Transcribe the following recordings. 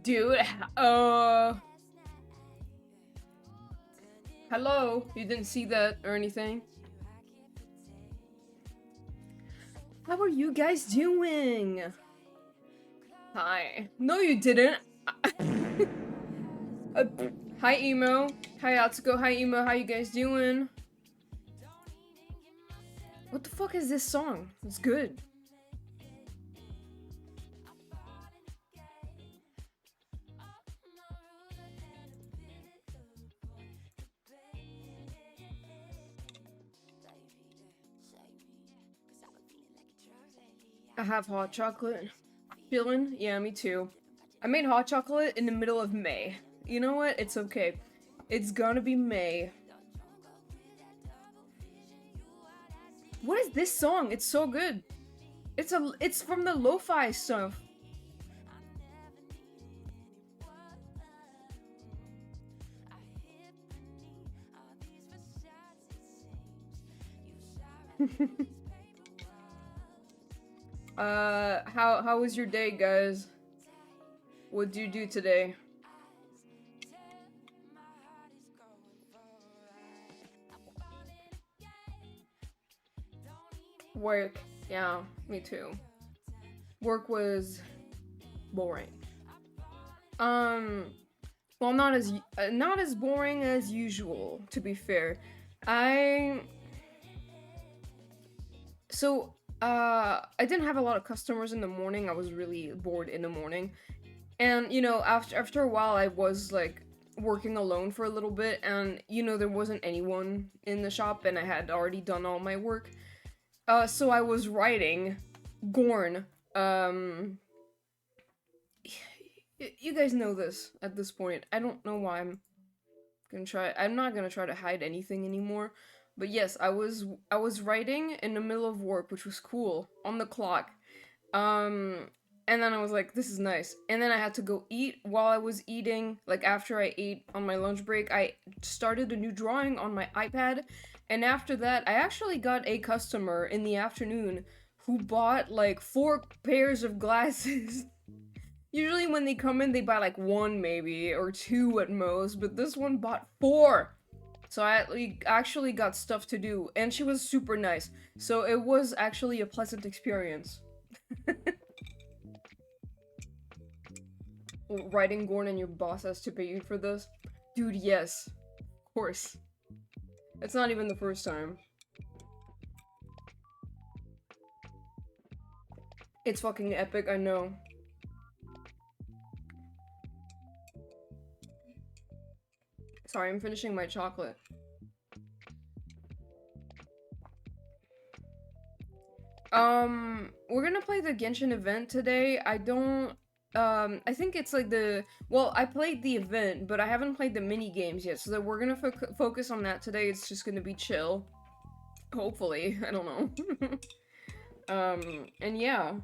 Dude, hello? You didn't see that or anything? How are you guys doing? Hi. No, you didn't. uh, Hi, Emo. Hi, Atsuko. Hi, Emo. How you guys doing? What the fuck is this song? It's good. I have hot chocolate. Feeling? Yeah, me too. I made hot chocolate in the middle of May. You know what? It's okay. It's gonna be May. What is this song? It's so good. It's from the lo-fi stuff. How was your day, guys? What'd you do today? Work. Yeah, me too. Work was boring. Well, not as boring as usual, to be fair. I so I didn't have a lot of customers in the morning. I was really bored in the morning. And you know, after a while I was like working alone for a little bit, and you know, there wasn't anyone in the shop and I had already done all my work. So I was writing Gorn. You guys know this at this point. I don't know why I'm not gonna try to hide anything anymore. But yes, I was writing in the middle of work, which was cool, on the clock. Um and then I was like, this is nice. And then I had to go eat. While I was eating, like after I ate on my lunch break, I started a new drawing on my iPad. And after that, I actually got a customer in the afternoon who bought like 4 pairs of glasses. Usually when they come in, they buy like one maybe or two at most, but this one bought 4. So I actually got stuff to do, and she was super nice. So it was actually a pleasant experience. Writing Gorn and your boss has to pay you for this? Dude, yes. Of course. It's not even the first time. It's fucking epic, I know. Sorry, I'm finishing my chocolate. We're gonna play the Genshin event today. I think it's like well, I played the event, but I haven't played the mini games yet, so that we're gonna focus on that today. It's just gonna be chill. Hopefully, I don't know. And yeah.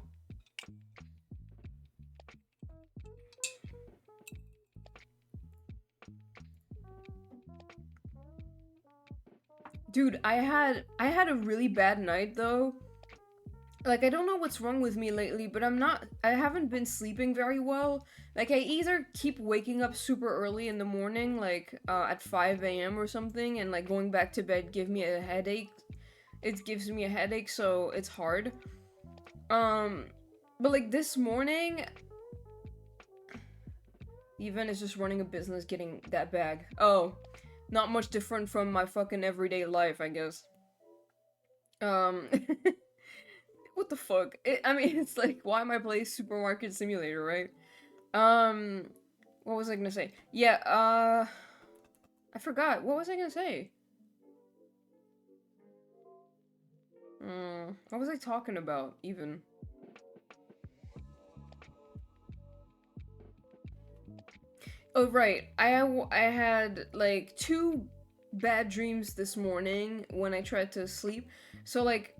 Dude, I had a really bad night though. Like, I don't know what's wrong with me lately, but I haven't been sleeping very well. Like, I either keep waking up super early in the morning, like, at 5 a.m. or something, and, like, going back to bed give me a headache. It gives me a headache, so it's hard. But, like, this morning, even is just running a business getting that bag. Oh, not much different from my fucking everyday life, I guess. Um... What the fuck? I mean, it's like, why am I playing Supermarket Simulator, right? What was I gonna say? Yeah, I forgot. What was I gonna say? What was I talking about, even? Oh, right. I had, like, 2 bad dreams this morning when I tried to sleep. So, like,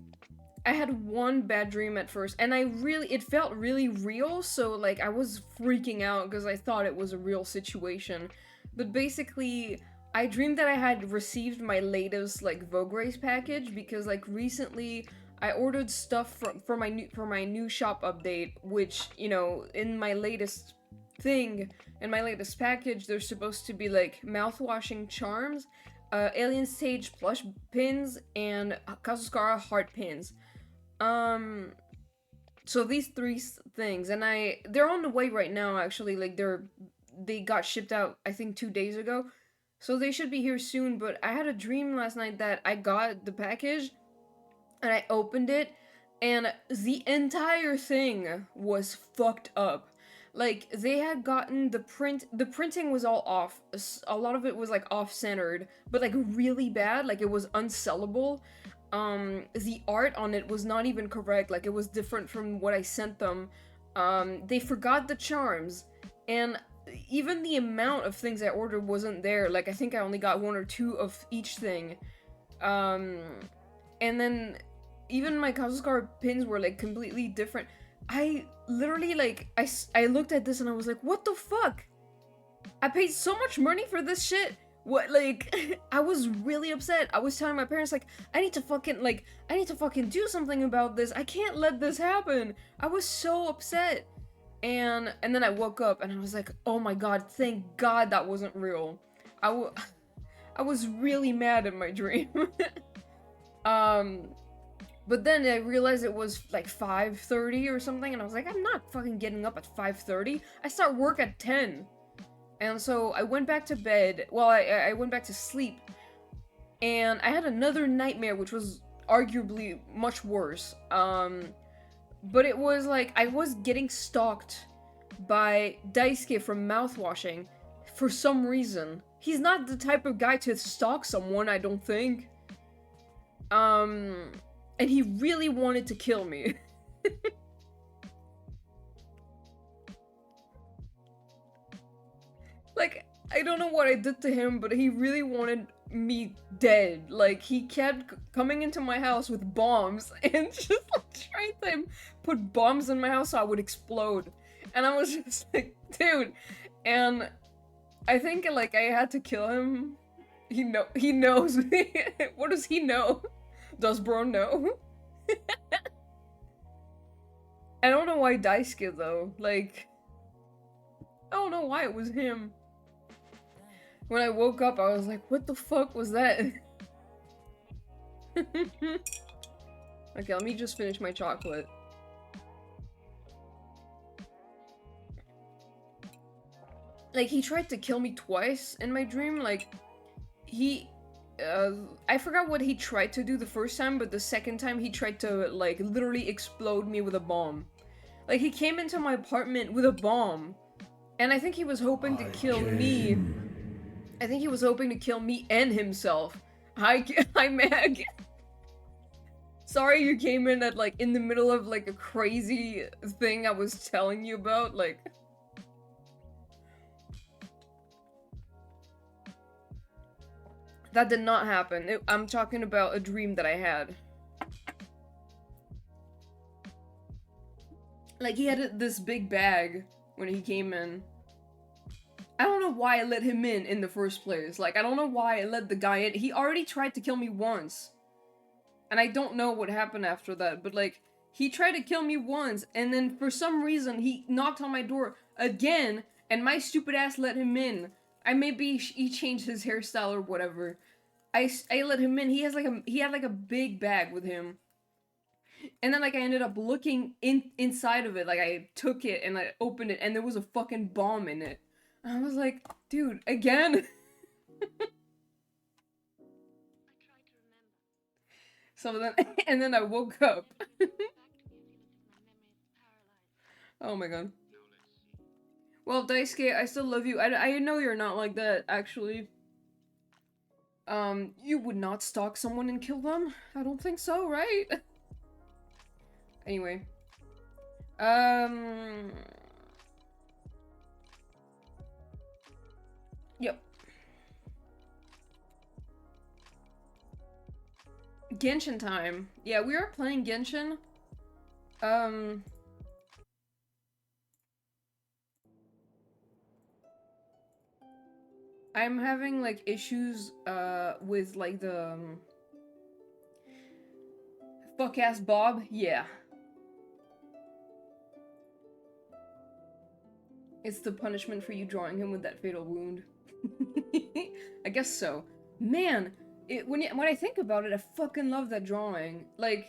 I had one bad dream at first, and it felt really real, so, like, I was freaking out because I thought it was a real situation. But basically, I dreamed that I had received my latest, like, Vogue Race package, because, like, recently I ordered stuff for my new shop update, which, you know, in my latest thing in my latest package. There's supposed to be like mouthwashing charms, alien sage plush pins, and Kazuskara heart pins. Um, so these three things, and they're on the way right now. Actually, like they got shipped out I think 2 days ago, so they should be here soon. But I had a dream last night that I got the package, and I opened it, and the entire thing was fucked up. Like they had gotten the printing was all off. A lot of it was like off centered, but like really bad. Like it was unsellable. The art on it was not even correct. Like it was different from what I sent them. They forgot the charms, and even the amount of things I ordered wasn't there. Like I think I only got one or two of each thing. Um, and then even my Kazuskar pins were like completely different. I literally like I looked at this and I was like, what the fuck? I paid so much money for this shit. What, like I was really upset. I was telling my parents like I need to fucking do something about this. I can't let this happen. I was so upset. And then I woke up and I was like, "Oh my god, thank god that wasn't real." I was really mad in my dream. um But then I realized it was like 5:30 or something, and I was like, I'm not fucking getting up at 5:30. I start work at 10. And so I went back to bed. Well, I went back to sleep. And I had another nightmare, which was arguably much worse. But it was like I was getting stalked by Daisuke from mouthwashing for some reason. He's not the type of guy to stalk someone, I don't think. And he really wanted to kill me. Like, I don't know what I did to him, but he really wanted me dead. Like, he kept coming into my house with bombs and just like, trying to put bombs in my house so I would explode. And I was just like, dude. And I think like I had to kill him. He knows me. What does he know? Does bro know? I don't know why Daisuke though. Like, I don't know why it was him. When I woke up, I was like, what the fuck was that? Okay, let me just finish my chocolate. Like, he tried to kill me twice in my dream. Like, I forgot what he tried to do the first time, but the second time he tried to, like, literally explode me with a bomb. Like, he came into my apartment with a bomb. And I think he was hoping to kill me. I think he was hoping to kill me and himself. Hi, Meg. Sorry you came in at, like, in the middle of, like, a crazy thing I was telling you about, like... That did not happen. I'm talking about a dream that I had. Like, he had this big bag when he came in. I don't know why I let him in the first place. Like, I don't know why I let the guy in. He already tried to kill me once. And I don't know what happened after that, but, like, he tried to kill me once, and then for some reason, he knocked on my door again, and my stupid ass let him in. Maybe he changed his hairstyle or whatever. I let him in. He had like a big bag with him. And then like I ended up looking inside of it. Like I took it and I opened it and there was a fucking bomb in it. And I was like, dude, again? So then and then I woke up. Oh my god. Well, Daisuke, I still love you. I know you're not like that, actually. You would not stalk someone and kill them? I don't think so, right? Anyway. Yep. Genshin time. Yeah, we are playing Genshin. I'm having, like, issues, with, like, the, fuck-ass Bob? Yeah. It's the punishment for you drawing him with that fatal wound. I guess so. Man, when I think about it, I fucking love that drawing. Like,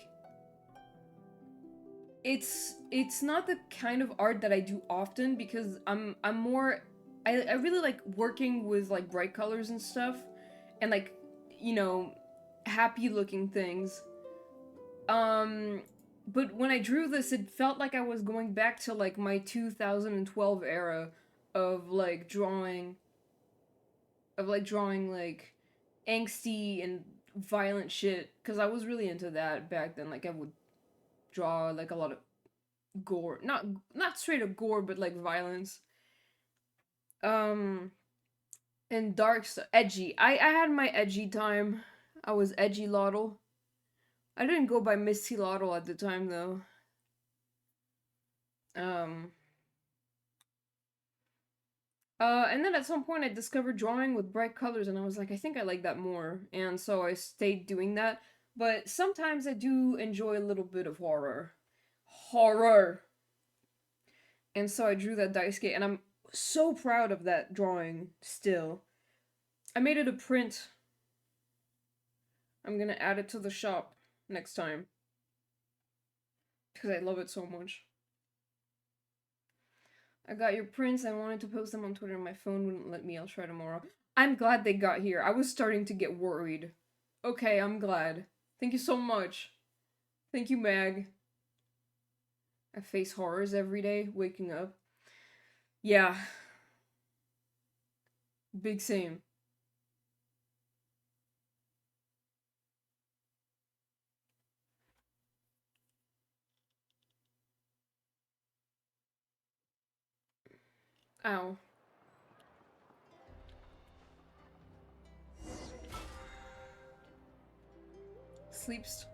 it's not the kind of art that I do often because I'm more I really like working with like bright colors and stuff and like, you know, happy looking things. But when I drew this, it felt like I was going back to like my 2012 era of like drawing like angsty and violent shit because I was really into that back then. Like I would draw like a lot of gore, not straight up gore, but like violence. Um, and dark stuff, edgy. I had my edgy time. I was Edgylotl. I didn't go by Mistylotl at the time though. Um. And then at some point I discovered drawing with bright colors, and I was like, I think I like that more, and so I stayed doing that. But sometimes I do enjoy a little bit of horror. Horror! And so I drew that dice skate, and I'm so proud of that drawing still. I made it a print. I'm gonna add it to the shop next time. Because I love it so much. I got your prints. I wanted to post them on Twitter. My phone wouldn't let me. I'll try tomorrow. I'm glad they got here. I was starting to get worried. Okay, I'm glad. Thank you so much. Thank you, Mag. I face horrors every day, waking up. Yeah. Big same. Ow. Sleeps.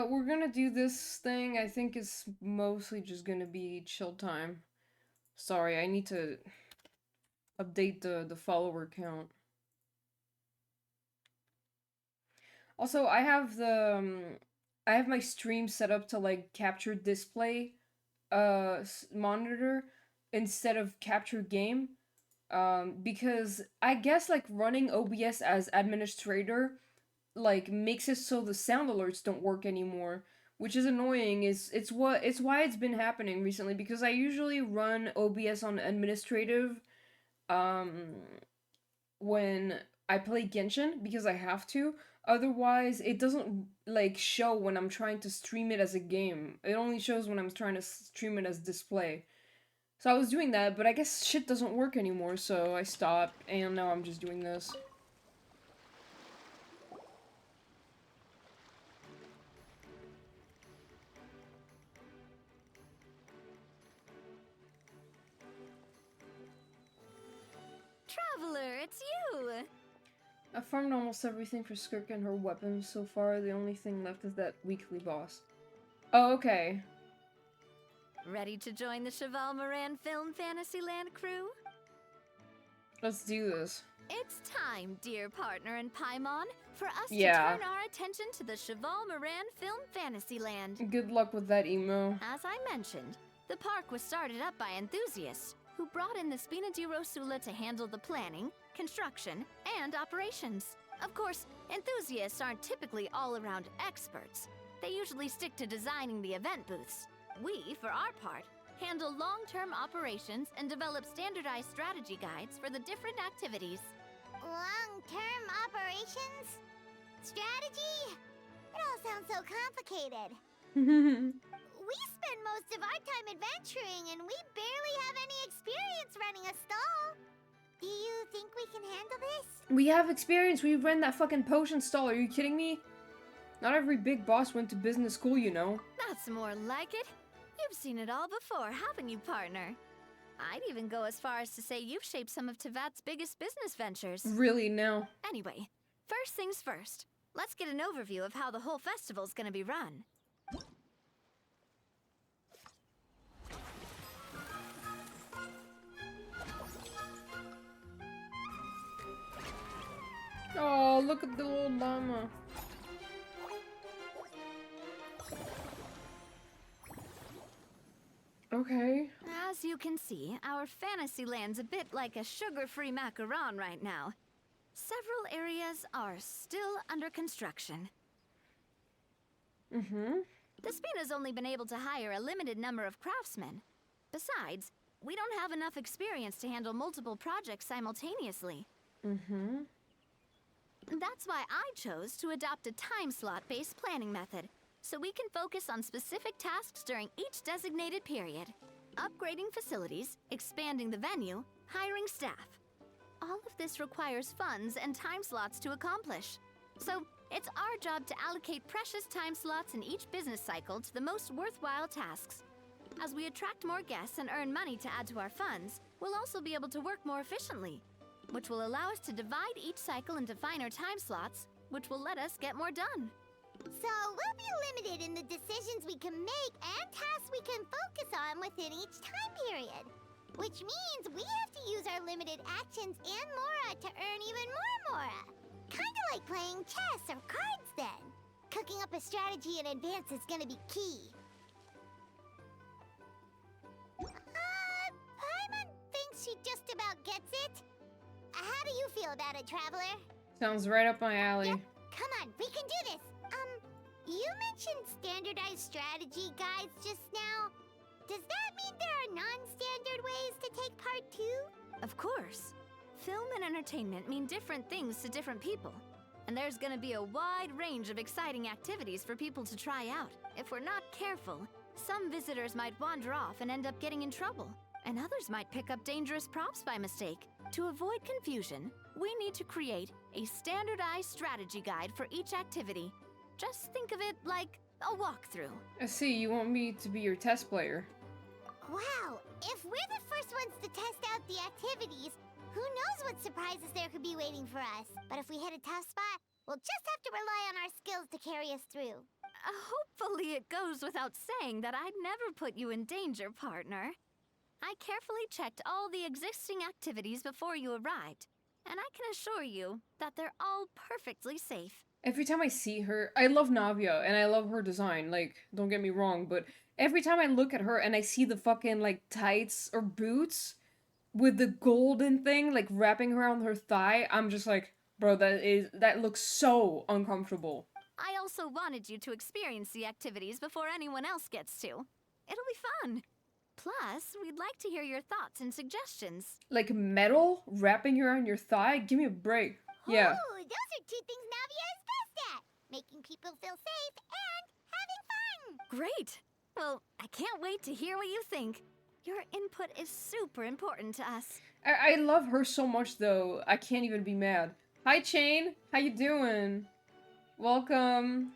We're gonna do this thing. I think it's mostly just gonna be chill time. Sorry, I need to update the follower count. Also, I have my stream set up to like capture display monitor instead of capture game because I guess like running OBS as administrator like makes it so the sound alerts don't work anymore, which is annoying. It's why it's been happening recently because I usually run OBS on administrative um when I play Genshin because I have to. Otherwise, it doesn't like show when I'm trying to stream it as a game. It only shows when I'm trying to stream it as display. So I was doing that, but I guess shit doesn't work anymore, so I stopped, and now I'm just doing this. Traveler, it's you! I farmed almost everything for Skirk and her weapons so far. The only thing left is that weekly boss. Oh, okay. Ready to join the Cheval Moran Film Fantasyland crew? Let's do this. It's time, dear partner and Paimon, for us to Yeah. turn our attention to the Cheval Moran Film Fantasyland. Good luck with that emo. As I mentioned, the park was started up by enthusiasts who brought in the Spina di Rosula to handle the planning, construction, and operations. Of course, enthusiasts aren't typically all-around experts. They usually stick to designing the event booths. We, for our part, handle long-term operations and develop standardized strategy guides for the different activities. Long-term operations? Strategy? It all sounds so complicated. We spend most of our time adventuring, and we barely have any experience running a stall. Do you think we can handle this? We have experience. We ran that fucking potion stall. Are you kidding me? Not every big boss went to business school, you know. That's more like it. You've seen it all before, haven't you, partner? I'd even go as far as to say you've shaped some of Tevat's biggest business ventures. Really, no. Anyway, first things first. let's get an overview of how the whole festival's gonna be run. Oh, look at the little llama. Okay. As you can see, our fantasy land's a bit like a sugar-free macaron right now. Several areas are still under construction. The Spina's only been able to hire a limited number of craftsmen. Besides, we don't have enough experience to handle multiple projects simultaneously. That's why I chose to adopt a time slot-based planning method, so we can focus on specific tasks during each designated period. Upgrading facilities, expanding the venue, hiring staff. All of this requires funds and time slots to accomplish. So, it's our job to allocate precious time slots in each business cycle to the most worthwhile tasks. As we attract more guests and earn money to add to our funds, we'll also be able to work more efficiently, which will allow us to divide each cycle into finer time slots, which will let us get more done. So we'll be limited in the decisions we can make and tasks we can focus on within each time period. Which means we have to use our limited actions and Mora to earn even more Mora. Kinda like playing chess or cards then. Cooking up a strategy in advance is gonna be key. Paimon thinks she just about gets it. How do you feel about it, Traveler? Sounds right up my alley. Yep. Come on, we can do this. You mentioned standardized strategy guides just now. Does that mean there are non-standard ways to take part too? Of course. Film and entertainment mean different things to different people. And there's gonna be a wide range of exciting activities for people to try out. If we're not careful, some visitors might wander off and end up getting in trouble. And others might pick up dangerous props by mistake. To avoid confusion, we need to create a standardized strategy guide for each activity. Just think of it like a walkthrough. I see, you want me to be your test player. Wow, if we're the first ones to test out the activities, who knows what surprises there could be waiting for us. But if we hit a tough spot, we'll just have to rely on our skills to carry us through. Hopefully it goes without saying that I'd never put you in danger, partner. I carefully checked all the existing activities before you arrived, and I can assure you that they're all perfectly safe. Every time I see her, I love Navia, and I love her design, like, don't get me wrong, but every time I look at her and I see the fucking, like, tights or boots with the golden thing, like, wrapping around her thigh, I'm just like, bro, that looks so uncomfortable. I also wanted you to experience the activities before anyone else gets to. It'll be fun. Plus, we'd like to hear your thoughts and suggestions. Like metal wrapping around your thigh? Give me a break. Yeah. Oh, those are two things Navia is best at. Making people feel safe and having fun. Great. Well, I can't wait to hear what you think. Your input is super important to us. I love her so much, though. I can't even be mad. Hi, Chain. How you doing? Welcome.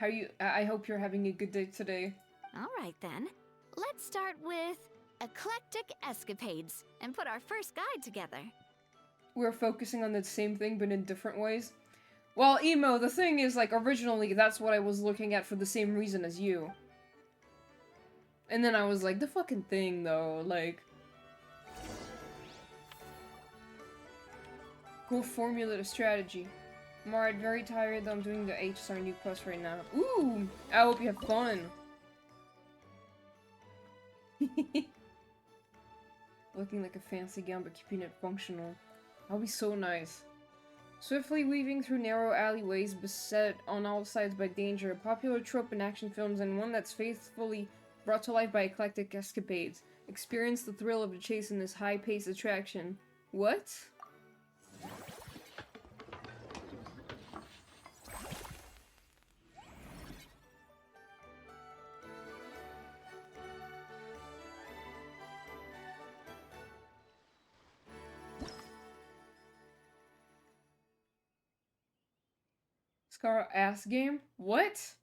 I hope you're having a good day today. All right, then. Let's start with eclectic escapades and put our first guide together. We're focusing on the same thing, but in different ways. Well, Emo, the thing is, like, originally, that's what I was looking at for the same reason as you. And then I was like, the fucking thing, though, like... Go formulate a strategy. Mara, I'm very tired, though I'm doing the HSR new quest right now. Ooh! I hope you have fun! Looking like a fancy gown, but keeping it functional. That'll be so nice. Swiftly weaving through narrow alleyways beset on all sides by danger, a popular trope in action films and one that's faithfully brought to life by eclectic escapades. Experience the thrill of the chase in this high-paced attraction. What? Scar ass game? What?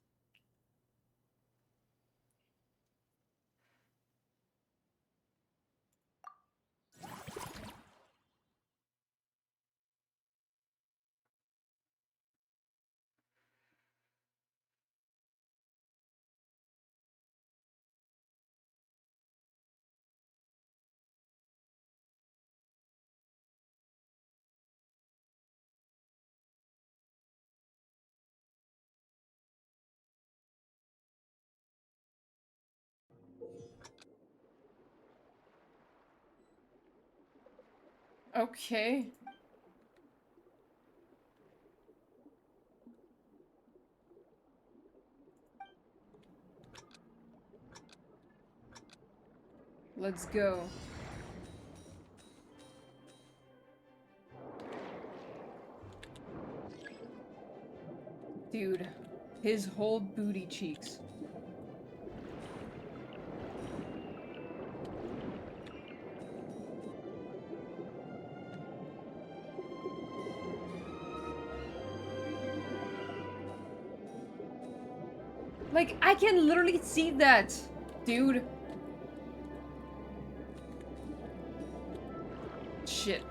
Okay. Let's go. Dude, his whole booty cheeks. Like, I can literally see that, dude. Shit.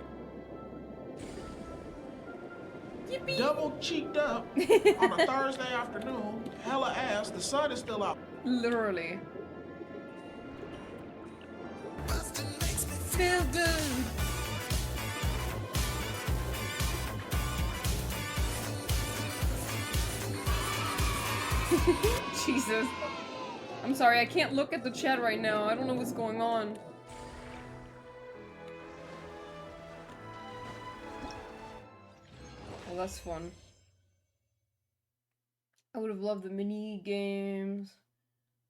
Yippee! Double cheeked up on a Thursday afternoon, hella ass, the sun is still out. Literally. Feel good. Jesus. I'm sorry, I can't look at the chat right now. I don't know what's going on. Well, that's fun. I would have loved the mini games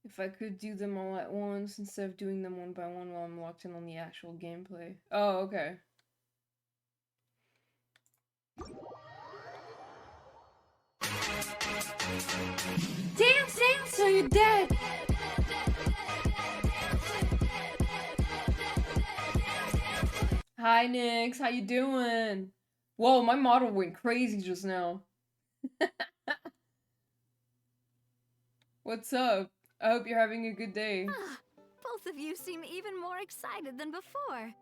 if I could do them all at once instead of doing them one by one while I'm locked in on the actual gameplay. Oh, okay. Dance, dance, so you're dead! Hi, Nix, how you doing? Whoa, my model went crazy just now. What's up? I hope you're having a good day. Both of you seem even more excited than before.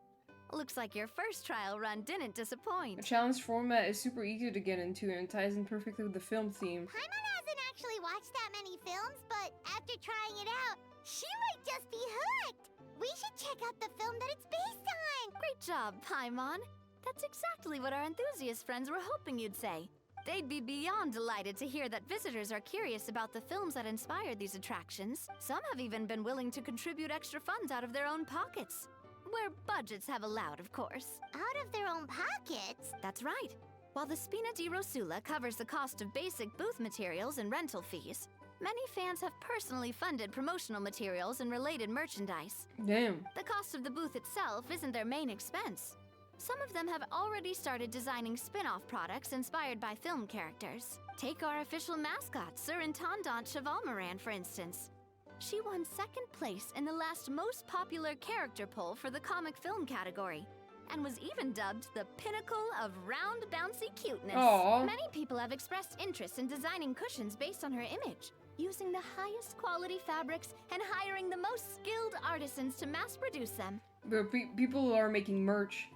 Looks like your first trial run didn't The disappoint. challenge format is super easy to get into and ties in perfectly with the film theme. Paimon hasn't actually watched that many films, but after trying it out, she might just be hooked. We should check out the film that it's based on. Great job, Paimon. That's exactly what our enthusiast friends were hoping you'd say. They'd be beyond delighted to hear that visitors are curious about the films that inspired these attractions. Some have even been willing to contribute extra funds out of their own pockets. Where budgets have allowed, of course. Out of their own pockets? That's right. While the Spina di Rosula covers the cost of basic booth materials and rental fees, many fans have personally funded promotional materials and related merchandise. Damn. The cost of the booth itself isn't their main expense. Some of them have already started designing spin-off products inspired by film characters. Take our official mascot, Surintendant Chevalmoran, for instance. She won second place in the last most popular character poll for the comic film category, and was even dubbed the pinnacle of round, bouncy cuteness. Aww. Many people have expressed interest in designing cushions based on her image, using the highest quality fabrics and hiring the most skilled artisans to mass produce them. But people are making merch.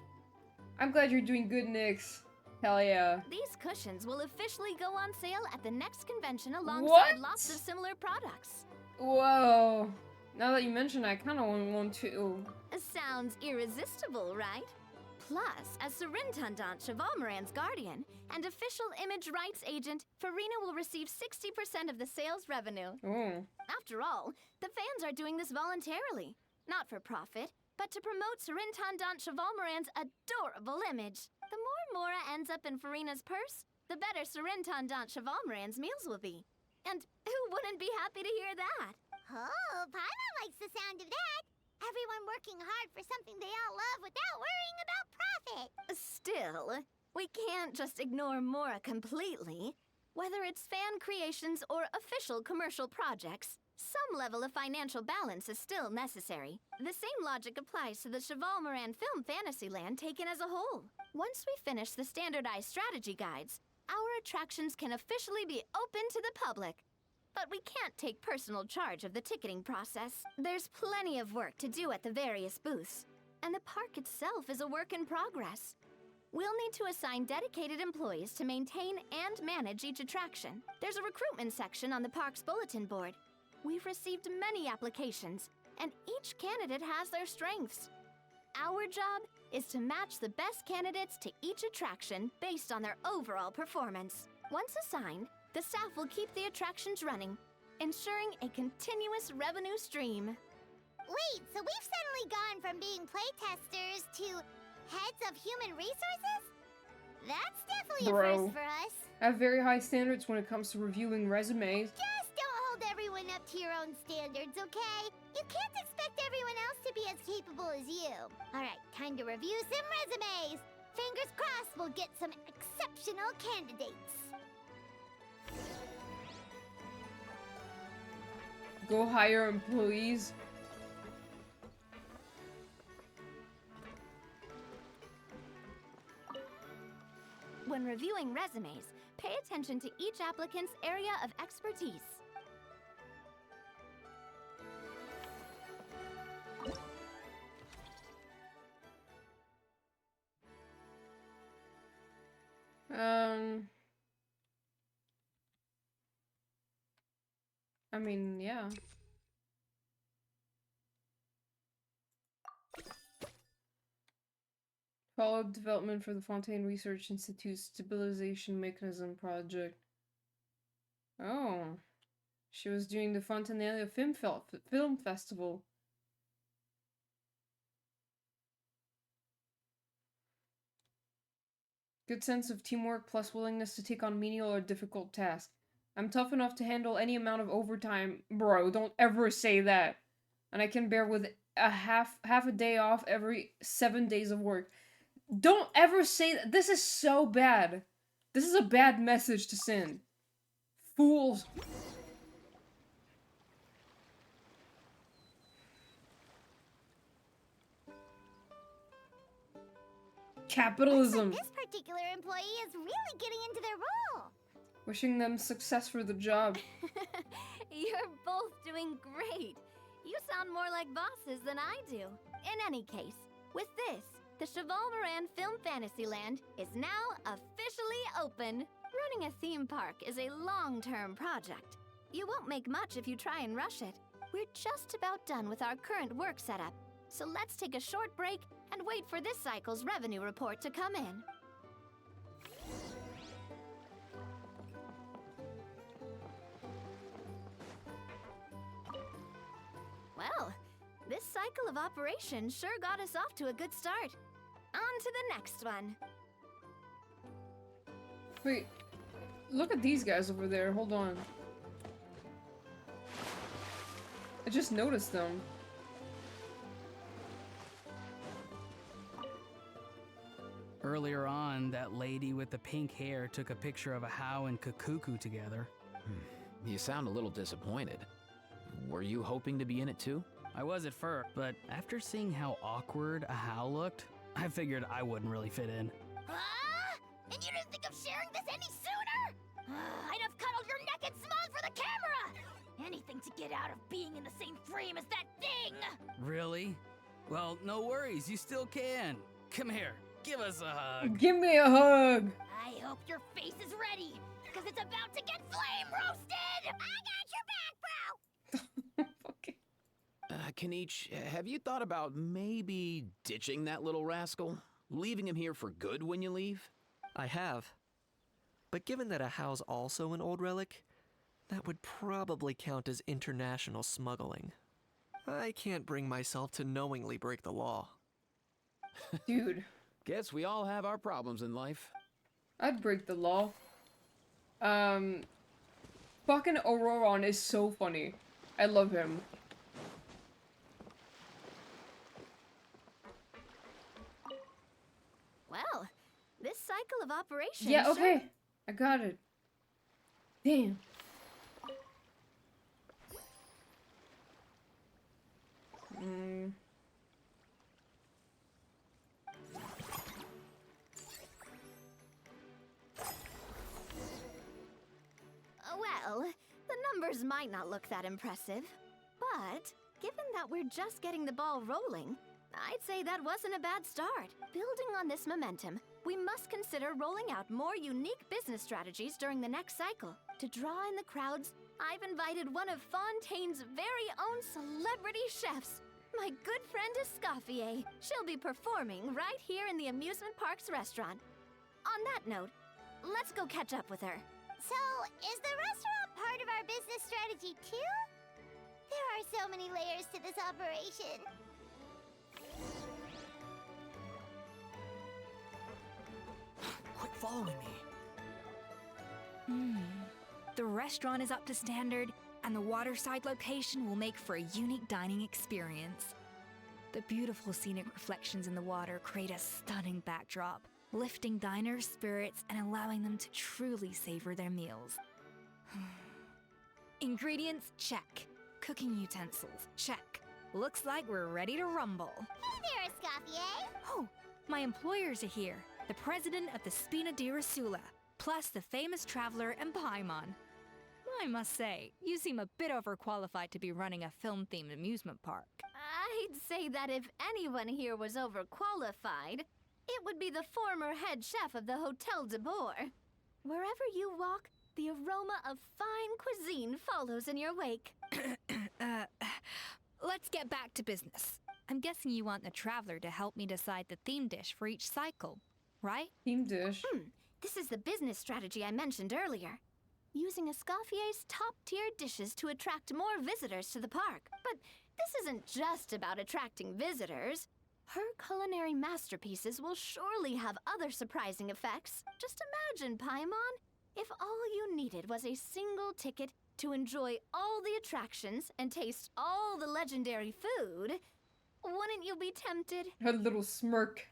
I'm glad you're doing good, Nix. Hell yeah. These cushions will officially go on sale at the next convention alongside What? lots of similar products. Whoa. Now that you mention it, I kind of want one too. Sounds irresistible, right? Plus, as Surintendant Chevalmoran's guardian and official image rights agent, Farina will receive 60% of the sales revenue. Oh. After all, the fans are doing this voluntarily, not for profit, but to promote Surintendant Chevalmoran's adorable image. The more Mora ends up in Farina's purse, the better Surintendant Chevalmoran's meals will be. And who wouldn't be happy to hear that? Oh, Paimon likes the sound of that. Everyone working hard for something they all love without worrying about profit. Still, we can't just ignore Mora completely. Whether it's fan creations or official commercial projects, some level of financial balance is still necessary. The same logic applies to the Chevalmoran Film Fantasyland taken as a whole. Once we finish the standardized strategy guides, our attractions can officially be open to the public. But we can't take personal charge of the ticketing process. There's plenty of work to do at the various booths, and the park itself is a work in progress. We'll need to assign dedicated employees to maintain and manage each attraction. There's a recruitment section on the park's bulletin board. We've received many applications, and each candidate has their strengths. Our job is to match the best candidates to each attraction based on their overall performance. Once assigned, the staff will keep the attractions running, ensuring a continuous revenue stream. Wait, so we've suddenly gone from being playtesters to Heads of human resources? That's definitely a Bro. first for us. I have very high standards when it comes to reviewing resumes. Just don't hold everyone up to your own standards, okay? You can't expect everyone else to be as capable as you. Alright, time to review some resumes. Fingers crossed we'll get some exceptional candidates. Go hire employees. When reviewing resumes, pay attention to each applicant's area of expertise. I mean, yeah. Followed development for the Fontaine Research Institute's Stabilization Mechanism project. Oh. She was doing the Fontainebleau Film Festival. Good sense of teamwork plus willingness to take on menial or difficult tasks. I'm tough enough to handle any amount of overtime. Bro, don't ever say that. And I can bear with a half a day off every 7 days of work. Don't ever say that. This is so bad. This is a bad message to send. Fools. Capitalism. Looks like this particular employee is really getting into their role. Wishing them success for the job. You're both doing great. You sound more like bosses than I do. In any case, with this, the Chevalmoran Film Fantasyland is now officially open. Running a theme park is a long-term project. You won't make much if you try and rush it. We're just about done with our current work setup, so let's take a short break and wait for this cycle's revenue report to come in. Well, this cycle of operations sure got us off to a good start. On to the next one. Wait, look at these guys over there. Hold on. I just noticed them. Earlier on, that lady with the pink hair took a picture of a How and Kakuku together. You sound a little disappointed. Were you hoping to be in it too? I was at first, but after seeing how awkward a How looked, I figured I wouldn't really fit in. And you didn't think of sharing this any sooner? I'd have cuddled your neck and smiled for the camera! Anything to get out of being in the same frame as that thing! Really? Well, no worries, you still can. Come here, give us a hug. Give me a hug! I hope your face is ready, because it's about to get flame roasted! I got your back, bro! Okay. Kenichi, have you thought about maybe ditching that little rascal? Leaving him here for good when you leave? I have. But given that a How's also an old relic, that would probably count as international smuggling. I can't bring myself to knowingly break the law. Dude, Guess we all have our problems in life. I'd break the law. Fucking Auroron is so funny. I love him. Well, this cycle of operations. Yeah, okay. I got it. Damn. Well, the numbers might not look that impressive, but given that we're just getting the ball rolling, I'd say that wasn't a bad start. Building on this momentum, we must consider rolling out more unique business strategies during the next cycle. To draw in the crowds, I've invited one of Fontaine's very own celebrity chefs, my good friend Escoffier. She'll be performing right here in the amusement park's restaurant. On that note, let's go catch up with her. So, is the restaurant part of our business strategy too? There are so many layers to this operation. following me. The restaurant is up to standard, and the waterside location will make for a unique dining experience. The beautiful scenic reflections in the water create a stunning backdrop, lifting diners' spirits and allowing them to truly savor their meals. Ingredients, check. Cooking utensils, check. Looks like we're ready to rumble. Hey there, Escoffier. Oh, my employers are here. The president of the Spina di Rosula, plus the famous traveler and Paimon. I must say, you seem a bit overqualified to be running a film-themed amusement park. I'd say that if anyone here was overqualified, it would be the former head chef of the Hotel de Boer. Wherever you walk, the aroma of fine cuisine follows in your wake. Let's get back to business. I'm guessing you want the traveler to help me decide the theme dish for each cycle, right? Theme dish. This is the business strategy I mentioned earlier. Using Escoffier's top-tier dishes to attract more visitors to the park. But this isn't just about attracting visitors. Her culinary masterpieces will surely have other surprising effects. Just imagine, Paimon, if all you needed was a single ticket to enjoy all the attractions and taste all the legendary food. Wouldn't you be tempted? Her little smirk.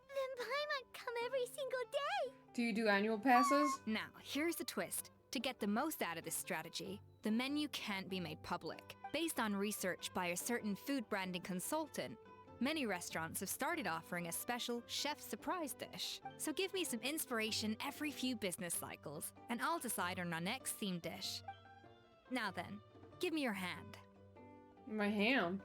Then Paimon come every single day. Do you do annual passes? Now, here's the twist. To get the most out of this strategy, the menu can't be made public. Based on research by a certain food branding consultant, many restaurants have started offering a special chef surprise dish. So give me some inspiration every few business cycles, and I'll decide on our next theme dish. Now then, give me your hand. My ham.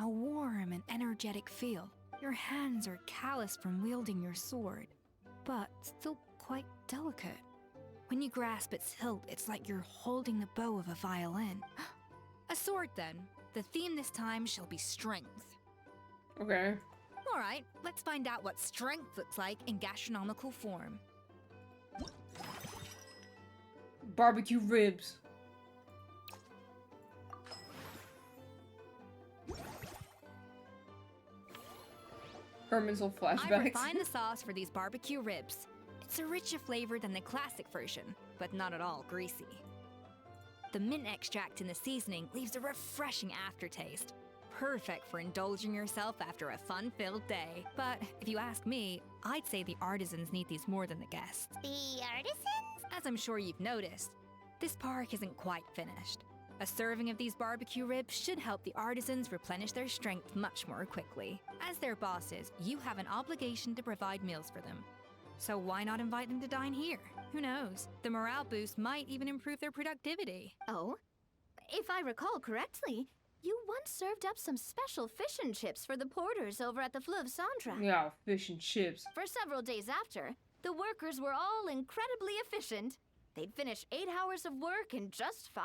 A warm and energetic feel. Your hands are calloused from wielding your sword, but still quite delicate. When you grasp its hilt, it's like you're holding the bow of a violin. A sword, then. The theme this time shall be strength. Okay. All right, let's find out what strength looks like in gastronomical form. Barbecue ribs. Herman's I flashbacks. refined the sauce for these barbecue ribs. It's a richer flavor than the classic version, but not at all greasy. The mint extract in the seasoning leaves a refreshing aftertaste, perfect for indulging yourself after a fun-filled day. But if you ask me, I'd say the artisans need these more than the guests. The artisans? As I'm sure you've noticed, this park isn't quite finished. A serving of these barbecue ribs should help the artisans replenish their strength much more quickly. As their bosses, you have an obligation to provide meals for them. So why not invite them to dine here? Who knows? The morale boost might even improve their productivity. Oh? If I recall correctly, you once served up some special fish and chips for the porters over at the Fleuve Centre. Yeah, fish and chips. For several days after, the workers were all incredibly efficient. They'd finish 8 hours of work in just 5.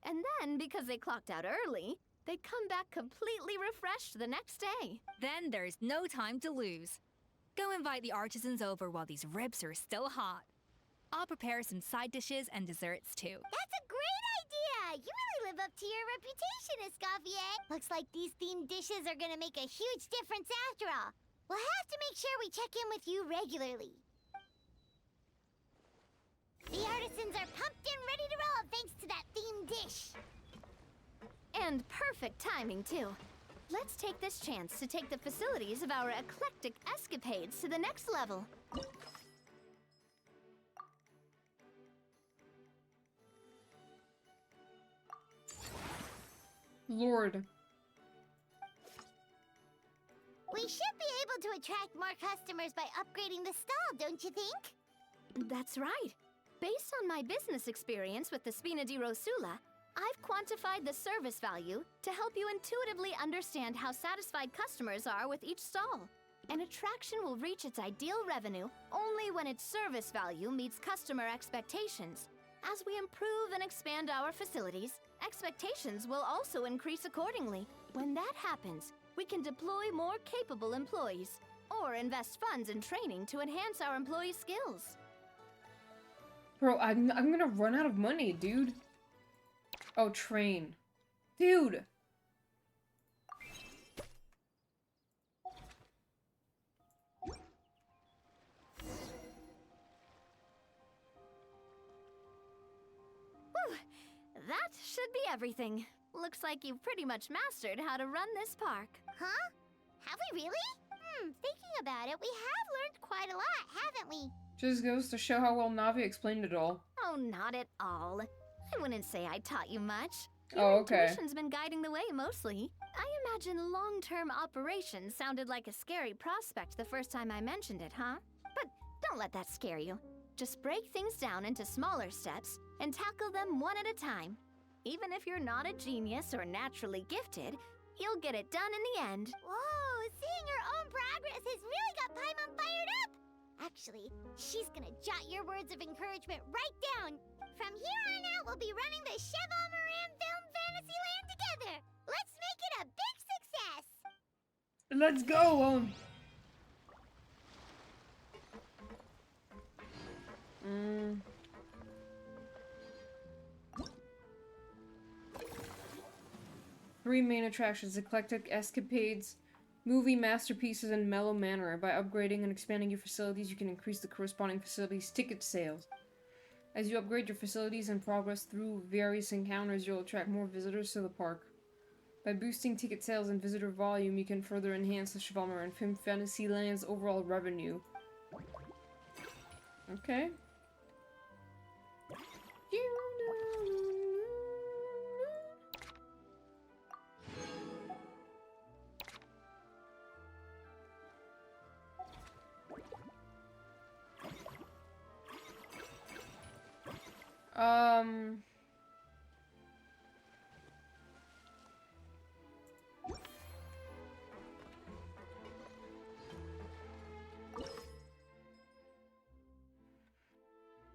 And then, because they clocked out early, they'd come back completely refreshed the next day. Then there's no time to lose. Go invite the artisans over while these ribs are still hot. I'll prepare some side dishes and desserts too. That's a great idea! You really live up to your reputation, Escoffier. Looks like these themed dishes are gonna make a huge difference after all. We'll have to make sure we check in with you regularly. The artisans are pumped and ready to roll thanks to that themed dish. And perfect timing, too. Let's take this chance to take the facilities of our eclectic escapades to the next level. Lord. We should be able to attract more customers by upgrading the stall, don't you think? That's right. Based on my business experience with the Spina di Rosula, I've quantified the service value to help you intuitively understand how satisfied customers are with each stall. An attraction will reach its ideal revenue only when its service value meets customer expectations. As we improve and expand our facilities, expectations will also increase accordingly. When that happens, we can deploy more capable employees or invest funds in training to enhance our employees' skills. Bro, I'm gonna run out of money, dude. Oh, train. Dude! should be everything. Looks like you've pretty much mastered how to run this park. Huh? Have we really? Thinking about it, we have learned quite a lot, haven't we? Just goes to show how well Navi explained it all. Oh, not at all. I wouldn't say I taught you much. Oh, Your okay. intuition's been guiding the way mostly. I imagine long-term operations sounded like a scary prospect the first time I mentioned it, huh? But don't let that scare you. Just break things down into smaller steps and tackle them one at a time. Even if you're not a genius or naturally gifted, you'll get it done in the end. Whoa, seeing your own progress has really got Paimon fired up! Actually, she's gonna jot your words of encouragement right down. From here on out, we'll be running the Cheval Moran Film Fantasyland together. Let's make it a big success! Let's go! Three main attractions: eclectic escapades, movie masterpieces, and mellow manor. By upgrading and expanding your facilities, you can increase the corresponding facilities' ticket sales. As you upgrade your facilities and progress through various encounters, you'll attract more visitors to the park. By boosting ticket sales and visitor volume, you can further enhance the Cheval Moran Film Fantasyland's overall revenue. Okay.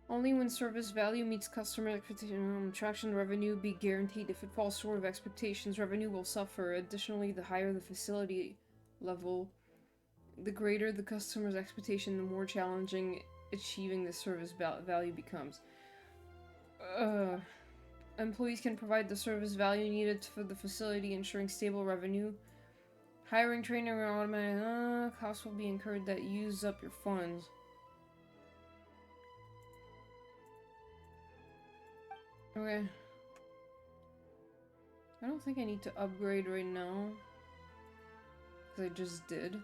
Only when service value meets customer expectation, attraction revenue be guaranteed. If it falls short of expectations, revenue will suffer. Additionally, the higher the facility level, the greater the customer's expectation, the more challenging achieving the service value becomes. Employees can provide the service value needed for the facility, ensuring stable revenue. Hiring, training, or automatic costs will be incurred that use up your funds. Okay. I don't think I need to upgrade right now, because I just did.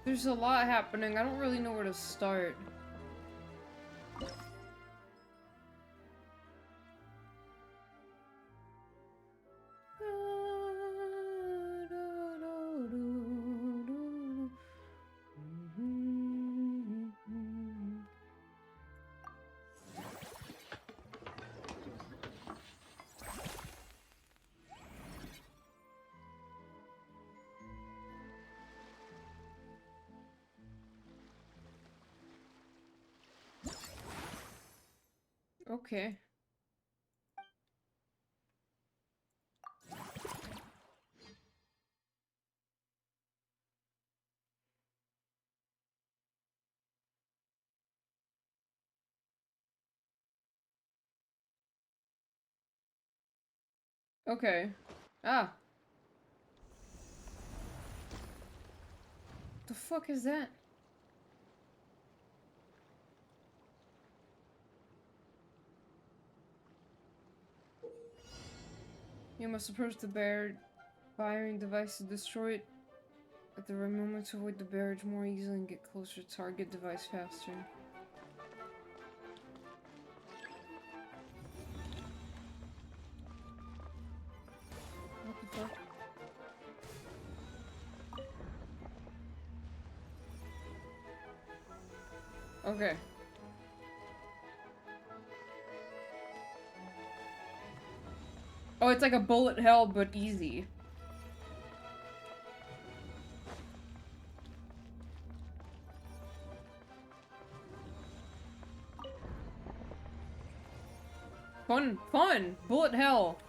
There's a lot happening. I don't really know where to start. Okay. Okay. Ah. The fuck is that? You must approach the firing device to destroy it at the right moment to avoid the barrage more easily and get closer to target device faster. What the fuck? Okay. Oh, it's like a bullet hell, but easy. Fun, fun! Bullet hell!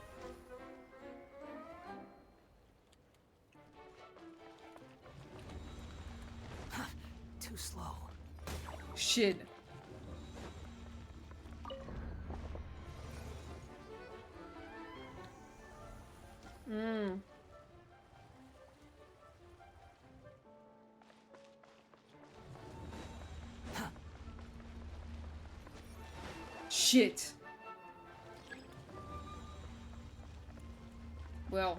Too slow. Shit. Shit. Well.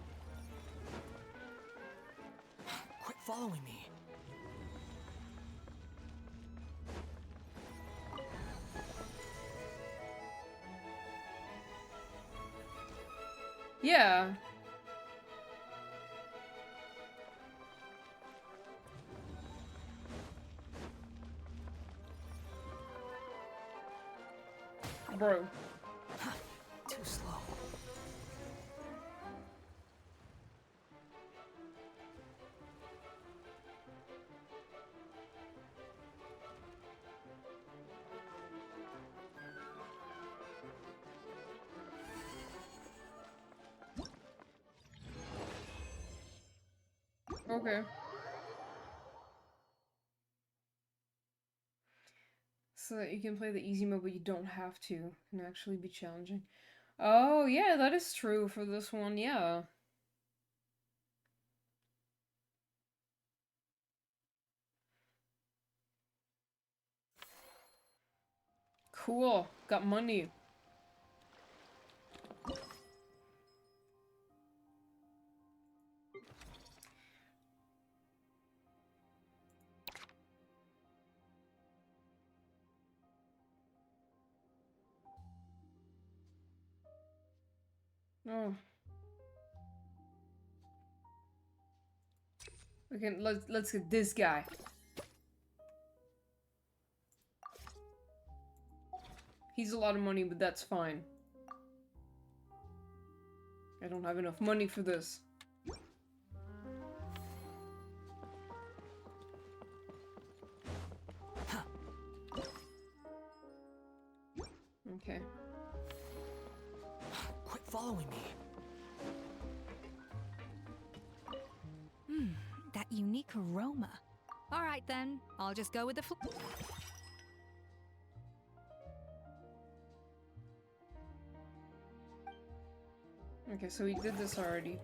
Quit following me. Yeah. Bro. Too slow. Okay. So that you can play the easy mode, but you don't have to. It can actually be challenging. Oh, yeah, that is true for this one, yeah. Cool. Got money. Oh. Okay, let's get this guy. He's a lot of money, but that's fine. I don't have enough money for this. Okay. Quit following me. That unique aroma. All right then, I'll just go with the Okay, so we did this already.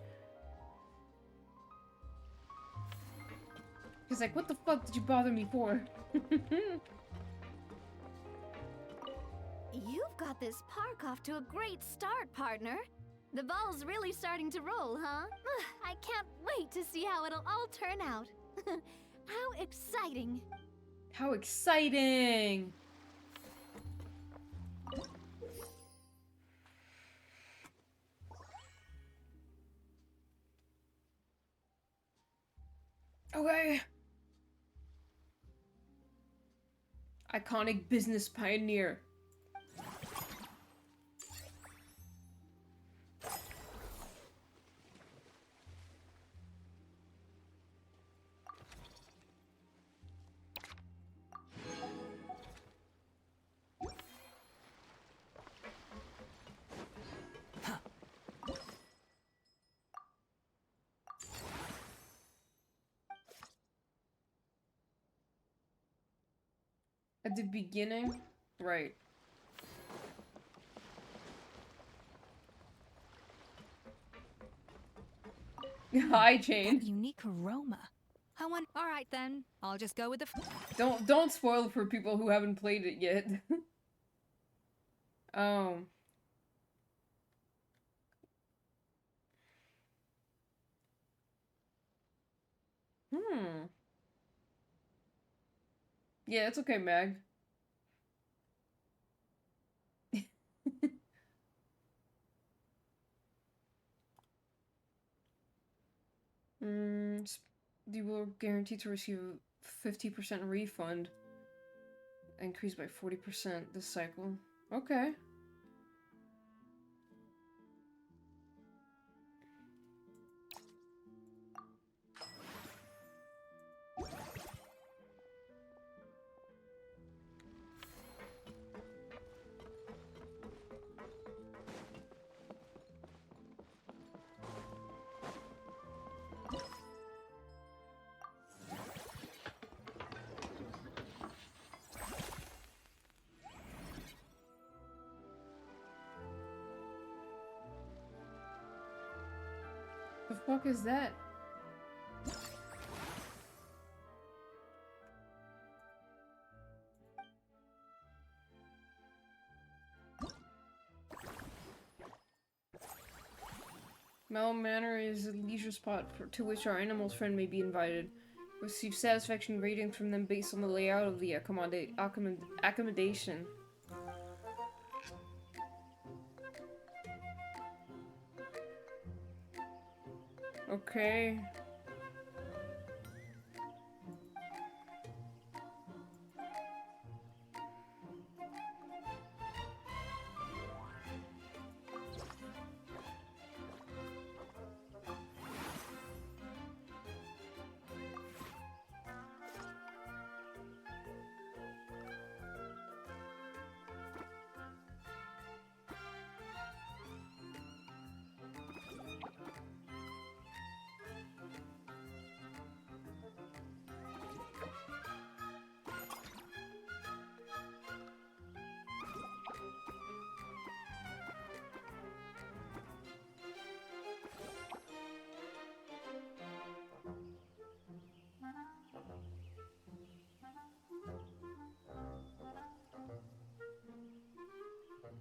He's like, what the fuck did you bother me for? You've got this park off to a great start, partner. The ball's really starting to roll, huh? I can't wait to see how it'll all turn out. How exciting! How exciting! Okay. Iconic business pioneer. At the beginning? Right. Hi, Jane. that unique aroma. All right then, I'll just go with the Don't spoil it for people who haven't played it yet. Oh. Yeah, it's okay, Mag. You will guarantee to receive a 50% refund. Increased by 40% this cycle. Okay. The fuck is that? Mellow Manor is a leisure spot to which our animal's friend may be invited. Receive satisfaction ratings from them based on the layout of the accommodation. Okay.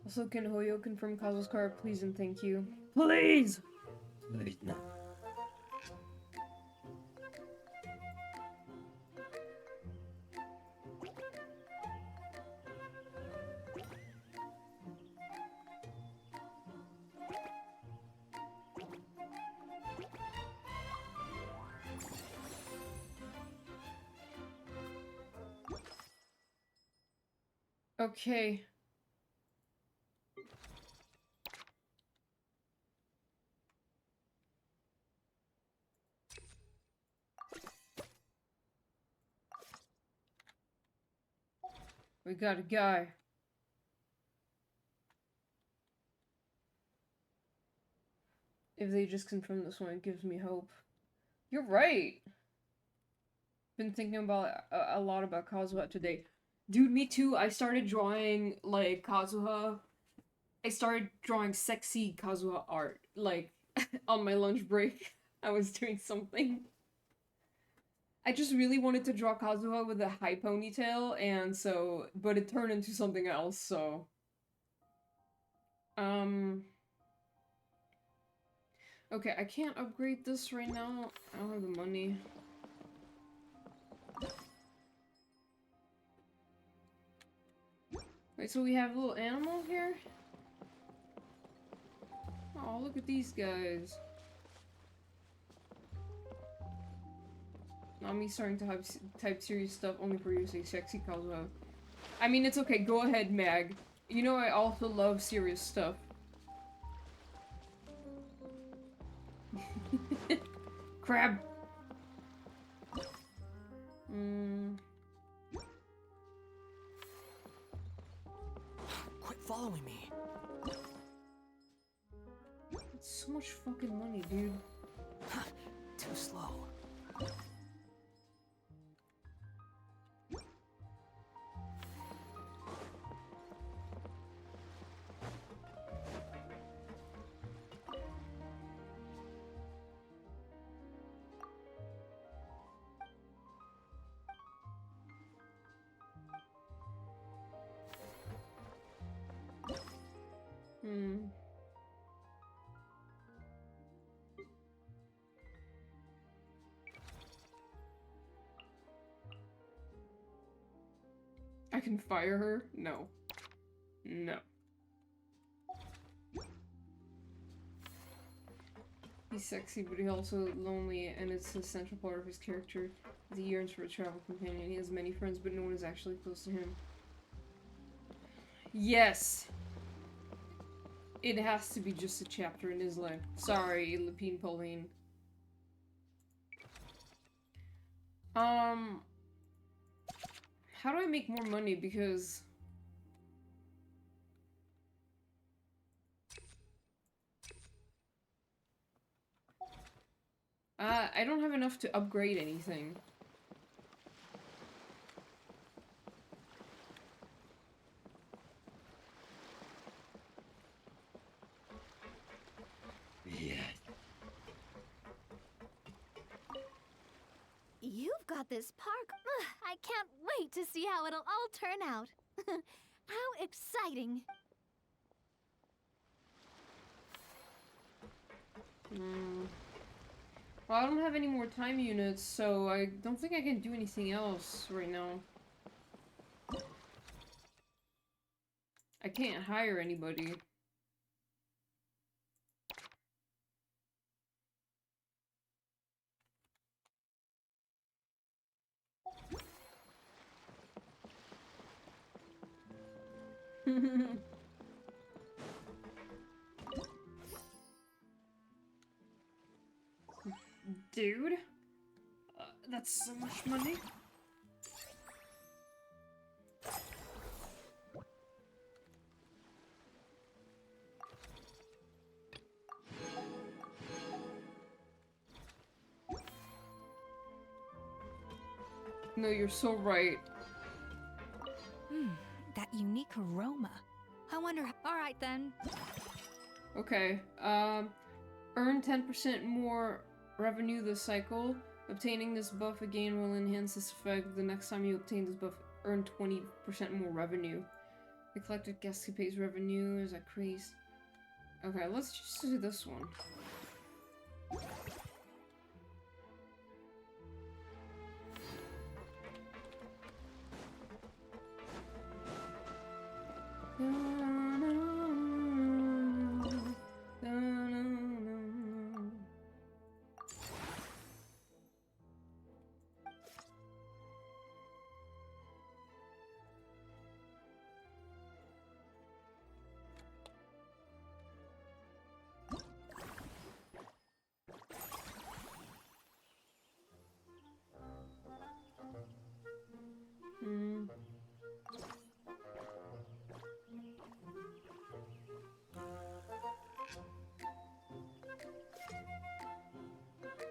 Also, can Hoyo confirm Kazu's card, please and thank you. Please! Please, no. Okay. We got a guy. If they just confirm this one, it gives me hope. You're right. Been thinking about a lot about Kazuha today. Dude, me too. I started drawing, like, Kazuha. I started drawing sexy Kazuha art, like, on my lunch break. I was doing something. I just really wanted to draw Kazuha with a high ponytail, and so, but it turned into something else, so. Okay, I can't upgrade this right now. I don't have the money. Wait, so we have a little animal here? Oh, look at these guys. Not me starting to type serious stuff only for you to say sexy Kazuha. I mean, it's okay. Go ahead, Mag. You know I also love serious stuff. Crab! Quit following me. It's so much fucking money, dude. Too slow. I can fire her? No. No. He's sexy, but he's also lonely, and it's an essential part of his character. He yearns for a travel companion. He has many friends, but no one is actually close to him. Yes! It has to be just a chapter in his life. Sorry, Lapine Pauline. How do I make more money? Because... I don't have enough to upgrade anything. Yeah. You've got this park. Ugh, I can't wait to see how it'll all turn out. How exciting. Mm. Well, I don't have any more time units, so I don't think I can do anything else right now. I can't hire anybody. Dude? That's so much money. No, you're so right. That unique aroma. I wonder. Alright then. Okay, earn 10% more revenue this cycle. Obtaining this buff again will enhance this effect. The next time you obtain this buff, earn 20% more revenue. The collected guest who pays revenue is that crazy. Okay, let's just do this one.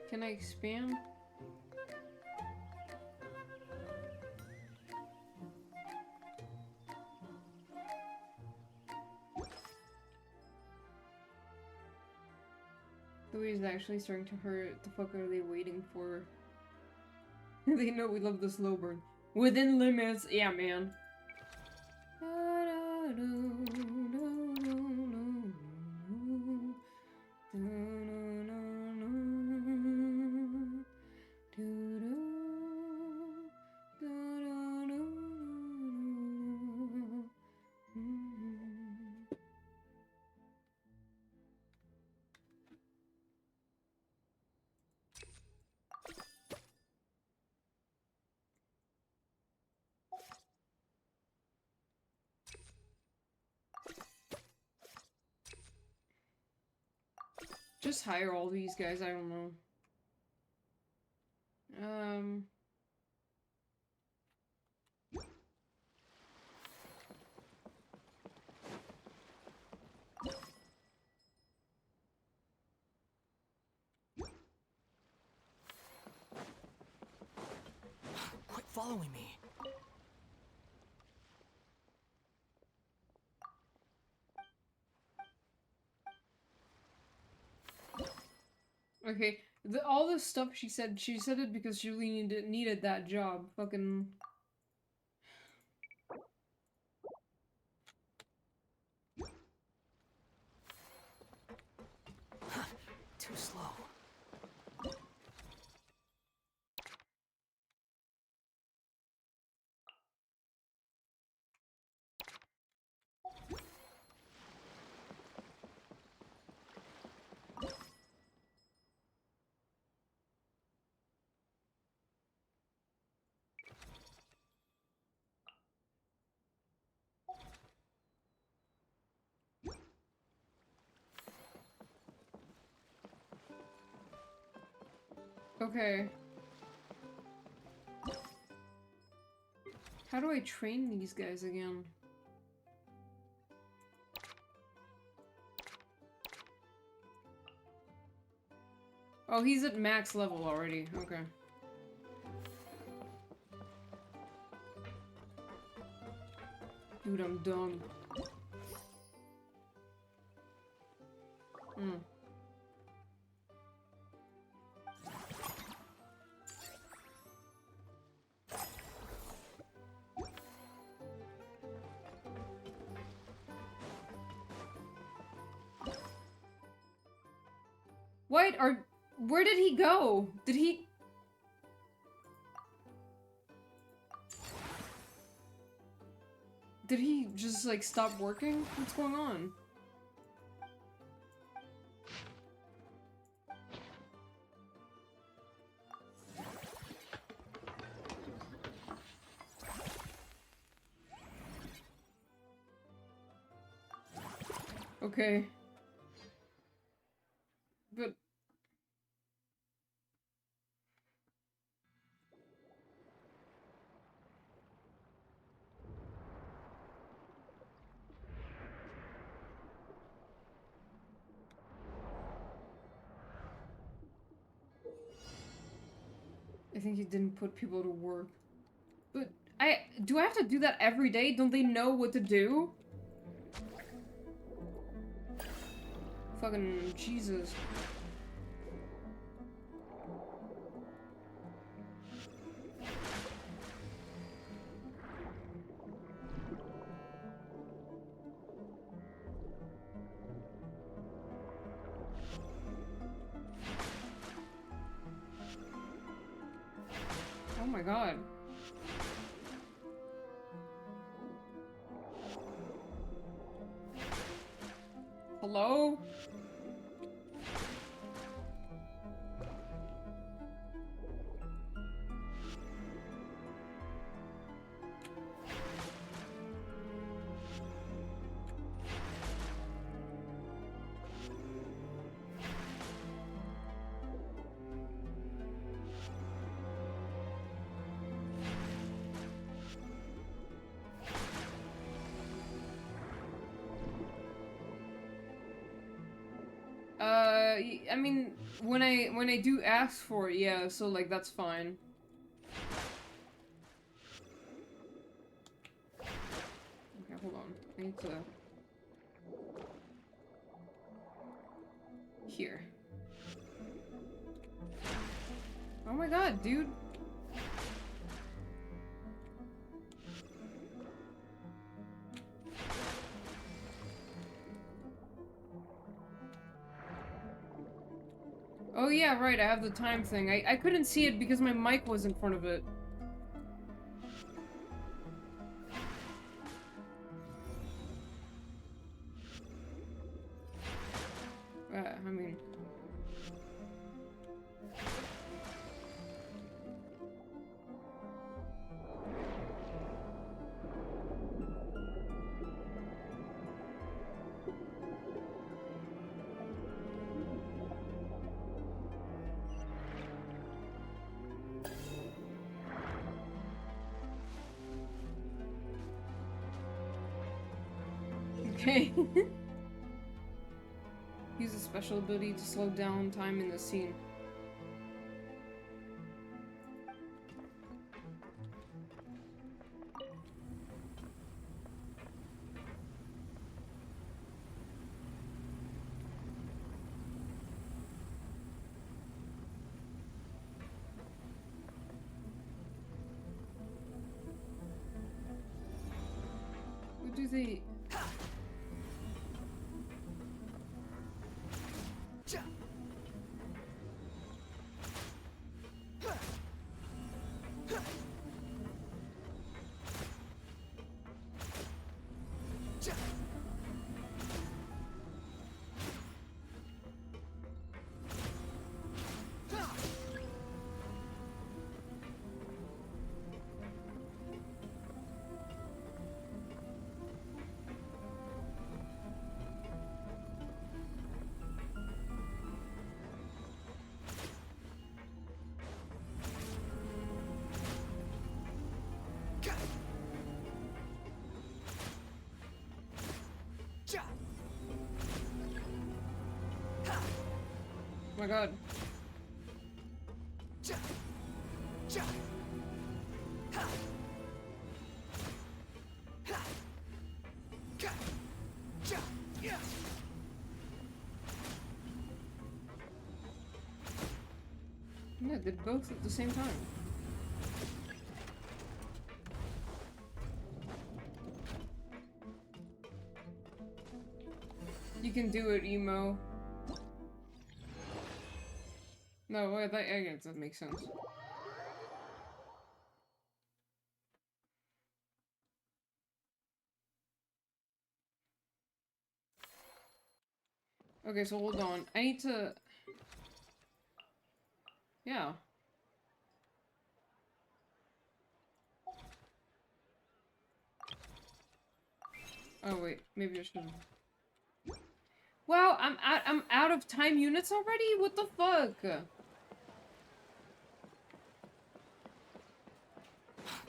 Can I expand? Louis is actually starting to hurt. The fuck are they waiting for? They know we love the slow burn. Within limits, yeah, man. Just hire all these guys, I don't know. Quit following me. Okay, all this stuff she said it because she really needed that job. Fucking... Too slow. Okay. How do I train these guys again? Oh, he's at max level already. Okay. Dude, I'm dumb. What? Where did he go? Did he... Did he just, like, stop working? What's going on? Okay. But... I think he didn't put people to work. But do I have to do that every day? Don't they know what to do? Fucking Jesus. Oh my god. Hello? I mean, when I do ask for it, yeah, so like that's fine. Okay, hold on. I need to... Here. Oh my god, dude. Oh yeah, right, I have the time thing. I couldn't see it because my mic was in front of it. I mean... Okay. Use a special ability to slow down time in the scene. What do they... Oh my god. Yeah, did both at the same time. You can do it, Emo. No, wait, I guess that makes sense. Okay, so hold on. I need to... Yeah. Oh wait, maybe I should. Wow, I'm out of time units already? What the fuck?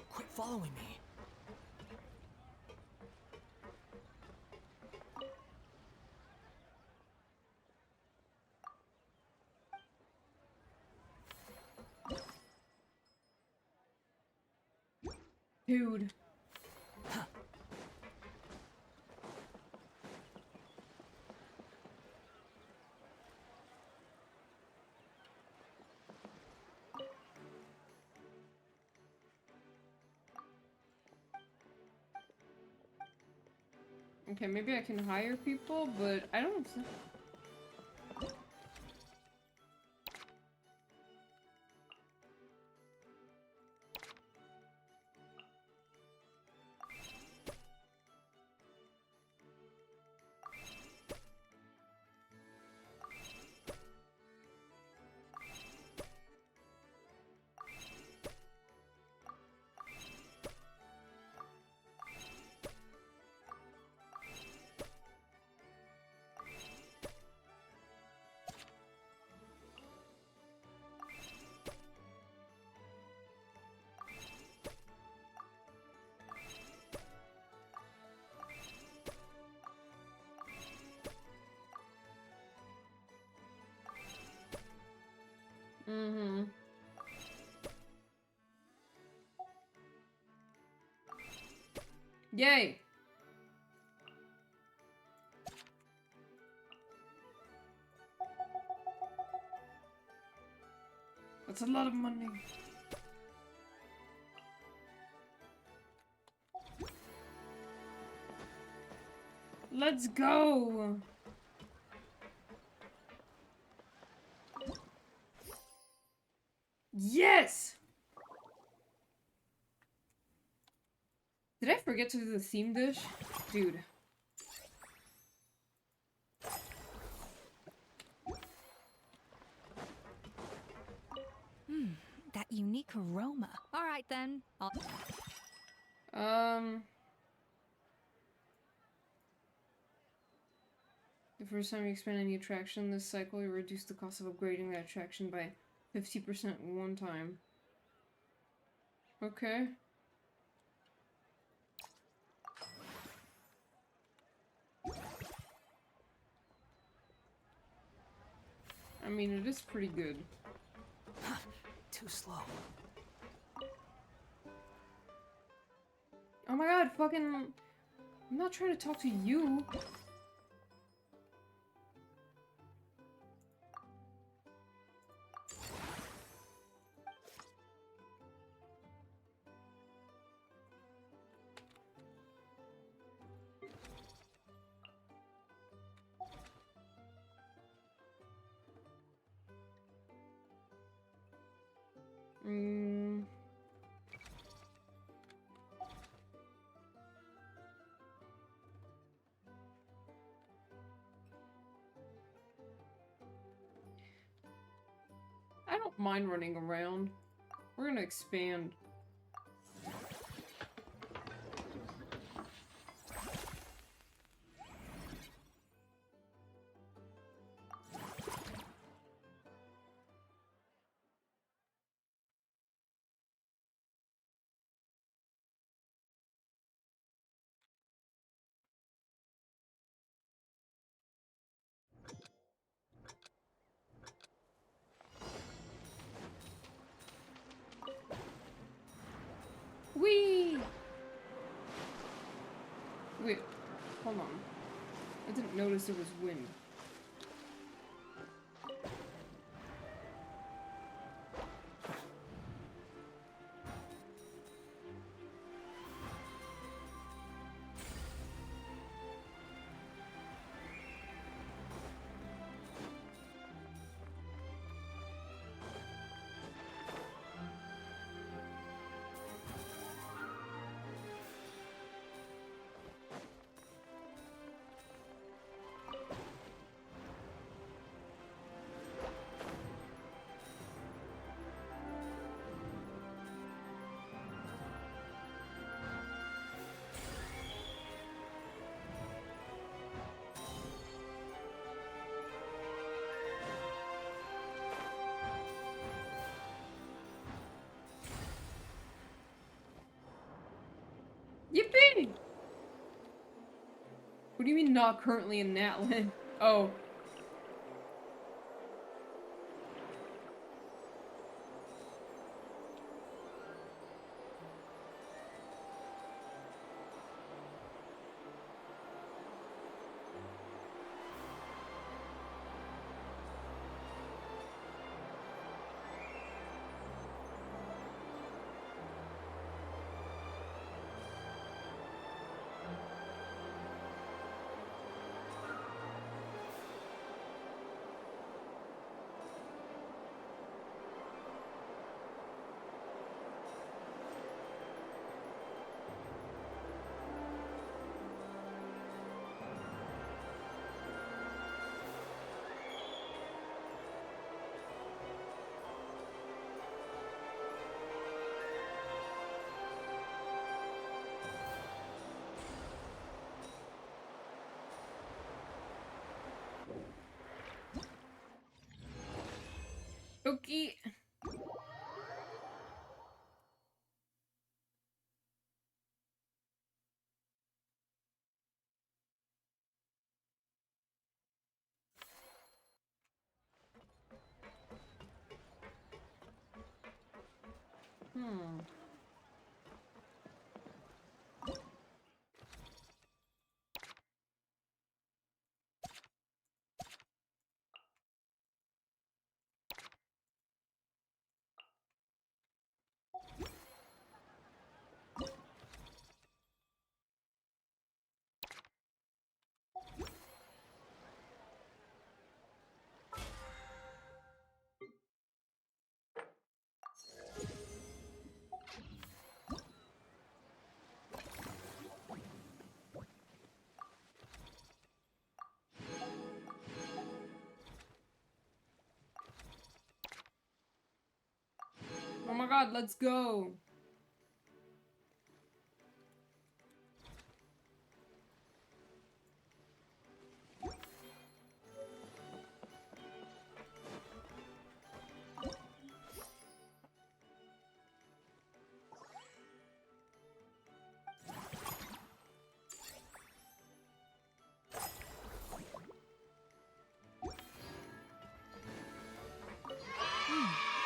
Quit following me. Dude. Okay, maybe I can hire people, but I don't... Mm-hmm. Yay! That's a lot of money. Let's go! Yes! Did I forget to do the theme dish? Dude. That unique aroma. All right then. The first time you expand any attraction this cycle, you reduce the cost of upgrading that attraction by 50% one time. Okay. I mean, it is pretty good. Too slow. Oh my god, fucking... I'm not trying to talk to you. I don't mind running around. We're gonna expand. Whee! Wait, hold on. I didn't notice there was wind. do you mean not currently in Natlan? Oh. Okay. Hmm. Oh my god, let's go.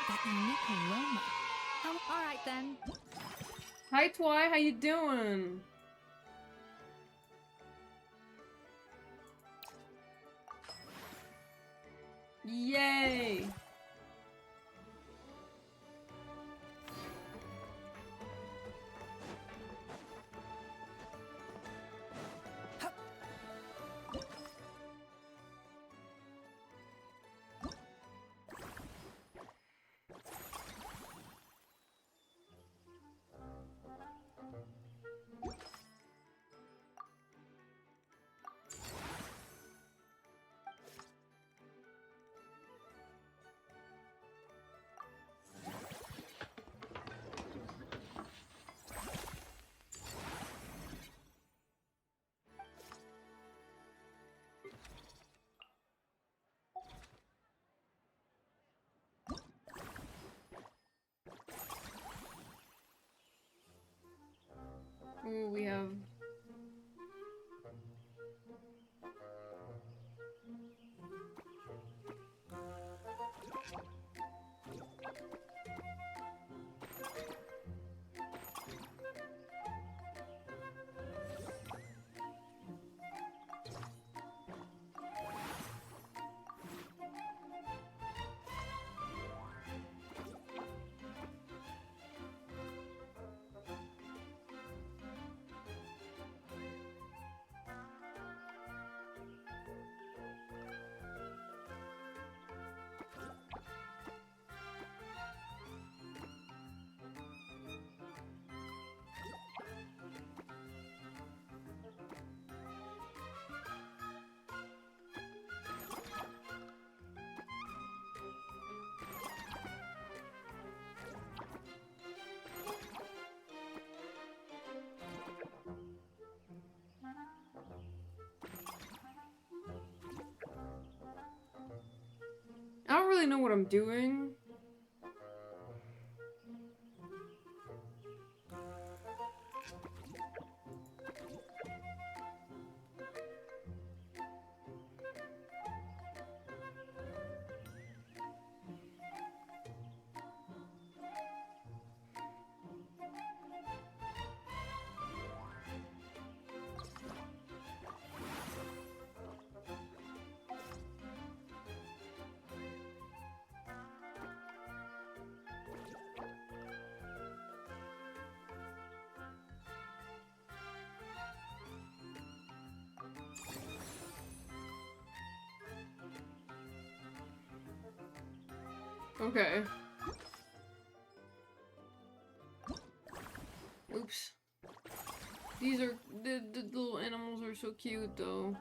That unique aroma. Oh, all right then. Hi Twy, how you doing? Yay! Ooh, we have... I don't really know what I'm doing. Okay. Oops. These are the little animals are so cute though.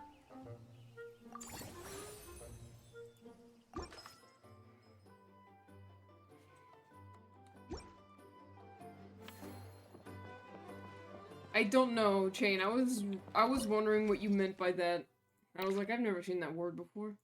I don't know, Chain. I was wondering what you meant by that. I was like, I've never seen that word before.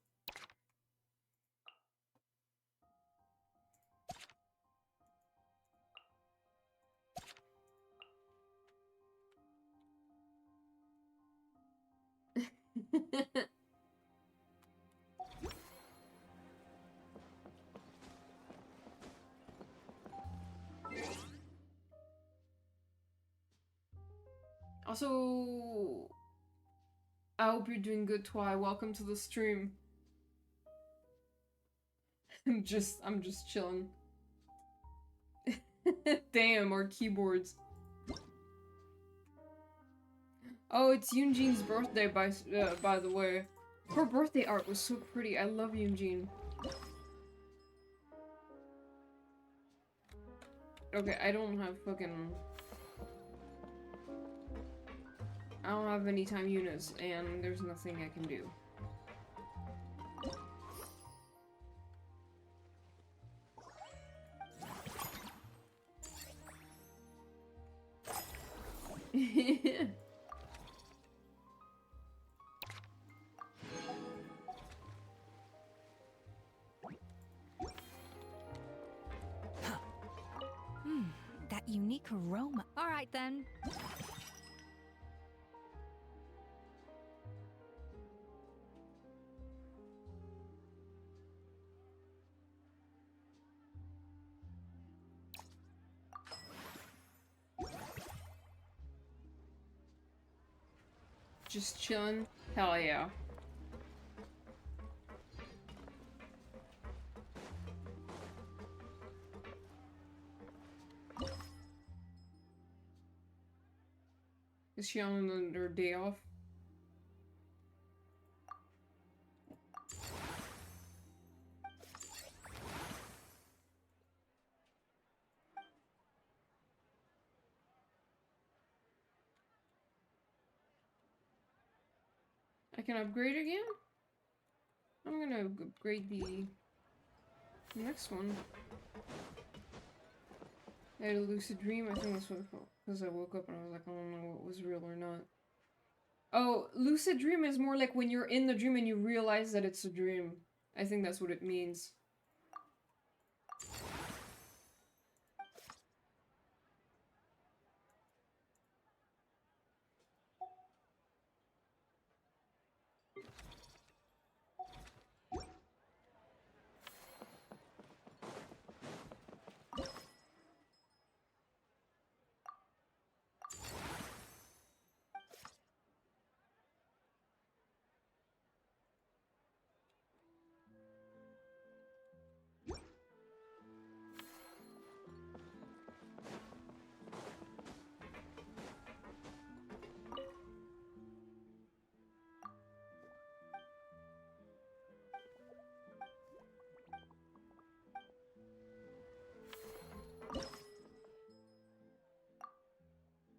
Also, I hope you're doing good, Twy. Welcome to the stream. I'm just chilling. Damn, our keyboards. Oh, it's Yunjin's birthday, by the way. Her birthday art was so pretty. I love Yunjin. Okay, I don't have any time units, and there's nothing I can do. That unique aroma. All right then. Just chilling? Hell yeah. Is she on her day off? I can upgrade again? I'm gonna upgrade the next one. I had a lucid dream, I think that's what it felt. Because I woke up and I was like, I don't know what was real or not. Oh, lucid dream is more like when you're in the dream and you realize that it's a dream. I think that's what it means.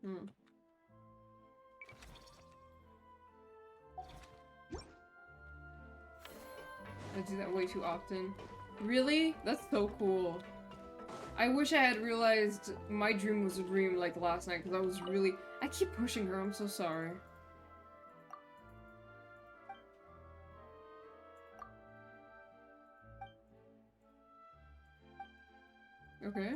Hmm. I do that way too often. Really? That's so cool. I wish I had realized my dream was a dream like last night, because I was really- I keep pushing her, I'm so sorry. Okay.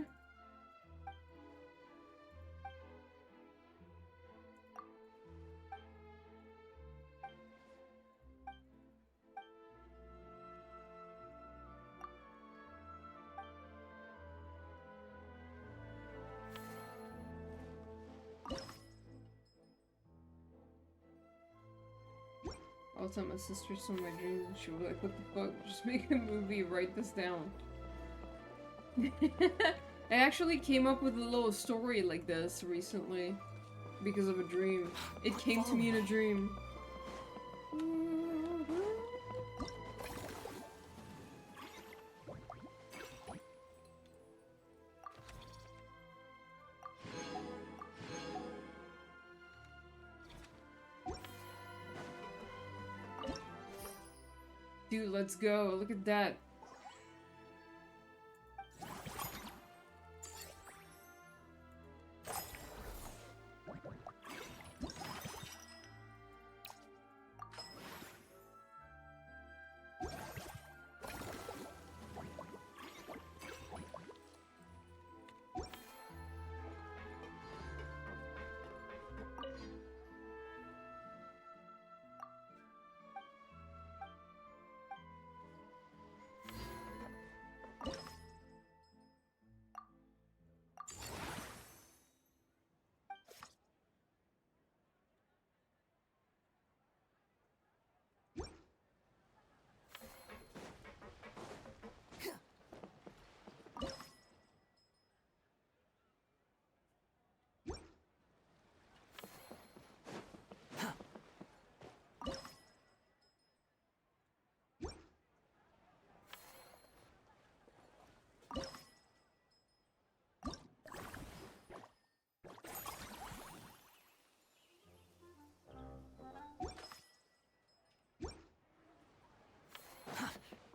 I'll tell my sister some of my dreams and she'll be like, what the fuck? Just make a movie, write this down. I actually came up with a little story like this recently. Because of a dream. It came to me in a dream. Dude, let's go. Look at that.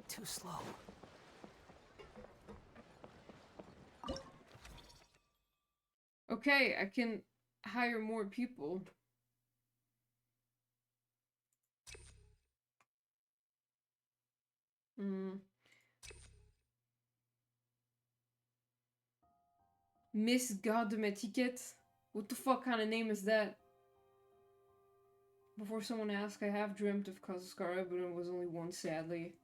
Too slow. Okay, I can hire more people. Miss Goddamn Etiquette? What the fuck kind of name is that? Before someone asks, I have dreamt of Kazuskara, but it was only once, sadly.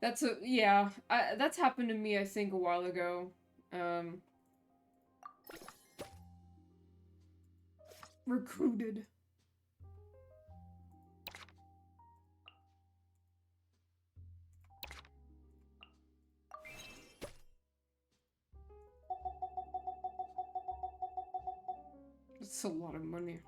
That's a- yeah, that's happened to me, I think, a while ago. Recruited. That's a lot of money.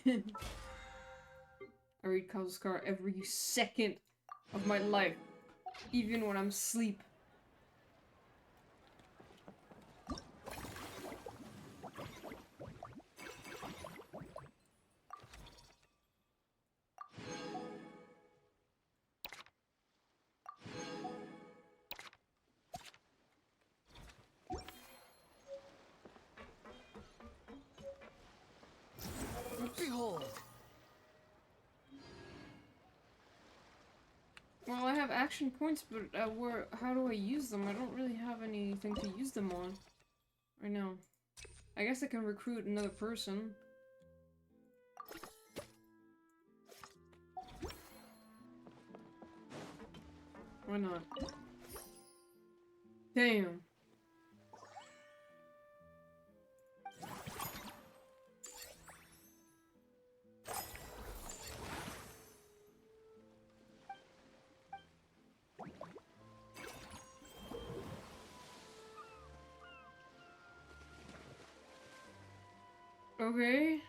I read Kazuskara every second of my life, even when I'm asleep. Behold! Well, I have action points, but how do I use them? I don't really have anything to use them on right now. I guess I can recruit another person. Why not? Damn. Okay.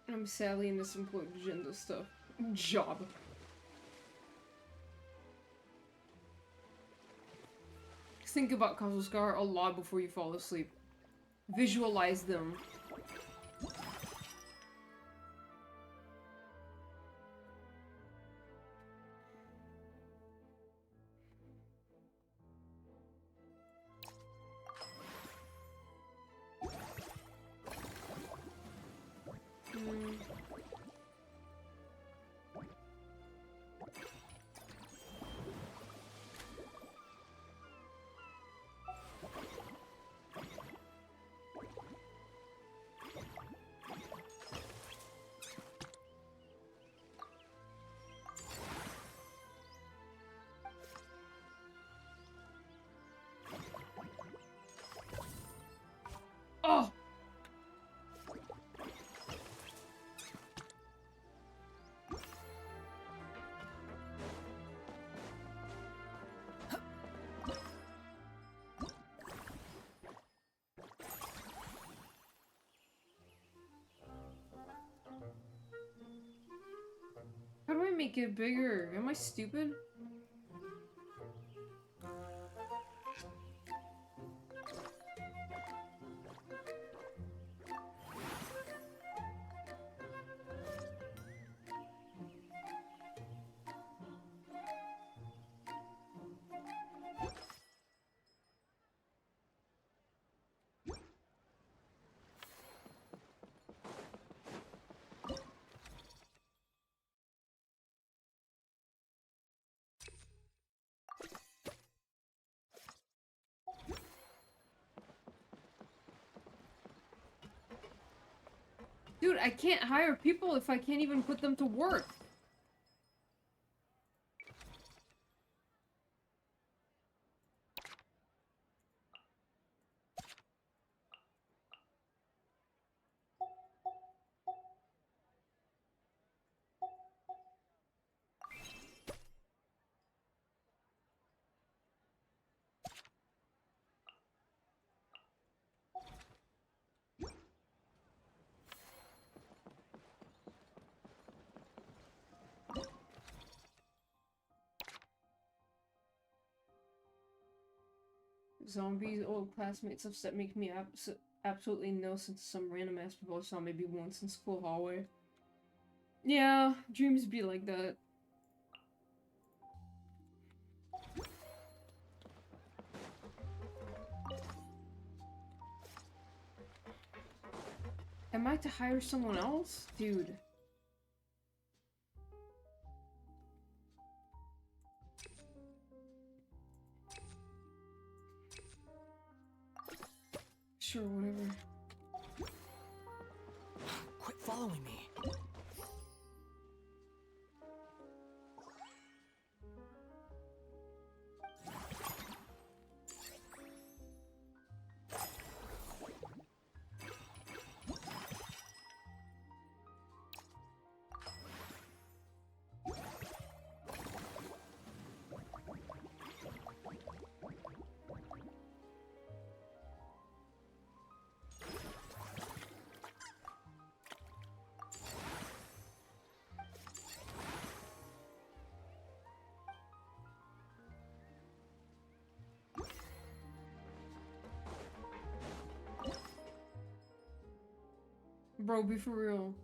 I'm sadly in this important agenda stuff. Job. Think about Kazuskar a lot before you fall asleep. Visualize them. Oh! How do I make it bigger? Am I stupid? Dude, I can't hire people if I can't even put them to work. Zombies, old classmates upset make me absolutely no sense of some random ass people I saw maybe once in school hallway. Yeah, dreams be like that. Am I to hire someone else? Dude. Sure, whatever. Quit following me. Bro, be for real.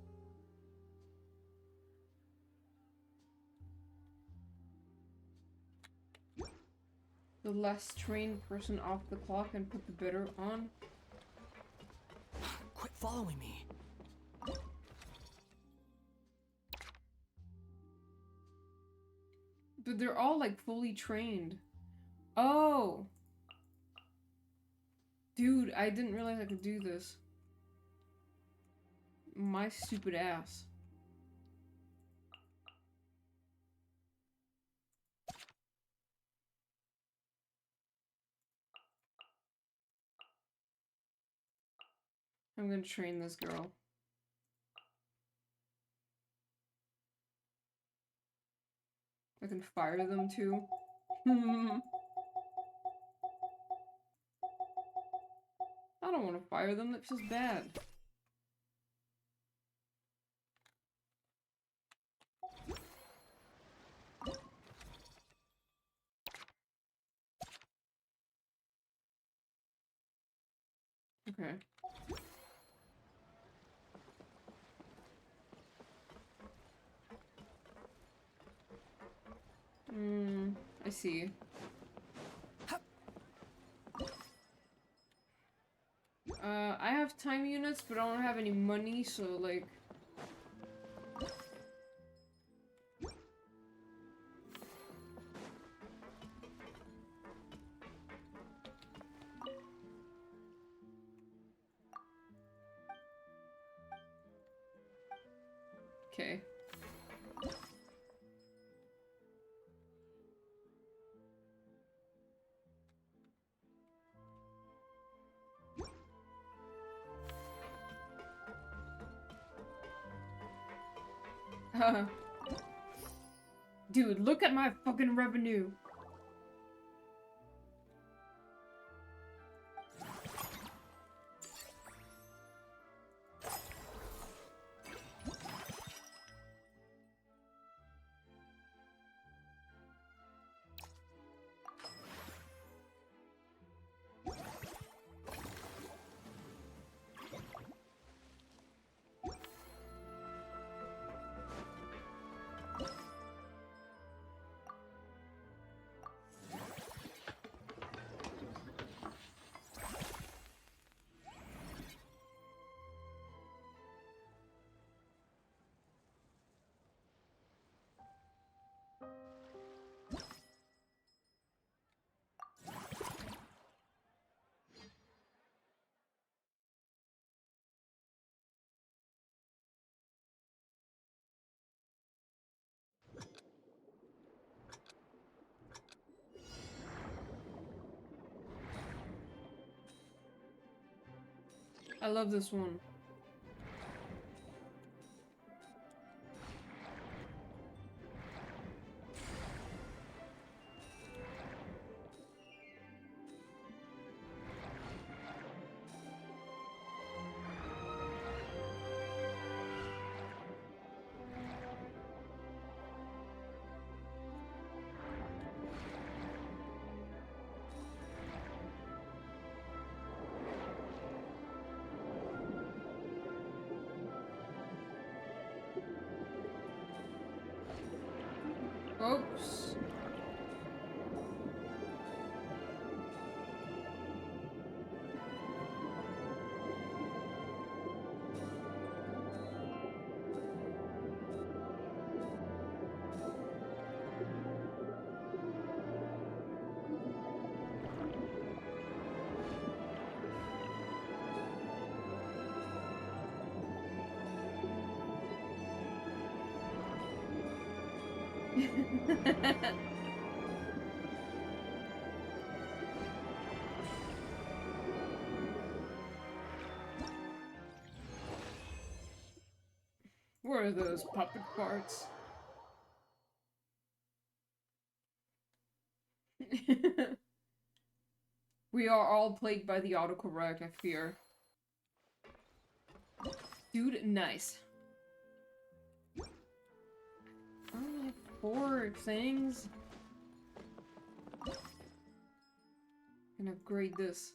The last trained person off the clock and put the bitter on. Quit following me. But they're all like fully trained. Oh! Dude, I didn't realize I could do this. My stupid ass. I'm gonna train this girl. I can fire them too. I don't want to fire them, that's just bad. Okay. I see. I have time units, but I don't have any money, so like... Okay. Dude, look at my fucking revenue. I love this one. Oops. Where are those puppet parts? We are all plagued by the autocorrect, I fear. Dude, nice. I only have 4 things. Can upgrade this.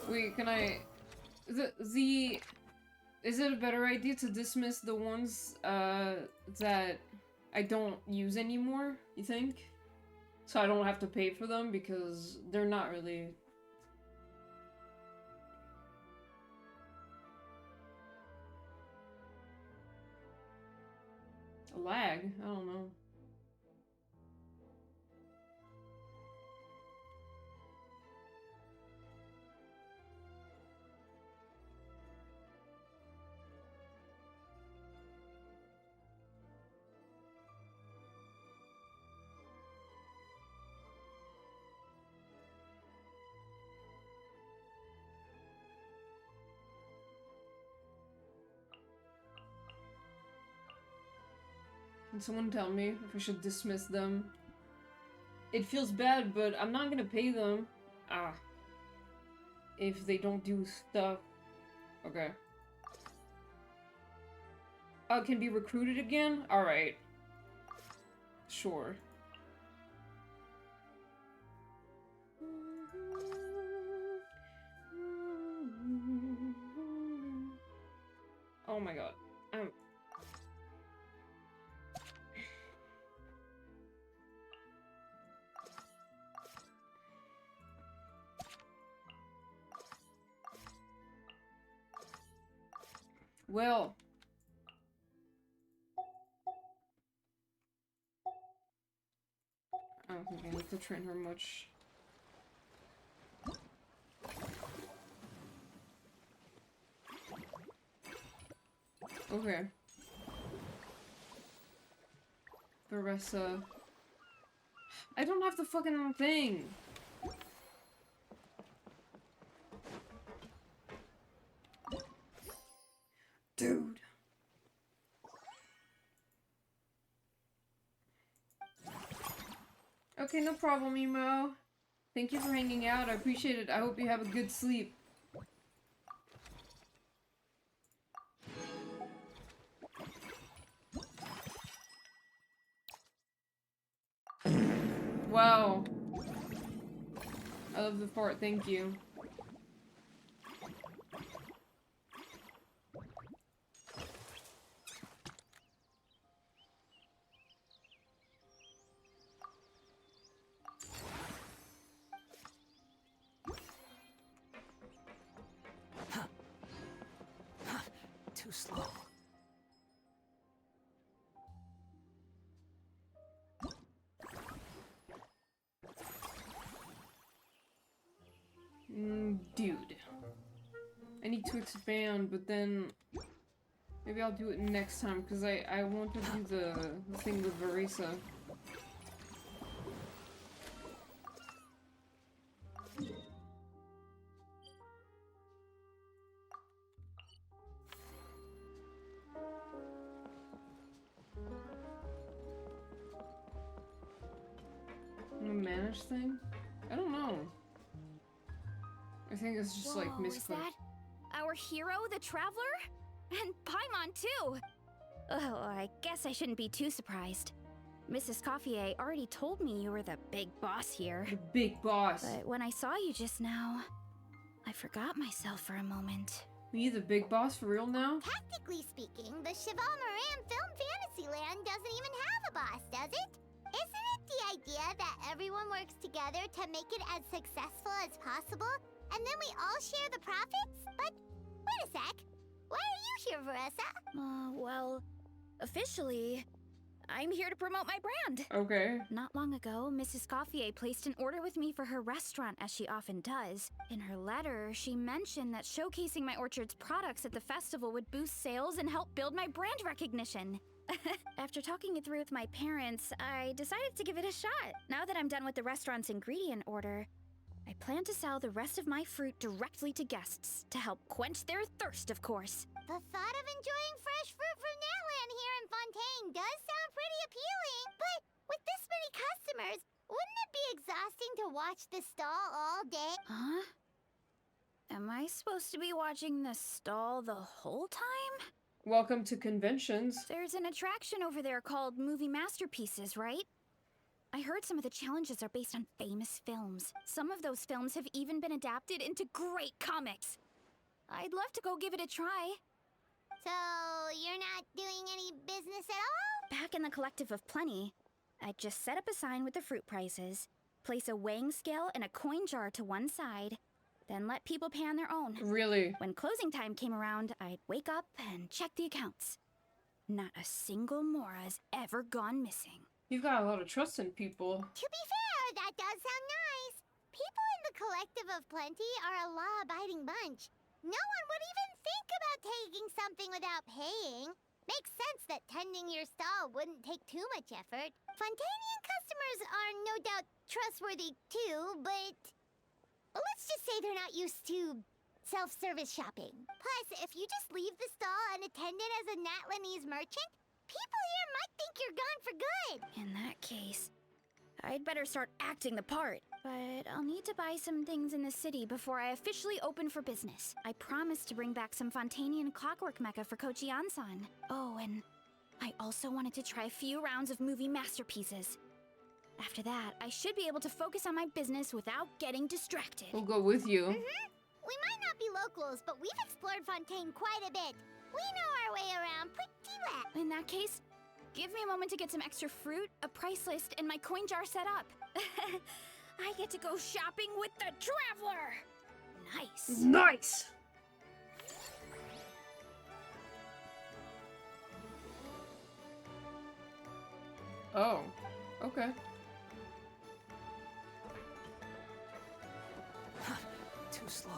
Wait, can I... Is it a better idea to dismiss the ones, that I don't use anymore, you think? So I don't have to pay for them, because they're not really... Lag? I don't know. Can someone tell me if I should dismiss them? It feels bad, but I'm not gonna pay them. Ah. If they don't do stuff. Okay. Oh, can be recruited again? Alright. Sure. Oh my god. Well. I don't think I need to train her much. Okay. Baressa. I don't have the fucking thing! Dude. Okay, no problem, Emo. Thank you for hanging out. I appreciate it. I hope you have a good sleep. Wow. I love the fort. Thank you. Too slow. Dude. I need to expand, but then maybe I'll do it next time, because I want to do the thing with Verisa. Manage thing? I don't know. I think it's just like Whoa, is misclick. that our hero, the Traveler? And Paimon, too! Oh, I guess I shouldn't be too surprised. Mrs. Coiffier already told me you were the big boss here. The big boss. But when I saw you just now, I forgot myself for a moment. You the big boss for real now? Technically speaking, the Cheval Moran Film Fantasyland doesn't even have a boss, does it? Isn't it the idea that everyone works together to make it as successful as possible, and then we all share the profits? But wait a sec. Why are you here, Verissa? Well, officially, I'm here to promote my brand. Okay. Not long ago, Mrs. Coiffier placed an order with me for her restaurant, as she often does. In her letter, she mentioned that showcasing my orchard's products at the festival would boost sales and help build my brand recognition. After talking it through with my parents, I decided to give it a shot. Now that I'm done with the restaurant's ingredient order, I plan to sell the rest of my fruit directly to guests to help quench their thirst, of course. The thought of enjoying fresh fruit from Natlan here in Fontaine does sound pretty appealing, but with this many customers, wouldn't it be exhausting to watch the stall all day? Huh? Am I supposed to be watching the stall the whole time? Welcome to conventions. There's an attraction over there called Movie Masterpieces, right? I heard some of the challenges are based on famous films. Some of those films have even been adapted into great comics. I'd love to go give it a try. So, you're not doing any business at all? Back in the Collective of Plenty, I'd just set up a sign with the fruit prices, place a weighing scale and a coin jar to one side, then let people pay on their own. Really? When closing time came around, I'd wake up and check the accounts. Not a single Mora has ever gone missing. You've got a lot of trust in people. To be fair, that does sound nice. People in the Collective of Plenty are a law-abiding bunch. No one would even think about taking something without paying. Makes sense that tending your stall wouldn't take too much effort. Fontanian customers are no doubt trustworthy too, but let's just say they're not used to self-service shopping. Plus, if you just leave the stall unattended as a Natlanese merchant, people here might think you're gone for good. In that case, I'd better start acting the part. But I'll need to buy some things in the city before I officially open for business. I promised to bring back some Fontanian clockwork mecha for Kochi-an-san. Oh, and I also wanted to try a few rounds of movie masterpieces. After that, I should be able to focus on my business without getting distracted. We'll go with you. We might not be locals, but we've explored Fontaine quite a bit. We know our way around pretty well. In that case, give me a moment to get some extra fruit, a price list, and my coin jar set up. I get to go shopping with the Traveler! Nice. Nice! Oh, okay. Too slow.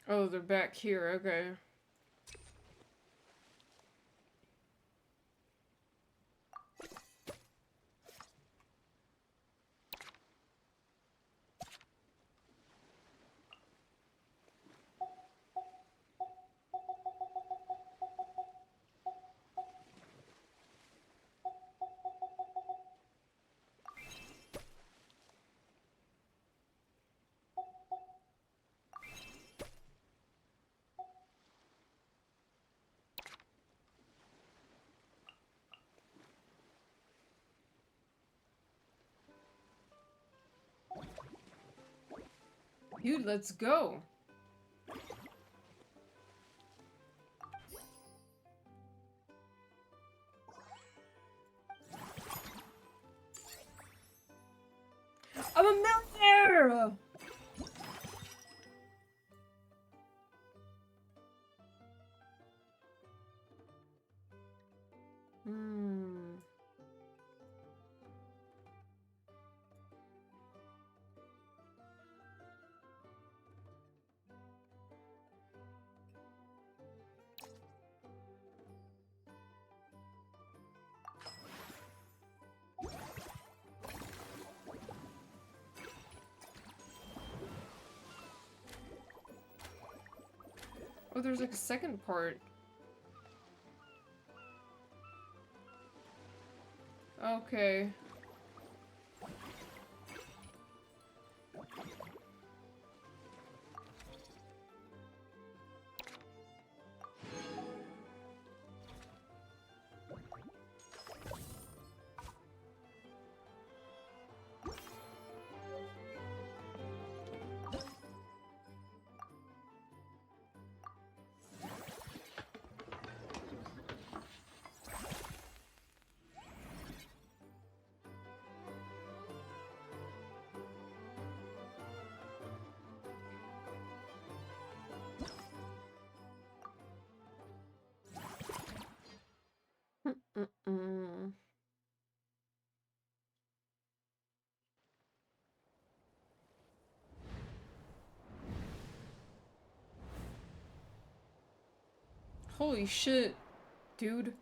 Oh, they're back here, okay. Dude, let's go. I'm a millionaire! Oh, there's like a second part. Okay. Holy shit, dude.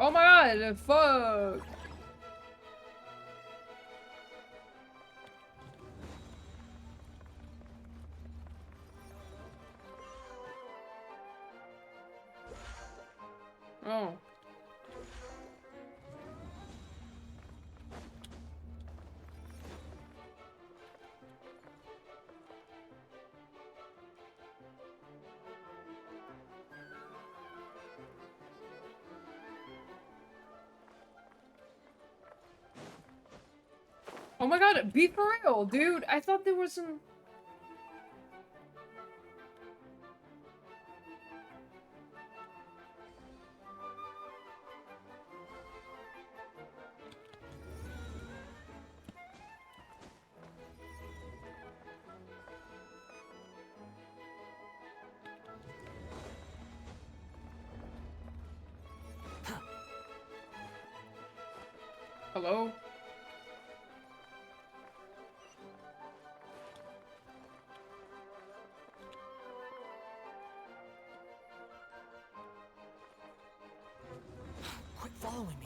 Oh my god, fuck! Oh. Oh my god, be for real, dude! I thought there was some... Hello? Quit following me.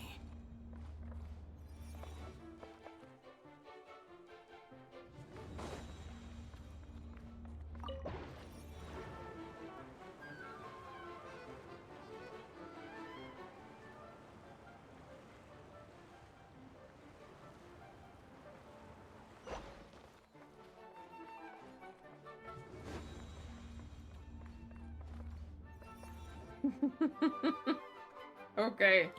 Okay.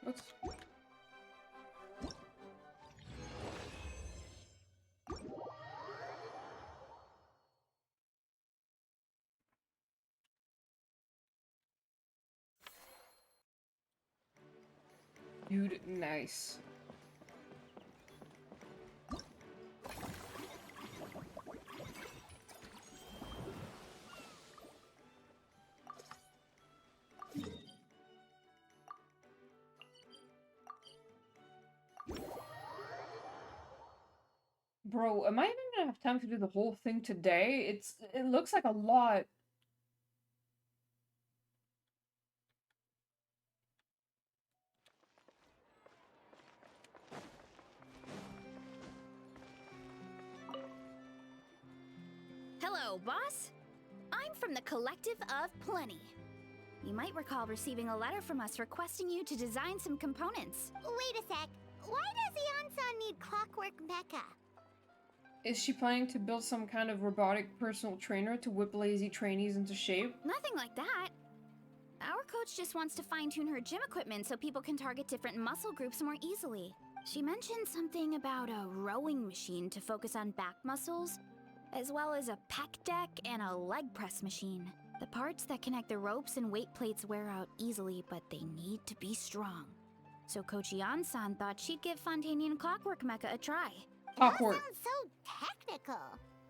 What's... Dude, nice. Bro, am I even gonna have time to do the whole thing today? It looks like a lot. Hello, boss. I'm from the Collective of Plenty. You might recall receiving a letter from us requesting you to design some components. Wait a sec. Why does Ion-san need clockwork mecha? Is she planning to build some kind of robotic personal trainer to whip lazy trainees into shape? Nothing like that. Our coach just wants to fine-tune her gym equipment so people can target different muscle groups more easily. She mentioned something about a rowing machine to focus on back muscles, as well as a pec deck and a leg press machine. The parts that connect the ropes and weight plates wear out easily, but they need to be strong. So Coach Ion-san thought she'd give Fontanian Clockwork Mecha a try. Awkward. That sounds so technical.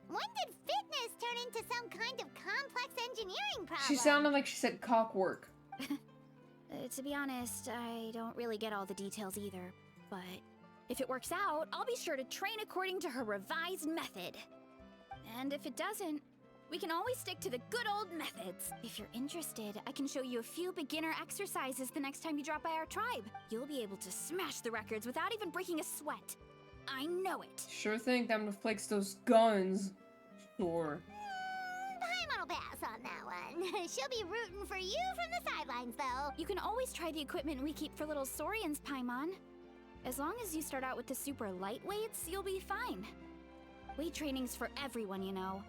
When did fitness turn into some kind of complex engineering problem? She sounded like she said cockwork. To be honest, I don't really get all the details either. But if it works out, I'll be sure to train according to her revised method. And if it doesn't, we can always stick to the good old methods. If you're interested, I can show you a few beginner exercises the next time you drop by our tribe. You'll be able to smash the records without even breaking a sweat. I know it. Sure thing them to flex those guns. Sure. Paimon will pass on that one. She'll be rooting for you from the sidelines, though. You can always try the equipment we keep for little Saurians, Paimon. As long as you start out with the super lightweights, you'll be fine. Weight training's for everyone, you know.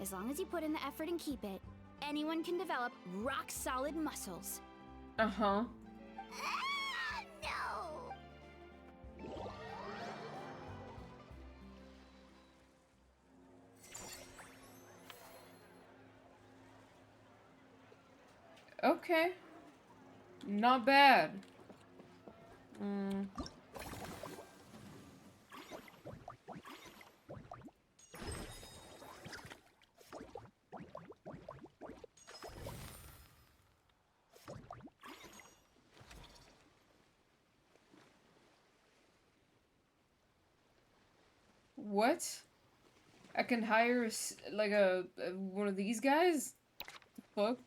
As long as you put in the effort and keep it, anyone can develop rock-solid muscles. Uh-huh. No! Okay. Not bad. What? I can hire like a one of these guys? Fuck.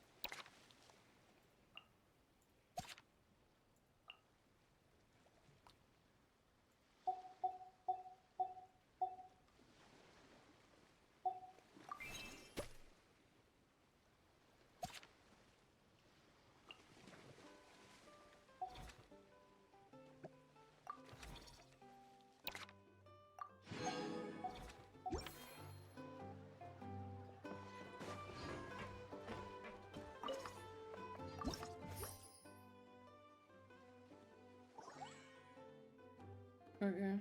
Okay.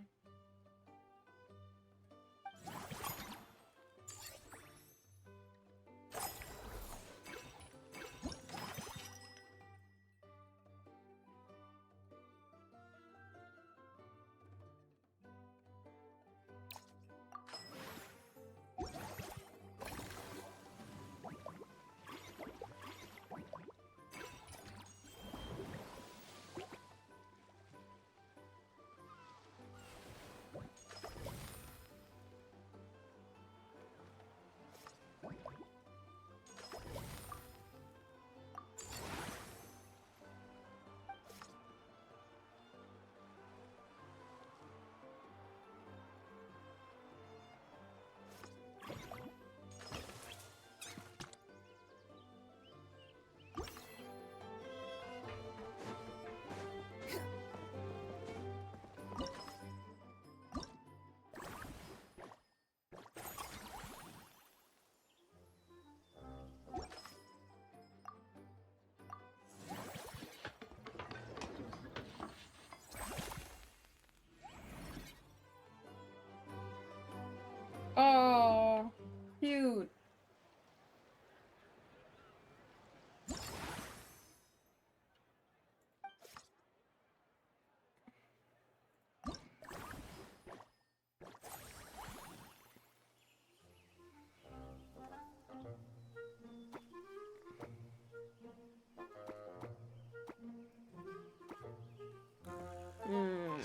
Oh, cute. Hmm.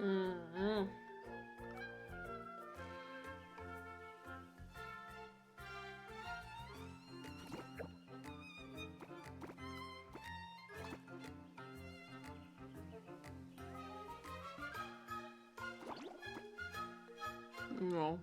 Mm-hmm. No.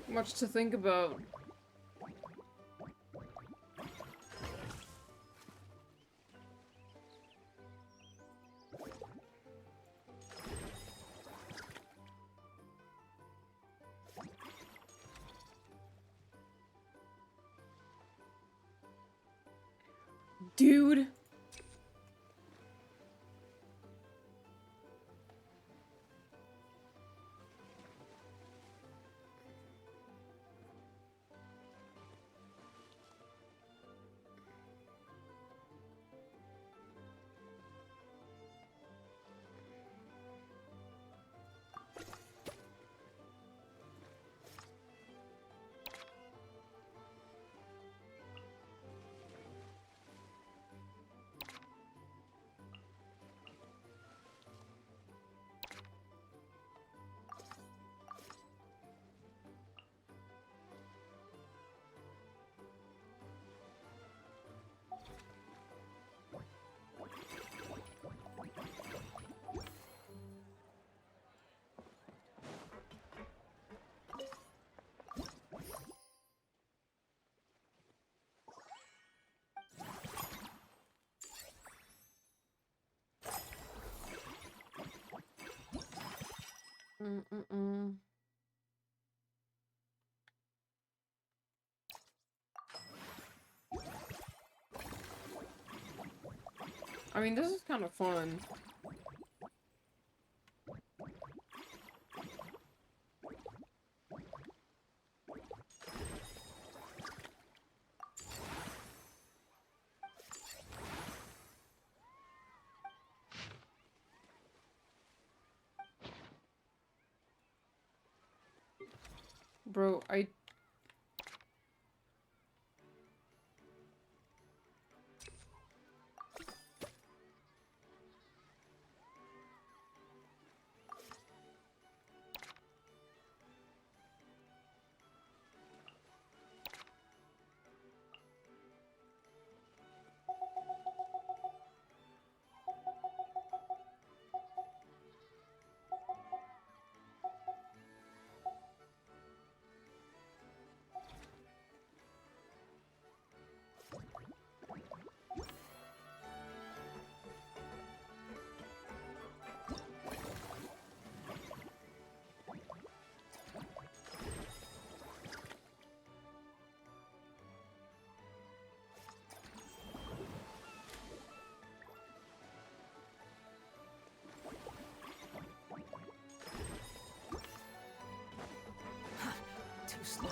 Much to think about. Dude. Mm-mm-mm. I mean, this is kind of fun. Bro, Too slow.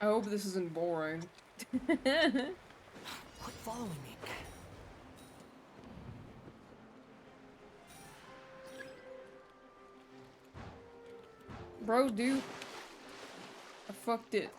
I hope this isn't boring. Quit following me. Bro, dude. I fucked it.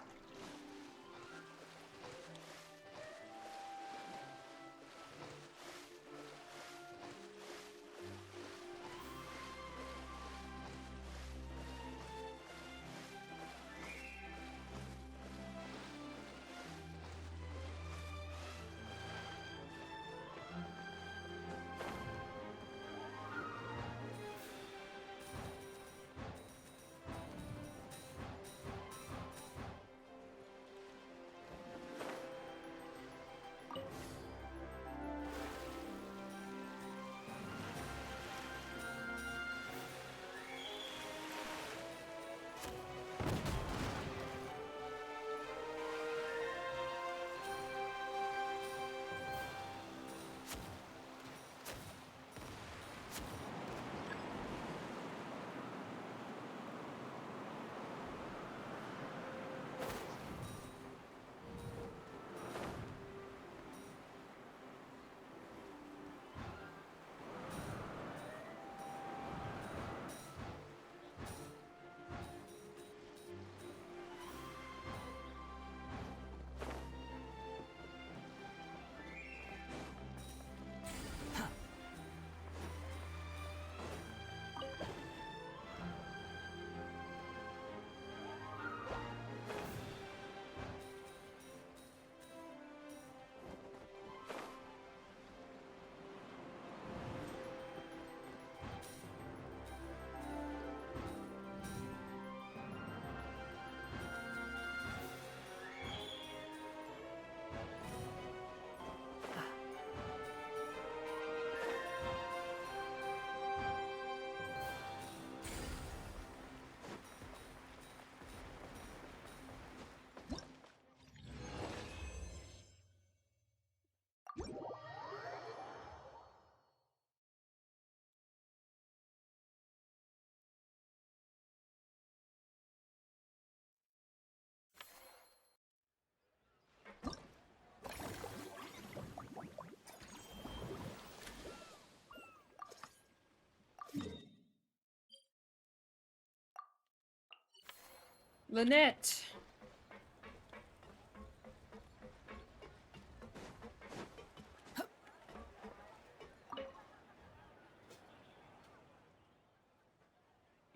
Lynette!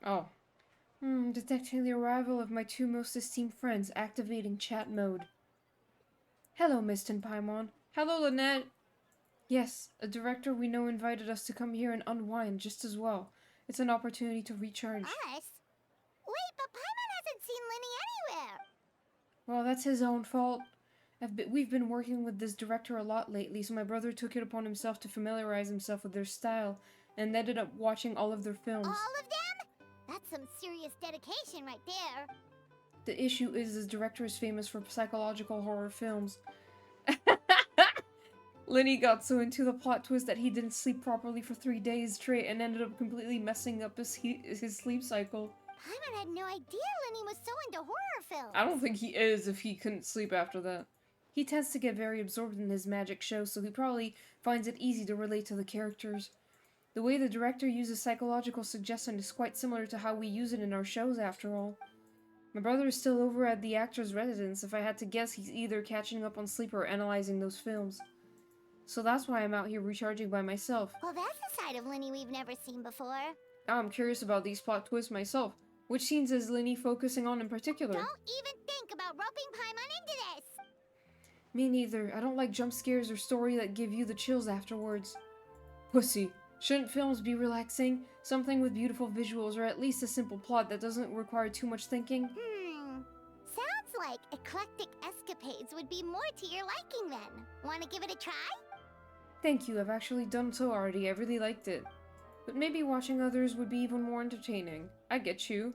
Oh. Detecting the arrival of my two most esteemed friends, activating chat mode. Hello, Mist and Paimon. Hello, Lynette! Yes, a director we know invited us to come here and unwind just as well. It's an opportunity to recharge. Us? Wait, but Paimon hasn't seen Linny anywhere. Well, that's his own fault. We've been working with this director a lot lately, so my brother took it upon himself to familiarize himself with their style, and ended up watching all of their films. All of them? That's some serious dedication right there. The issue is this director is famous for psychological horror films. Linny got so into the plot twist that he didn't sleep properly for 3 days straight and ended up completely messing up his sleep cycle. Paimon had no idea Linny was so into horror films. I don't think he is if he couldn't sleep after that. He tends to get very absorbed in his magic show, so he probably finds it easy to relate to the characters. The way the director uses psychological suggestion is quite similar to how we use it in our shows, after all. My brother is still over at the actor's residence. If I had to guess, he's either catching up on sleep or analyzing those films. So that's why I'm out here recharging by myself. Well, that's a side of Linny we've never seen before. Now I'm curious about these plot twists myself. Which scenes is Linny focusing on in particular? Don't even think about roping Paimon into this! Me neither. I don't like jump scares or story that give you the chills afterwards. Pussy. Shouldn't films be relaxing? Something with beautiful visuals, or at least a simple plot that doesn't require too much thinking? Sounds like eclectic escapades would be more to your liking then. Wanna give it a try? Thank you, I've actually done so already. I really liked it. But maybe watching others would be even more entertaining. I get you.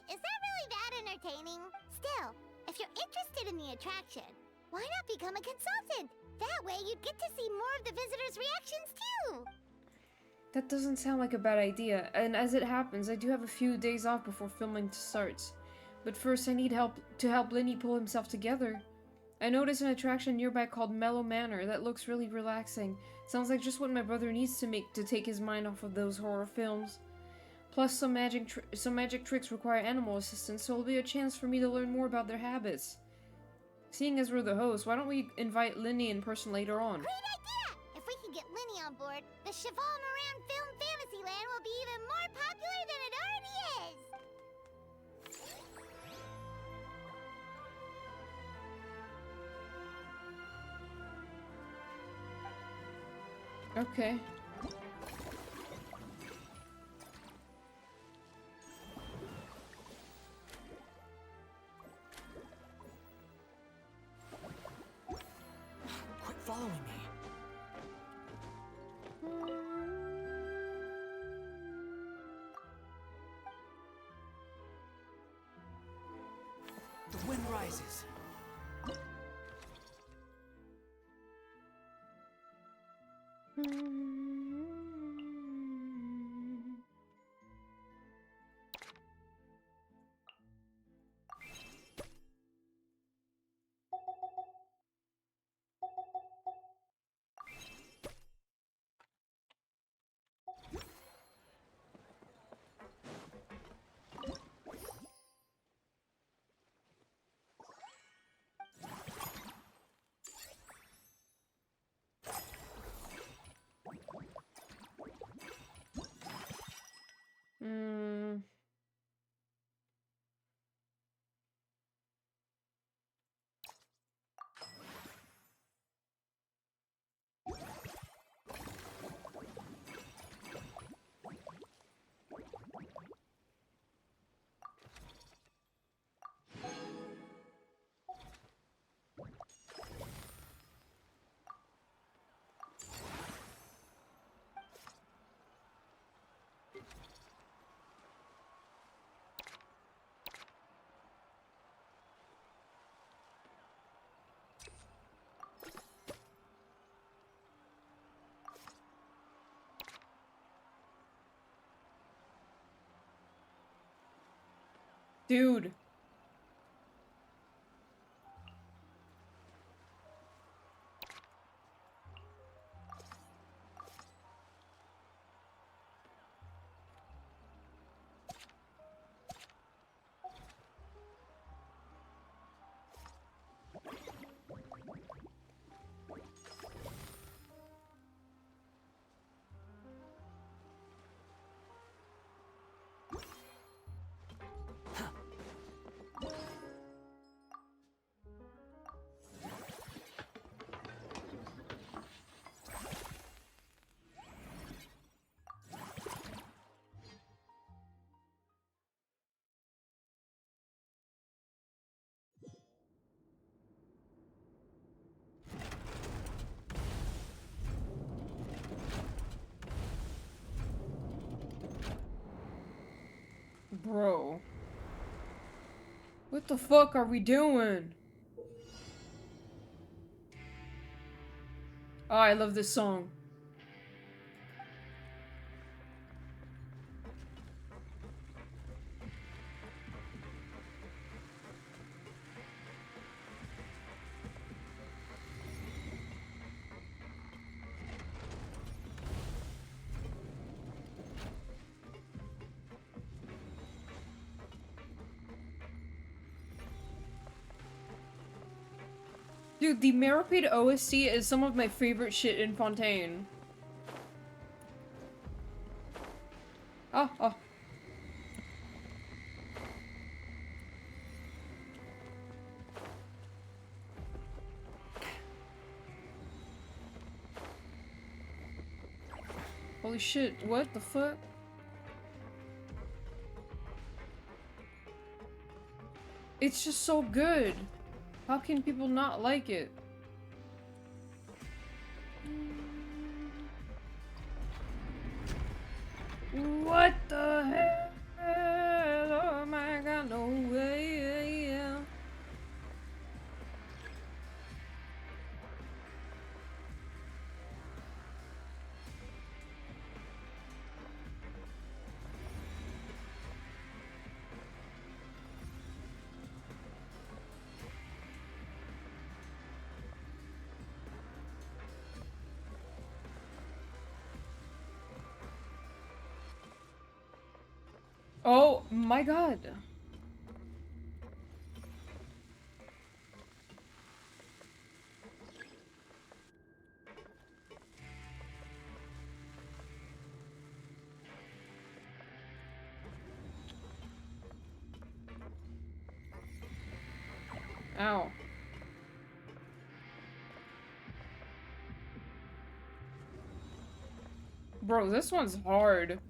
Is that really that entertaining? Still, if you're interested in the attraction, why not become a consultant? That way you'd get to see more of the visitors' reactions too! That doesn't sound like a bad idea, and as it happens, I do have a few days off before filming starts. But first I need help to help Linny pull himself together. I noticed an attraction nearby called Mellow Manor that looks really relaxing. Sounds like just what my brother needs to take his mind off of those horror films. Plus, some magic tricks require animal assistance, so it'll be a chance for me to learn more about their habits. Seeing as we're the hosts, why don't we invite Linny in person later on? Great idea! If we can get Linny on board, the Cheval Moran Film Fantasyland will be even more popular than it already is! Okay. Quit following me. The wind rises. Dude. Bro. What the fuck are we doing? Oh, I love this song. Dude, the Meripede OST is some of my favorite shit in Fontaine. Oh, oh. Holy shit, what the fuck? It's just so good. How can people not like it? What the hell? Oh my god, no way. Oh my god. Ow. Bro, this one's hard.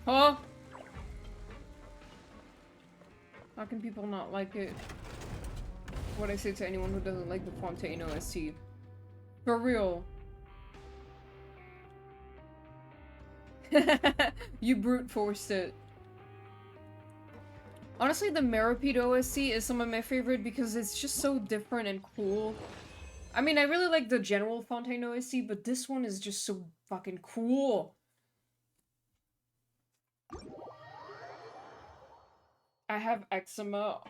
Huh? How can people not like it? What I say to anyone who doesn't like the Fontaine OST. For real. You brute forced it. Honestly, the Meripede OST is some of my favorite because it's just so different and cool. I mean, I really like the general Fontaine OST, but this one is just so fucking cool. I have eczema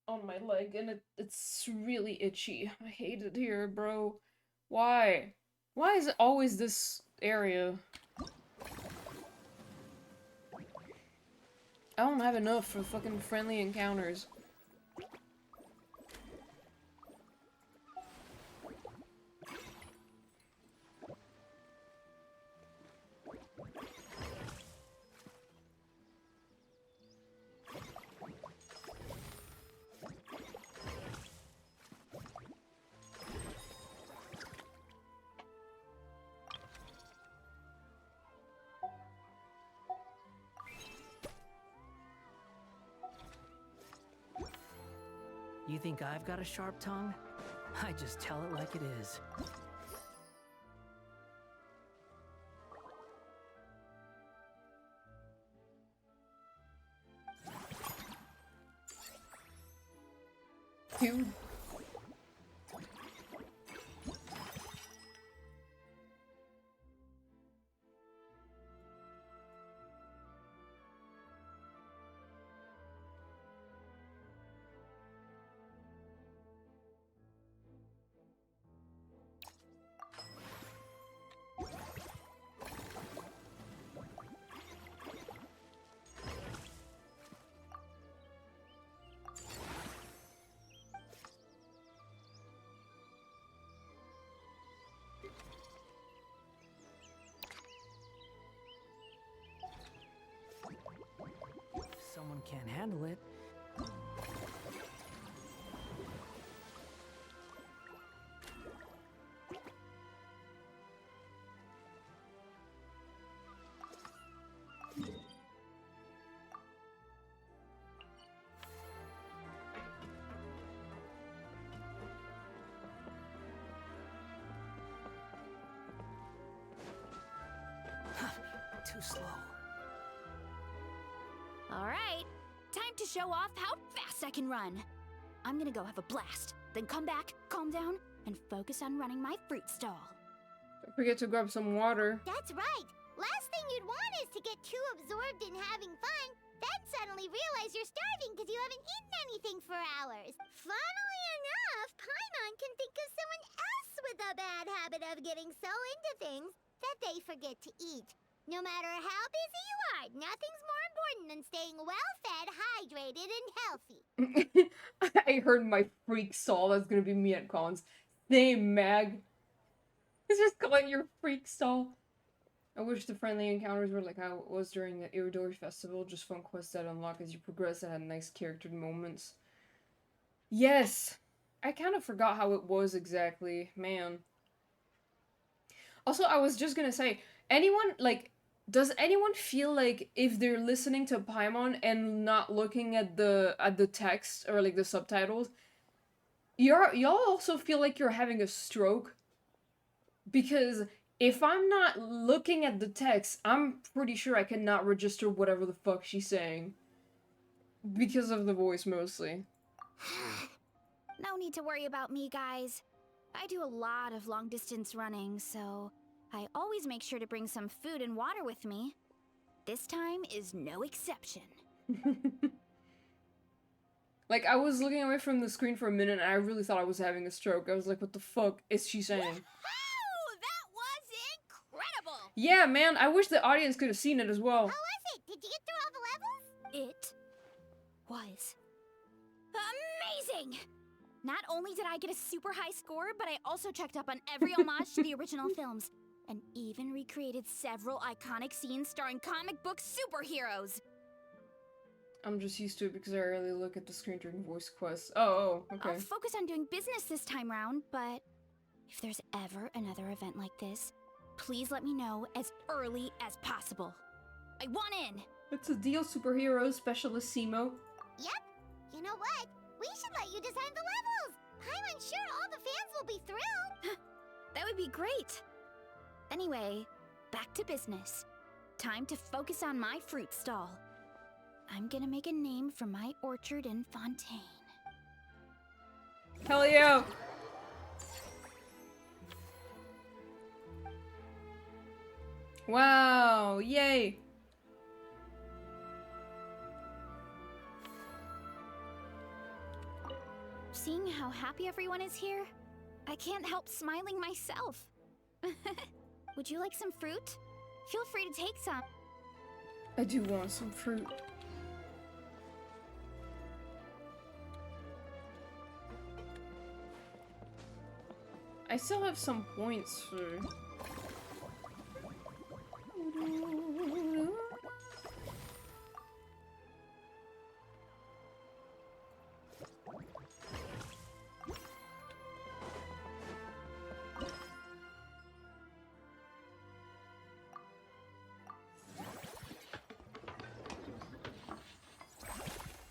on my leg and it's really itchy. I hate it here, bro. Why? Why is it always this area? I don't have enough for fucking friendly encounters. You think I've got a sharp tongue? I just tell it like it is. Dude. slow. Alright, time to show off how fast I can run. I'm gonna go have a blast, then come back, calm down, and focus on running my fruit stall. Don't forget to grab some water. That's right. Last thing you'd want is to get too absorbed in having fun, then suddenly realize you're starving because you haven't eaten anything for hours. Funnily enough, Paimon can think of someone else with a bad habit of getting so into things that they forget to eat. No matter how busy you are, nothing's more important than staying well-fed, hydrated, and healthy. I heard my freak stall. That's gonna be me at cons. Same, Mag. It's just calling your freak stall. I wish the friendly encounters were like how it was during the Iridori Festival, just fun quests that unlock as you progress and had nice charactered moments. Yes! I kind of forgot how it was exactly, man. Also, I was just gonna say, anyone, like, does anyone feel like if they're listening to Paimon and not looking at the text or like the subtitles, y'all also feel like you're having a stroke? Because if I'm not looking at the text, I'm pretty sure I cannot register whatever the fuck she's saying. Because of the voice, mostly. No need to worry about me, guys. I do a lot of long-distance running, so I always make sure to bring some food and water with me. This time is no exception. Like, I was looking away from the screen for a minute and I really thought I was having a stroke. I was like, what the fuck is she saying? Wow, that was incredible! Yeah, man, I wish the audience could have seen it as well. How was it? Did you get through all the levels? It was amazing! Not only did I get a super high score, but I also checked up on every homage to the original films, and even recreated several iconic scenes starring comic book superheroes. I'm just used to it because I rarely look at the screen during voice quests. Oh, okay. I'll focus on doing business this time round, but if there's ever another event like this, please let me know as early as possible. I want in! It's a deal, superhero specialist Simo. Yep. You know what? We should let you design the levels! I'm sure all the fans will be thrilled! That would be great! Anyway, back to business. Time to focus on my fruit stall. I'm gonna make a name for my orchard in Fontaine. Hell yeah! Wow! Yay! Seeing how happy everyone is here, I can't help smiling myself. Would you like some fruit? Feel free to take some. I do want some fruit. I still have some points for...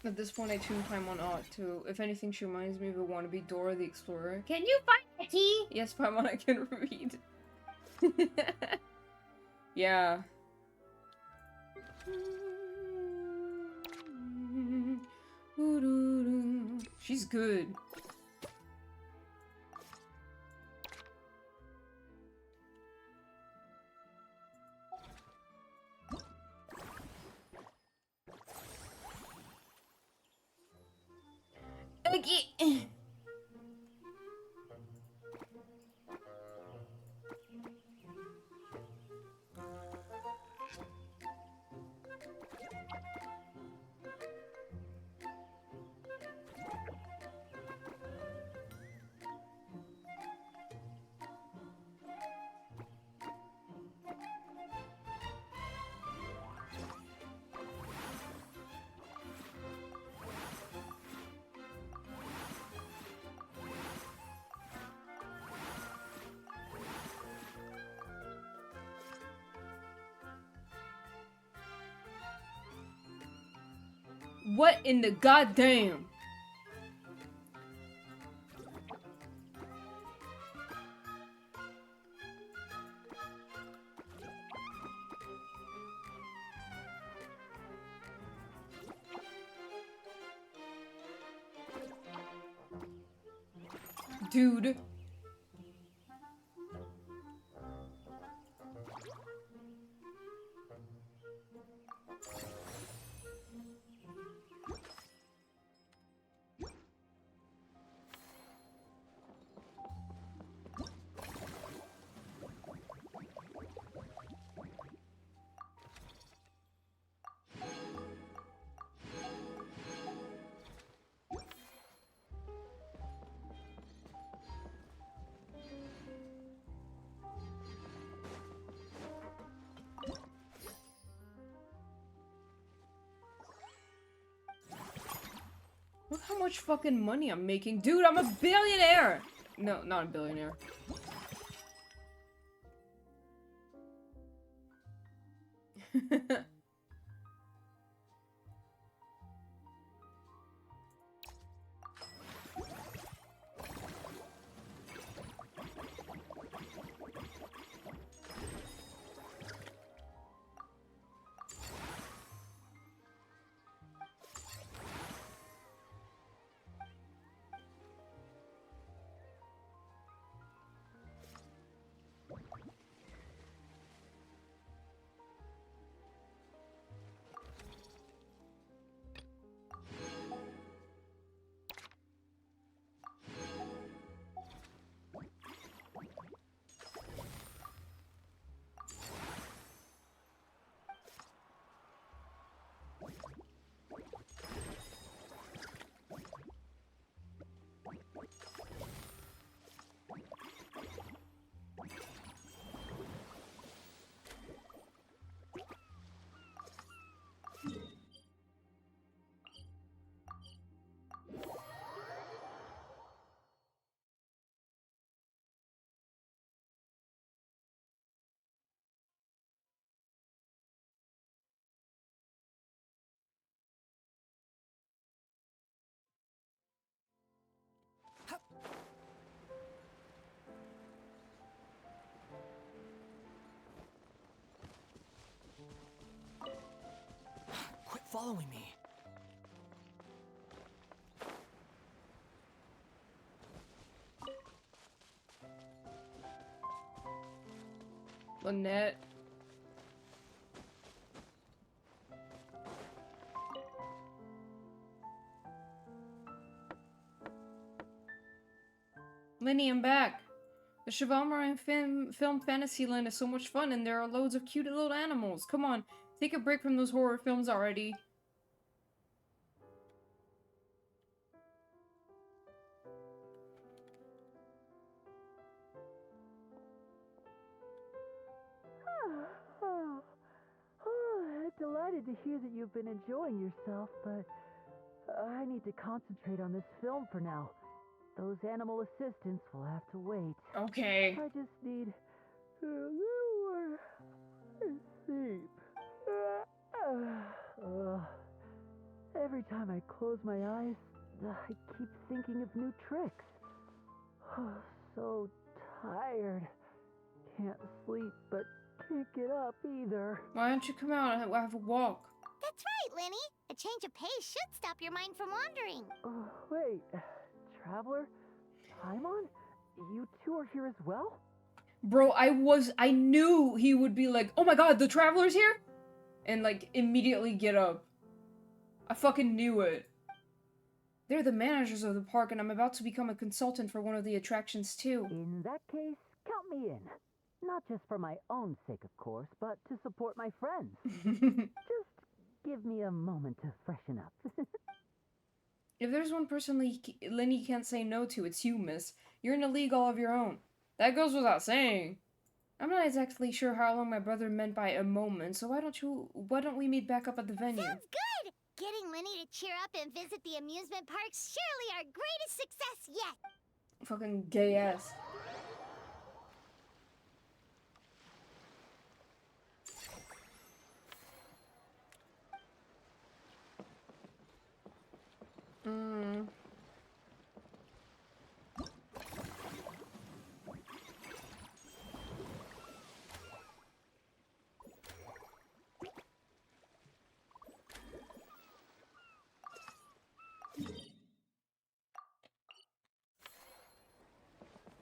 At this point, I tune Paimon out too. If anything, she reminds me of a wannabe Dora the Explorer. Can you find a tea? Yes, Paimon, I can read. Yeah. She's good. Okay. What in the goddamn? Dude. Look how much fucking money I'm making. Dude, I'm a billionaire! No, not a billionaire. Quit following me. Lynette. Lenny, I'm back. The Cheval film Fantasyland is so much fun, and there are loads of cute little animals. Come on, take a break from those horror films already. Delighted to hear that you've been enjoying yourself, but I need to concentrate on this film for now. Those animal assistants will have to wait. Okay. I just need a little more sleep. Every time I close my eyes, I keep thinking of new tricks. So tired. Can't sleep, but can't get up either. Why don't you come out and have a walk? That's right, Lenny. A change of pace should stop your mind from wandering. Wait, Traveler? Paimon? You two are here as well? Bro, I knew he would be like, oh my god, the Traveler's here? And like, immediately get up. I fucking knew it. They're the managers of the park, and I'm about to become a consultant for one of the attractions too. In that case, count me in. Not just for my own sake, of course, but to support my friends. Just give me a moment to freshen up. If there's one person Lenny can't say no to, it's you, miss. You're in a league all of your own. That goes without saying. I'm not exactly sure how long my brother meant by a moment, so why don't we meet back up at the venue? Sounds good! Getting Lenny to cheer up and visit the amusement park's surely our greatest success yet! Fucking gay ass.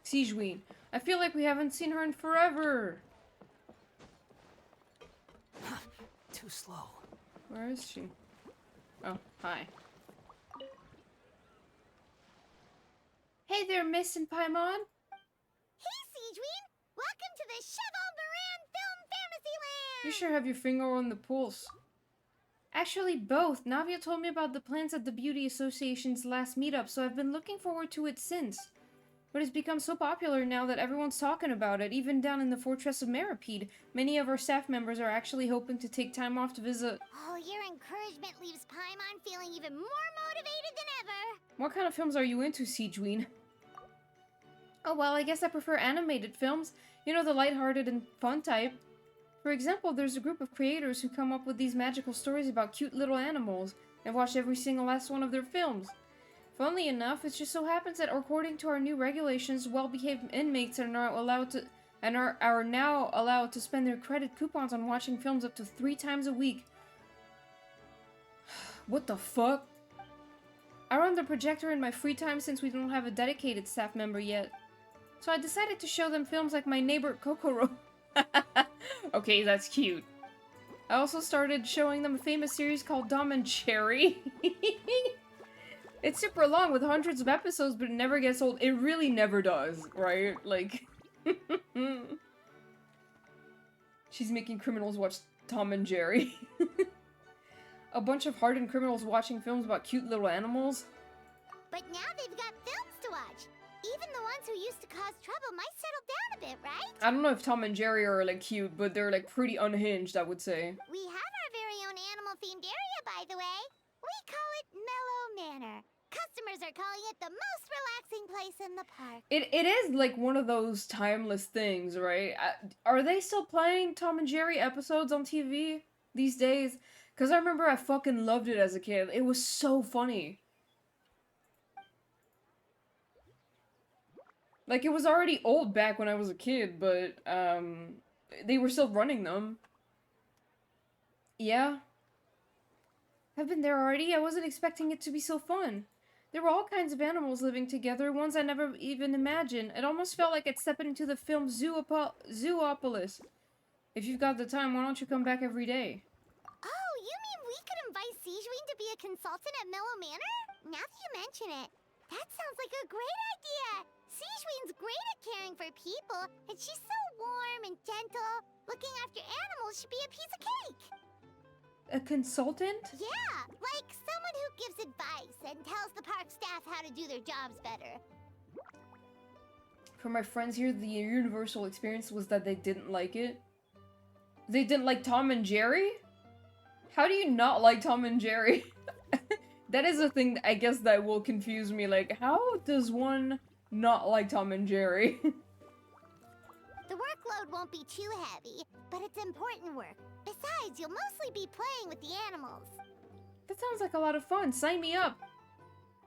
Sigeween. I feel like we haven't seen her in forever. Too slow. Where is she? Oh, hi. Hey there, Miss and Paimon. Hey, Sigeween! Welcome to the Cheval Moran Film Fantasyland! You sure have your finger on the pulse. Actually, both. Navia told me about the plans at the Beauty Association's last meetup, so I've been looking forward to it since. But it's become so popular now that everyone's talking about it, even down in the Fortress of Meripede. Many of our staff members are actually hoping to take time off to visit. Oh, your encouragement leaves Paimon feeling even more motivated than ever! What kind of films are you into, Sigeween? Oh, well, I guess I prefer animated films. You know, the lighthearted and fun type. For example, there's a group of creators who come up with these magical stories about cute little animals. I've watched every single last one of their films. Funnily enough, it just so happens that according to our new regulations, well-behaved inmates are now allowed to are now allowed to spend their credit coupons on watching films up to 3 times a week. What the fuck? I run the projector in my free time since we don't have a dedicated staff member yet. So I decided to show them films like My Neighbor Kokoro. Okay, that's cute. I also started showing them a famous series called Dom and Cherry. It's super long with hundreds of episodes, but it never gets old. It really never does, right? Like... She's making criminals watch Tom and Jerry. A bunch of hardened criminals watching films about cute little animals. But now they've got films to watch. Even the ones who used to cause trouble might settle down a bit, right? I don't know if Tom and Jerry are, like, cute, but they're, like, pretty unhinged, I would say. We have our very own animal-themed area, by the way. We call it Mellow Manor. Customers are calling it the most relaxing place in the park. It is, like, one of those timeless things, right? Are they still playing Tom and Jerry episodes on TV these days? Because I remember I fucking loved it as a kid. It was so funny. Like, it was already old back when I was a kid, but, they were still running them. Yeah. I've been there already. I wasn't expecting it to be so fun. There were all kinds of animals living together, ones I never even imagined. It almost felt like I'd stepped into the film Zoopolis. If you've got the time, why don't you come back every day? Oh, you mean we could invite Sigeween to be a consultant at Mellow Manor? Now that you mention it, that sounds like a great idea! Sigeween's great at caring for people, and she's so warm and gentle. Looking after animals should be a piece of cake! A consultant? Yeah, like someone who gives advice and tells the park staff how to do their jobs better. For my friends here, the universal experience was that they didn't like it. They didn't like Tom and Jerry? How do you not like Tom and Jerry? That is a thing, I guess, that will confuse me. Like, how does one not like Tom and Jerry? The workload won't be too heavy, but it's important work. Besides, you'll mostly be playing with the animals. That sounds like a lot of fun. Sign me up.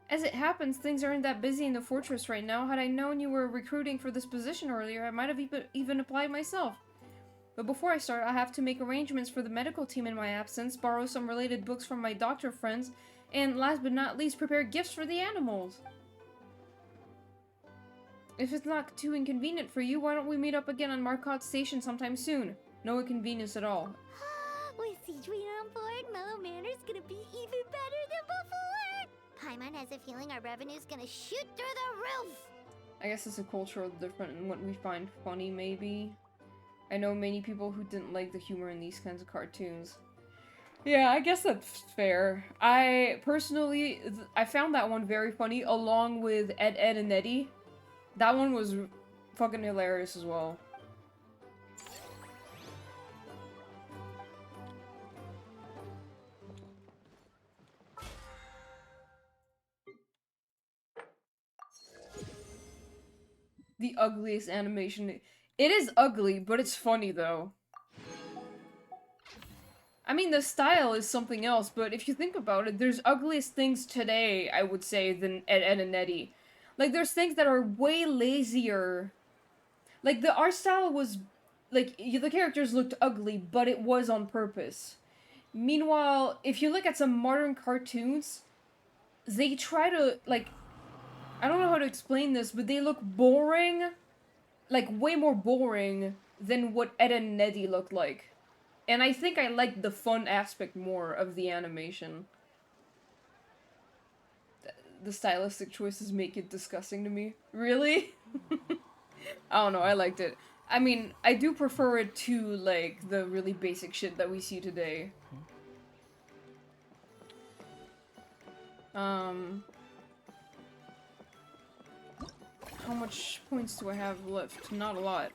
As it happens, things aren't that busy in the fortress right now. Had I known you were recruiting for this position earlier, I might have even applied myself. But before I start, I have to make arrangements for the medical team in my absence, borrow some related books from my doctor friends, and last but not least, prepare gifts for the animals. If it's not too inconvenient for you, why don't we meet up again on Marcotte Station sometime soon? No inconvenience at all. With Sigeween on board, Mellow Manor's gonna be even better than before! Paimon has a feeling our revenue's gonna shoot through the roof! I guess it's a cultural difference in what we find funny, maybe. I know many people who didn't like the humor in these kinds of cartoons. Yeah, I guess that's fair. I personally, I found that one very funny, along with Ed, Ed, and Eddie. That one was fucking hilarious as well. The ugliest animation. It is ugly, but it's funny though. I mean, the style is something else, but if you think about it, there's ugliest things today, I would say, than Ed, Ed, and Eddie. Like, there's things that are way lazier. Like, the art style was... Like, the characters looked ugly, but it was on purpose. Meanwhile, if you look at some modern cartoons, they try to, like... I don't know how to explain this, but they look boring. Like, way more boring than what Ed and Neddy looked like. And I think I like the fun aspect more of the animation. The stylistic choices make it disgusting to me. Really? I don't know, I liked it. I mean, I do prefer it to, like, the really basic shit that we see today. How much points do I have left? Not a lot.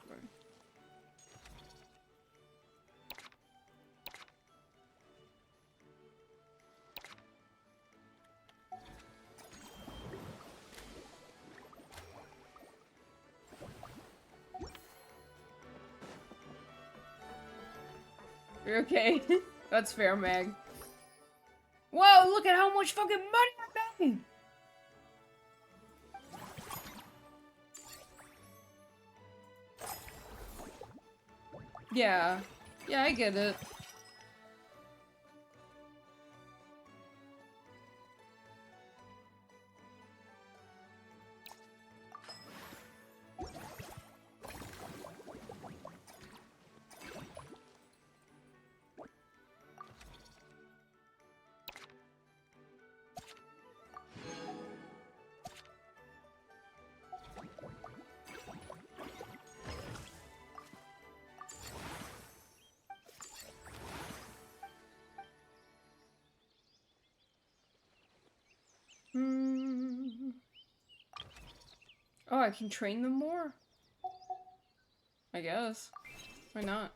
You're okay. That's fair, Mag. Whoa, look at how much fucking money I'm making! Yeah. Yeah, I get it. Oh, I can train them more? I guess. Why not?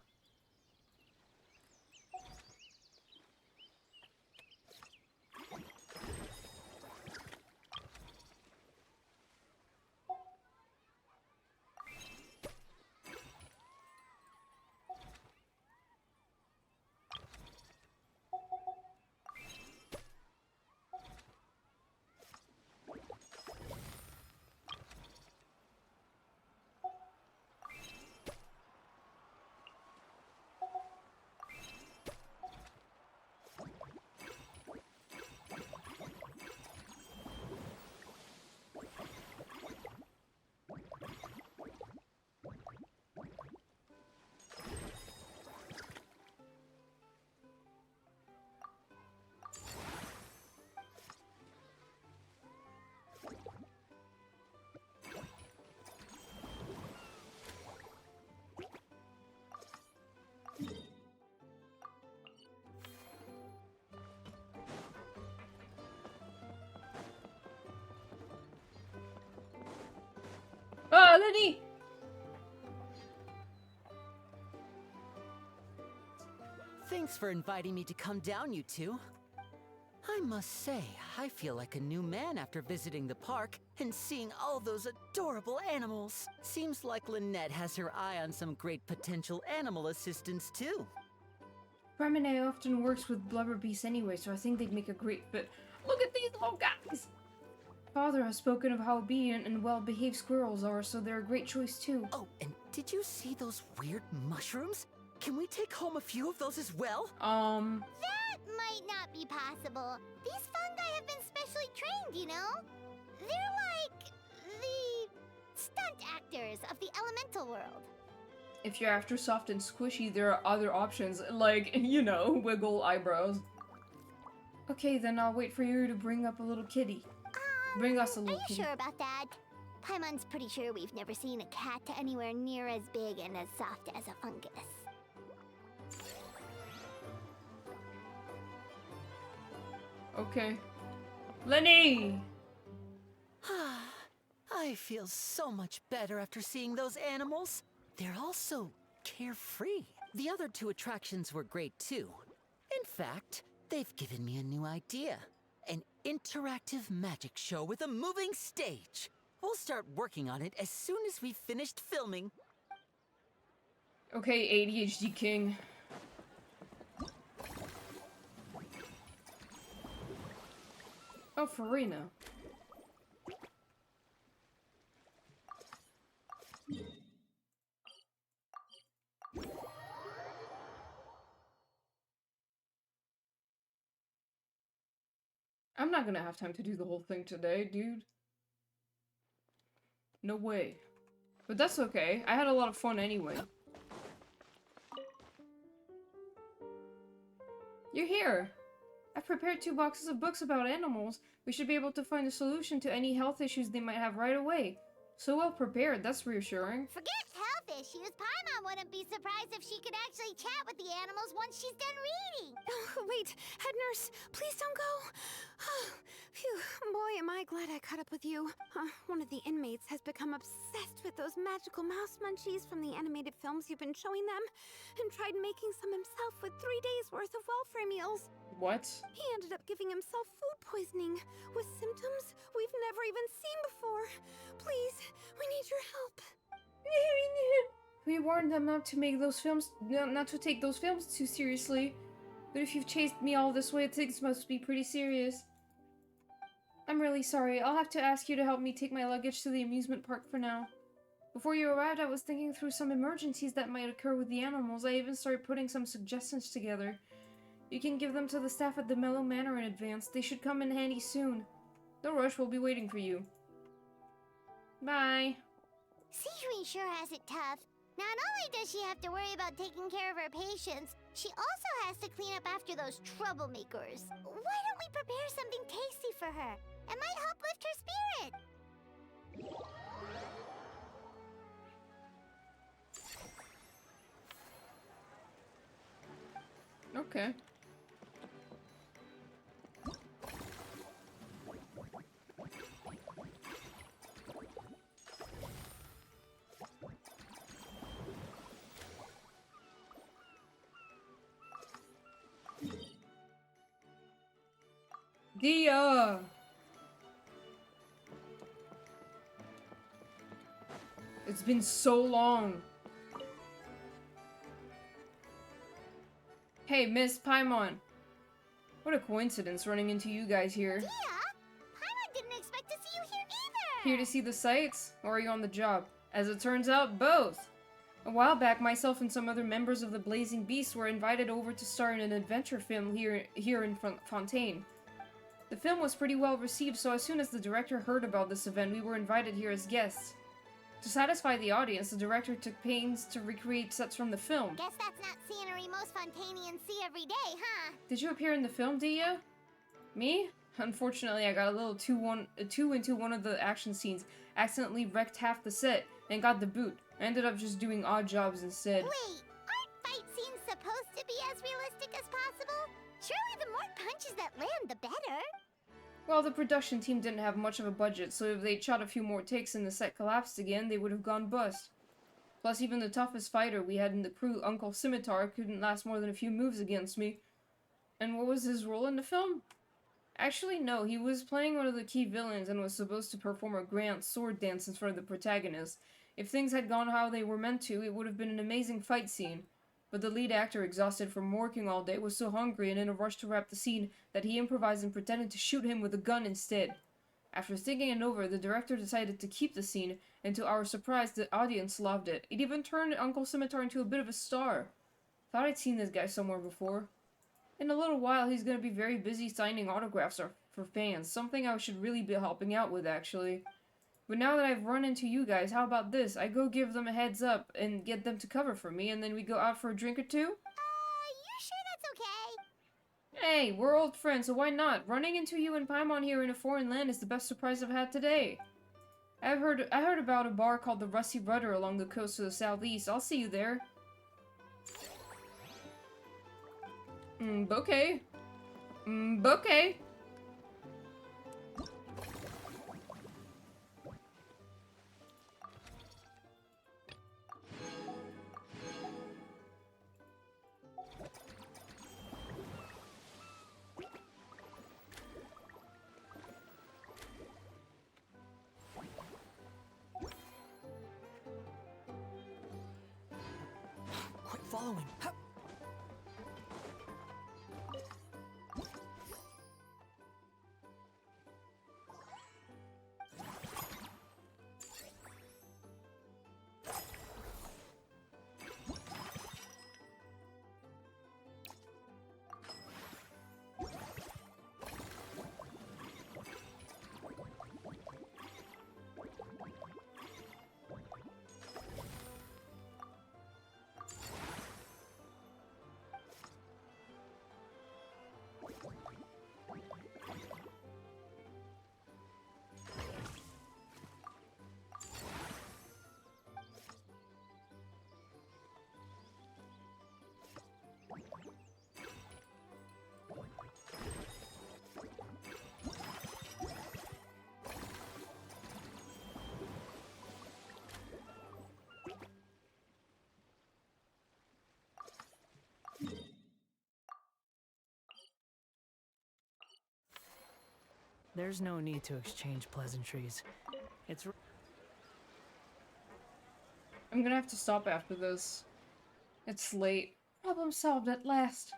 Oh, Lenny! Thanks for inviting me to come down, you two. I must say, I feel like a new man after visiting the park and seeing all those adorable animals. Seems like Lynette has her eye on some great potential animal assistants, too. Premine often works with blubber beasts anyway, so I think they'd make a great fit. Look at these little guys! Father has spoken of how obedient and well-behaved squirrels are, so they're a great choice too. Oh, and did you see those weird mushrooms? Can we take home a few of those as well? That might not be possible. These fungi have been specially trained, you know? They're like the stunt actors of the elemental world. If you're after soft and squishy, there are other options, like, you know, wiggle eyebrows. Okay, then I'll wait for you to bring up a little kitty. Bring us a little Are you kitty. sure about that? Paimon's pretty sure we've never seen a cat anywhere near as big and as soft as a fungus. Okay. Lenny! I feel so much better after seeing those animals. They're also carefree. The other two attractions were great too. In fact, they've given me a new idea. An interactive magic show with a moving stage. We'll start working on it as soon as we've finished filming. Okay, ADHD King. Oh, Farina. I'm not gonna have time to do the whole thing today, dude. No way. But that's okay. I had a lot of fun anyway. You're here! I've prepared 2 boxes of books about animals. We should be able to find a solution to any health issues they might have right away. So well prepared, that's reassuring. Forget health issues. Paimon wouldn't be surprised if she could actually chat with the animals once she's done reading. Oh, wait, head nurse, please don't go. Phew, boy, am I glad I caught up with you. One of the inmates has become obsessed with those magical mouse munchies from the animated films you've been showing them, and tried making some himself with 3 days' worth of welfare meals. What? He ended up giving himself food poisoning, with symptoms we've never even seen before. Please, we need your help. We warned them not to make those films, not to take those films too seriously. But if you've chased me all this way, things must be pretty serious. I'm really sorry. I'll have to ask you to help me take my luggage to the amusement park for now. Before you arrived, I was thinking through some emergencies that might occur with the animals. I even started putting some suggestions together. You can give them to the staff at the Mellow Manor in advance. They should come in handy soon. No rush, we'll be waiting for you. Bye. Sejuani sure has it tough. Not only does she have to worry about taking care of her patients, she also has to clean up after those troublemakers. Why don't we prepare something tasty for her? It might help lift her spirit. Okay. Dia! It's been so long. Hey, Miss Paimon. What a coincidence running into you guys here. Dia? Paimon didn't expect to see you here either! Here to see the sights, or are you on the job? As it turns out, both. A while back, myself and some other members of the Blazing Beast were invited over to star in an adventure film here in Fontaine. The film was pretty well received, so as soon as the director heard about this event, we were invited here as guests. To satisfy the audience, the director took pains to recreate sets from the film. Guess that's not scenery most Fontainians see every day, huh? Did you appear in the film, Dia? Me? Unfortunately, I got a little too into one of the action scenes, accidentally wrecked half the set, and got the boot. I ended up just doing odd jobs instead. Wait, aren't fight scenes supposed to be as realistic as possible? Surely the more punches that land, the better. Well, the production team didn't have much of a budget, so if they'd shot a few more takes and the set collapsed again, they would have gone bust. Plus, even the toughest fighter we had in the crew, Uncle Scimitar, couldn't last more than a few moves against me. And what was his role in the film? Actually, no, he was playing one of the key villains and was supposed to perform a grand sword dance in front of the protagonist. If things had gone how they were meant to, it would have been an amazing fight scene. But the lead actor, exhausted from working all day, was so hungry and in a rush to wrap the scene that he improvised and pretended to shoot him with a gun instead. After thinking it over, the director decided to keep the scene, and to our surprise, the audience loved it. It even turned Uncle Scimitar into a bit of a star. Thought I'd seen this guy somewhere before. In a little while, he's gonna be very busy signing autographs for fans, something I should really be helping out with, actually. But now that I've run into you guys, how about this? I go give them a heads up and get them to cover for me, and then we go out for a drink or two? You sure that's okay? Hey, we're old friends, so why not? Running into you and Paimon here in a foreign land is the best surprise I've had today. I heard about a bar called the Rusty Rudder along the coast to the southeast. I'll see you there. Bouquet. Bouquet. Quit following. Hup. There's no need to exchange pleasantries. It's... I'm gonna have to stop after this. It's late. Problem solved at last.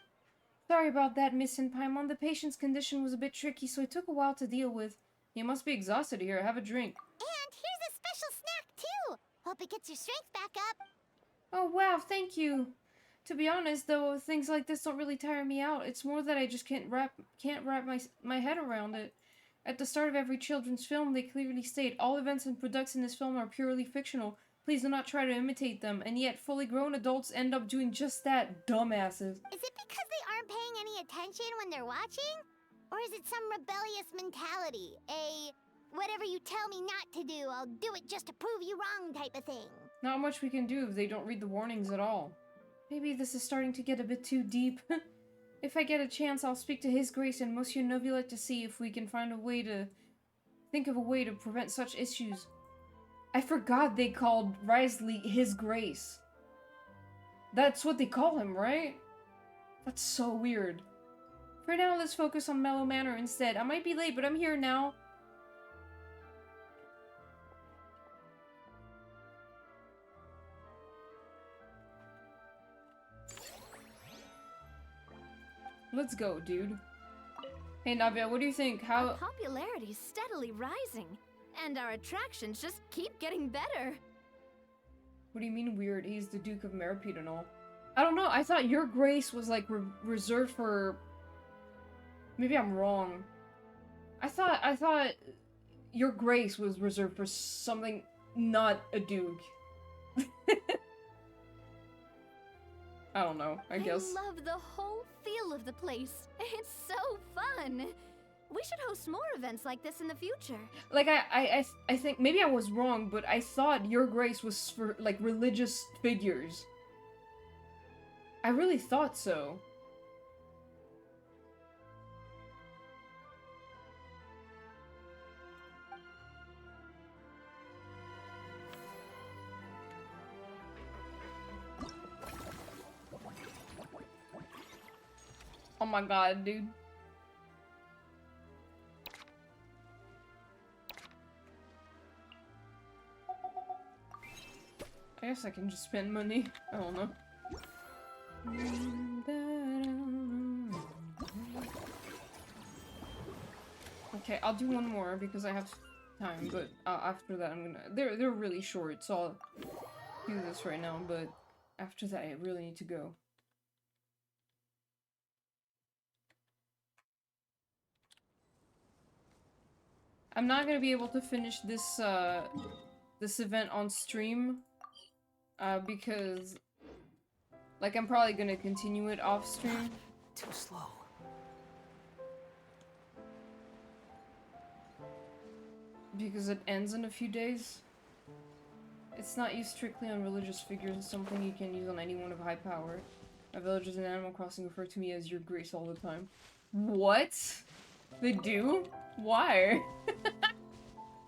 Sorry about that, Miss Paimon. The patient's condition was a bit tricky, so it took a while to deal with. You must be exhausted here. Have a drink. And here's a special snack, too. Hope it gets your strength back up. Oh, wow, thank you. To be honest, though, things like this don't really tire me out. It's more that I just can't wrap my head around it. At the start of every children's film, they clearly state, all events and products in this film are purely fictional. Please do not try to imitate them. And yet, fully grown adults end up doing just that, dumbasses. Is it because they aren't paying any attention when they're watching? Or is it some rebellious mentality? Whatever you tell me not to do, I'll do it just to prove you wrong type of thing? Not much we can do if they don't read the warnings at all. Maybe this is starting to get a bit too deep. If I get a chance, I'll speak to His Grace and Monsieur Novulet to see if we can find a way to... think of a way to prevent such issues. I forgot they called Risley His Grace. That's what they call him, right? That's so weird. For now, let's focus on Mellow Manor instead. I might be late, but I'm here now. Let's go, dude. Hey, Navia, what do you think? How... Our popularity is steadily rising, and our attractions just keep getting better. What do you mean weird? He's the Duke of Meripede and all. I don't know, I thought Your Grace was, like, reserved for... Maybe I'm wrong. I thought Your Grace was reserved for something not a duke. I don't know, I guess. I love the whole feel of the place. It's so fun. We should host more events like this in the future. Like, I think, maybe I was wrong, but I thought Your Grace was for, like, religious figures. I really thought so. Oh my god, dude. I guess I can just spend money. I don't know. Okay, I'll do one more because I have time, but after that I'm gonna... They're really short, so I'll do this right now, but after that I really need to go. I'm not gonna be able to finish this, this event on stream, because, like, I'm probably gonna continue it off stream. Too slow. Because it ends in a few days. It's not used strictly on religious figures, it's something you can use on anyone of high power. My villagers in Animal Crossing refer to me as Your Grace all the time. What? They do? Why?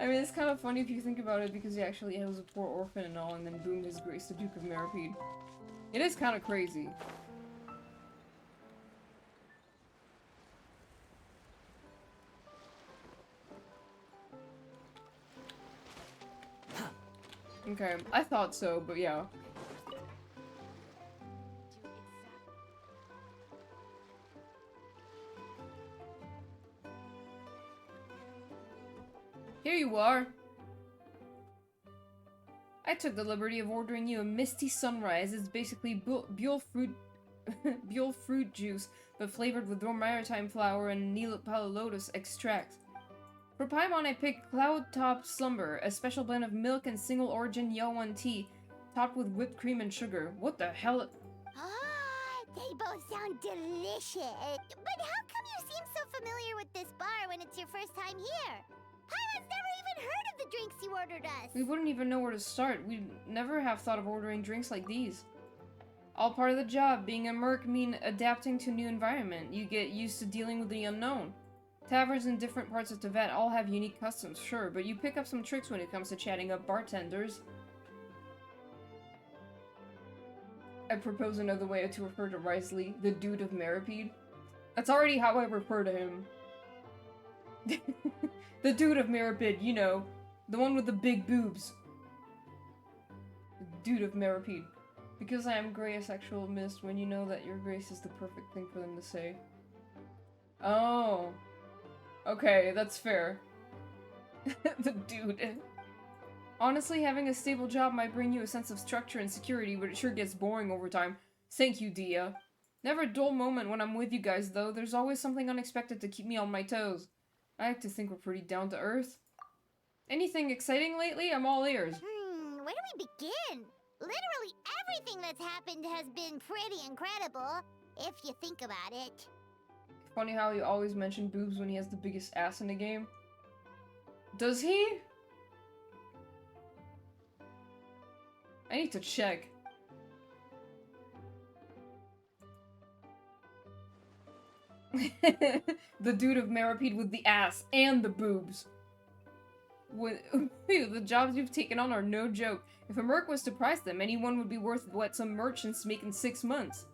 I mean, it's kind of funny if you think about it, because he actually was a poor orphan and all, and then boom, His Grace, the Duke of Meripede. It is kind of crazy. Okay, I thought so, but yeah. Here you are. I took the liberty of ordering you a Misty Sunrise. It's basically Buell fruit Buell fruit juice, but flavored with Maritime flower and Palo Lotus extract. For Paimon, I picked Cloud Top Slumber, a special blend of milk and single origin Yaowan tea, topped with whipped cream and sugar. What the hell? Ah, they both sound delicious. But how come you seem so familiar with this bar when it's your first time here? Paimon's never even heard of the drinks you ordered us. We wouldn't even know where to start. We'd never have thought of ordering drinks like these. All part of the job. Being a merc mean adapting to a new environment. You get used to dealing with the unknown. Taverns in different parts of Tibet all have unique customs, sure, but you pick up some tricks when it comes to chatting up bartenders. I propose another way to refer to Risley, the Dude of Meripede. That's already how I refer to him. The dude of Meripid, you know. The one with the big boobs. The dude of Meripid. Because I am gray asexual mist when you know that your grace is the perfect thing for them to say. Oh. Okay, that's fair. The dude. Honestly, having a stable job might bring you a sense of structure and security, but it sure gets boring over time. Thank you, Dia. Never a dull moment when I'm with you guys, though. There's always something unexpected to keep me on my toes. I like to think we're pretty down to earth. Anything exciting lately? I'm all ears. Where do we begin? Literally everything that's happened has been pretty incredible, if you think about it. Funny how he always mentions boobs when he has the biggest ass in the game. Does he? I need to check. The dude of Meripede with the ass and the boobs. The jobs you've taken on are no joke. If a merc was to price them, anyone would be worth what some merchants make in 6 months.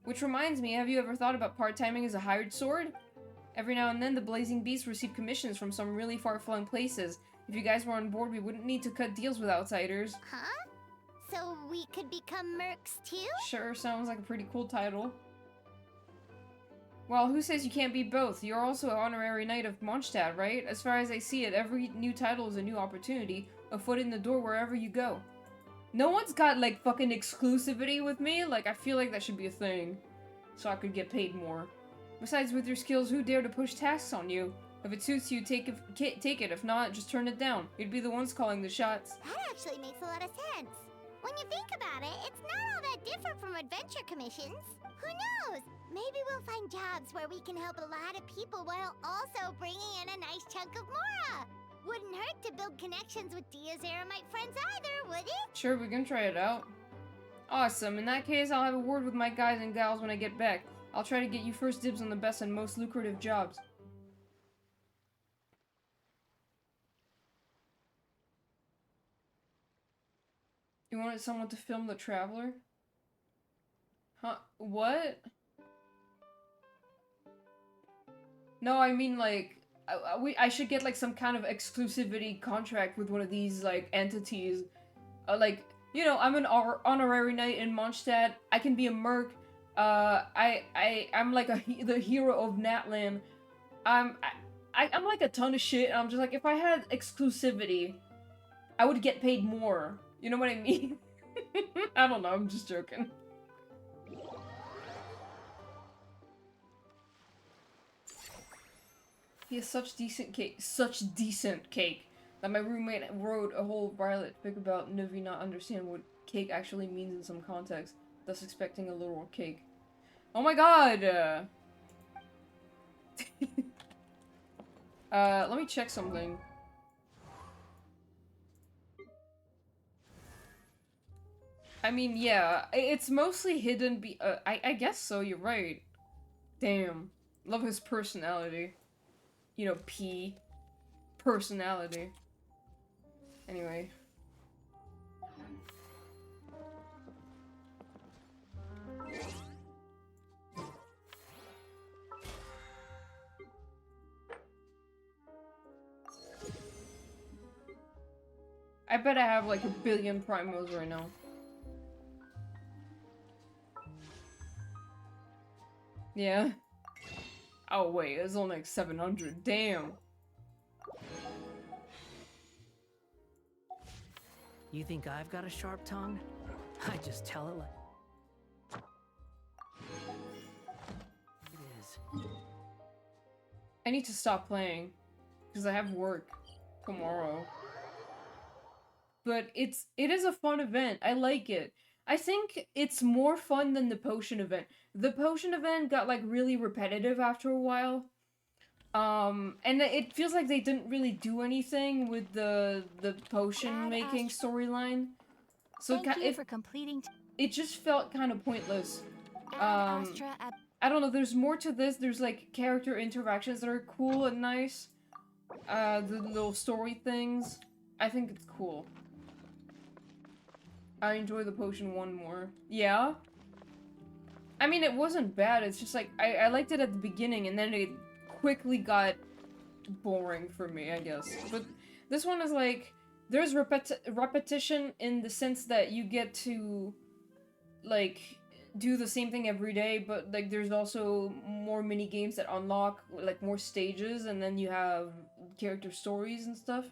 Which reminds me, have you ever thought about part-timing as a hired sword? Every now and then, the Blazing Beasts receive commissions from some really far-flung places. If you guys were on board, we wouldn't need to cut deals with outsiders. Huh? So we could become mercs too? Sure, sounds like a pretty cool title. Well, who says you can't be both? You're also an honorary knight of Mondstadt, right? As far as I see it, every new title is a new opportunity, a foot in the door wherever you go. No one's got, like, fucking exclusivity with me. Like, I feel like that should be a thing. So I could get paid more. Besides, with your skills, who dare to push tasks on you? If it suits you, take it. If not, just turn it down. You'd be the ones calling the shots. That actually makes a lot of sense. When you think about it, it's not all that different from adventure commissions. Who knows? Maybe we'll find jobs where we can help a lot of people while also bringing in a nice chunk of Mora. Wouldn't hurt to build connections with Dia's Eremite friends either, would it? Sure, we can try it out. Awesome. In that case, I'll have a word with my guys and gals when I get back. I'll try to get you first dibs on the best and most lucrative jobs. You wanted someone to film The Traveler? Huh? What? No, I mean, like, I should get, like, some kind of exclusivity contract with one of these, like, entities. Like, you know, I'm an honorary knight in Mondstadt. I can be a merc. I'm like the hero of Natlan. I'm like a ton of shit, and I'm just like, if I had exclusivity, I would get paid more. You know what I mean? I don't know, I'm just joking. He has such decent cake, that my roommate wrote a whole violet fic about Nivi not understand what cake actually means in some context, thus expecting a literal cake. Oh my god! Let me check something. I mean, yeah, it's mostly hidden I guess so, you're right. Damn. Love his personality. You know, P. Personality. Anyway. I bet I have like 1 billion primos right now. Yeah. Oh wait, it's only like 700. Damn. You think I've got a sharp tongue? I just tell it like it is. I need to stop playing because I have work tomorrow. But it is a fun event. I like it. I think it's more fun than the potion event. The potion event got like really repetitive after a while. And it feels like they didn't really do anything with the potion making storyline. So Thank you for completing. It just felt kind of pointless. I don't know, there's more to this. There's like character interactions that are cool and nice. The little story things. I think it's cool. I enjoy the potion one more. Yeah? I mean, it wasn't bad. It's just like, I liked it at the beginning, and then it quickly got boring for me, I guess. But this one is like, there's repetition in the sense that you get to, like, do the same thing every day, but like there's also more mini games that unlock like more stages, and then you have character stories and stuff.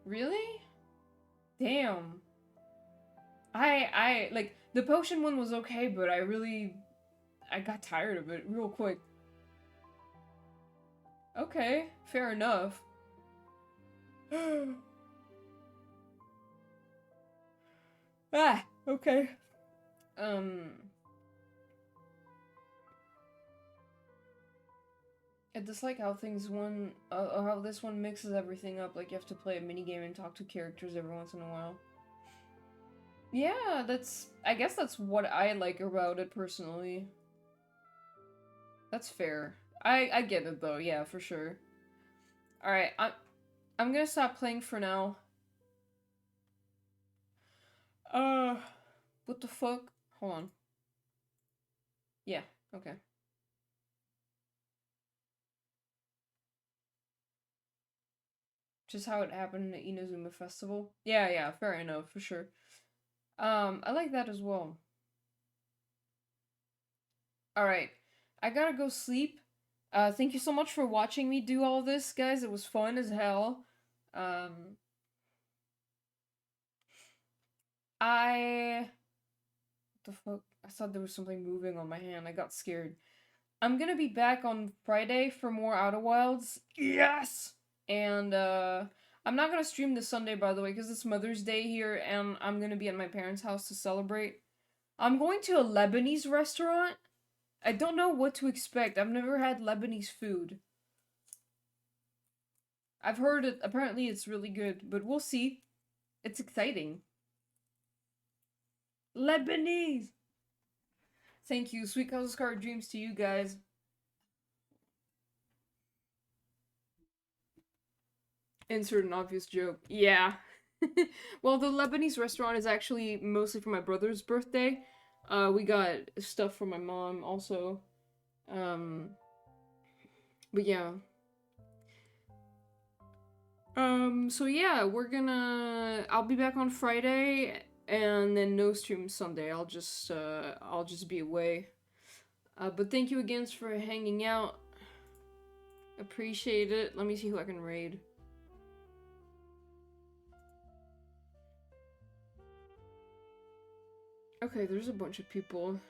Really? Damn. I like the potion one was okay, but I got tired of it real quick. Okay, fair enough. Ah, okay. I dislike how how this one mixes everything up. Like you have to play a minigame and talk to characters every once in a while. Yeah, I guess that's what I like about it personally. That's fair. I get it though, yeah, for sure. Alright, I'm gonna stop playing for now. What the fuck? Hold on. Yeah, okay. Just how it happened at Inazuma Festival. Yeah, fair enough, for sure. I like that as well. Alright, I gotta go sleep. Thank you so much for watching me do all this, guys. It was fun as hell. What the fuck? I thought there was something moving on my hand. I got scared. I'm gonna be back on Friday for more Outer Wilds. Yes! And, I'm not gonna stream this Sunday, by the way, because it's Mother's Day here, and I'm gonna be at my parents' house to celebrate. I'm going to a Lebanese restaurant. I don't know what to expect. I've never had Lebanese food. I've heard it. Apparently it's really good, but we'll see. It's exciting. Lebanese! Thank you. Sweet Cousin Scar dreams to you guys. Insert an obvious joke. Yeah. Well, the Lebanese restaurant is actually mostly for my brother's birthday. We got stuff from my mom also. But yeah. So yeah, I'll be back on Friday, and then no stream Sunday. I'll just be away. But thank you again for hanging out. Appreciate it. Let me see who I can raid. Okay, there's a bunch of people.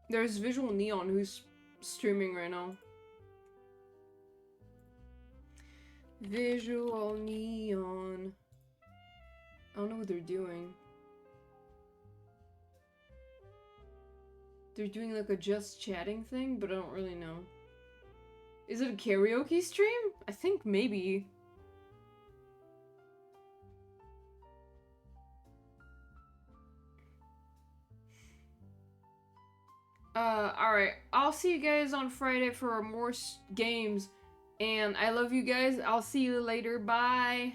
There's Visual Neon who's streaming right now. Visual Neon. I don't know what they're doing. They're doing like a just chatting thing, but I don't really know. Is it a karaoke stream? I think maybe. Alright. I'll see you guys on Friday for more games. And I love you guys. I'll see you later. Bye.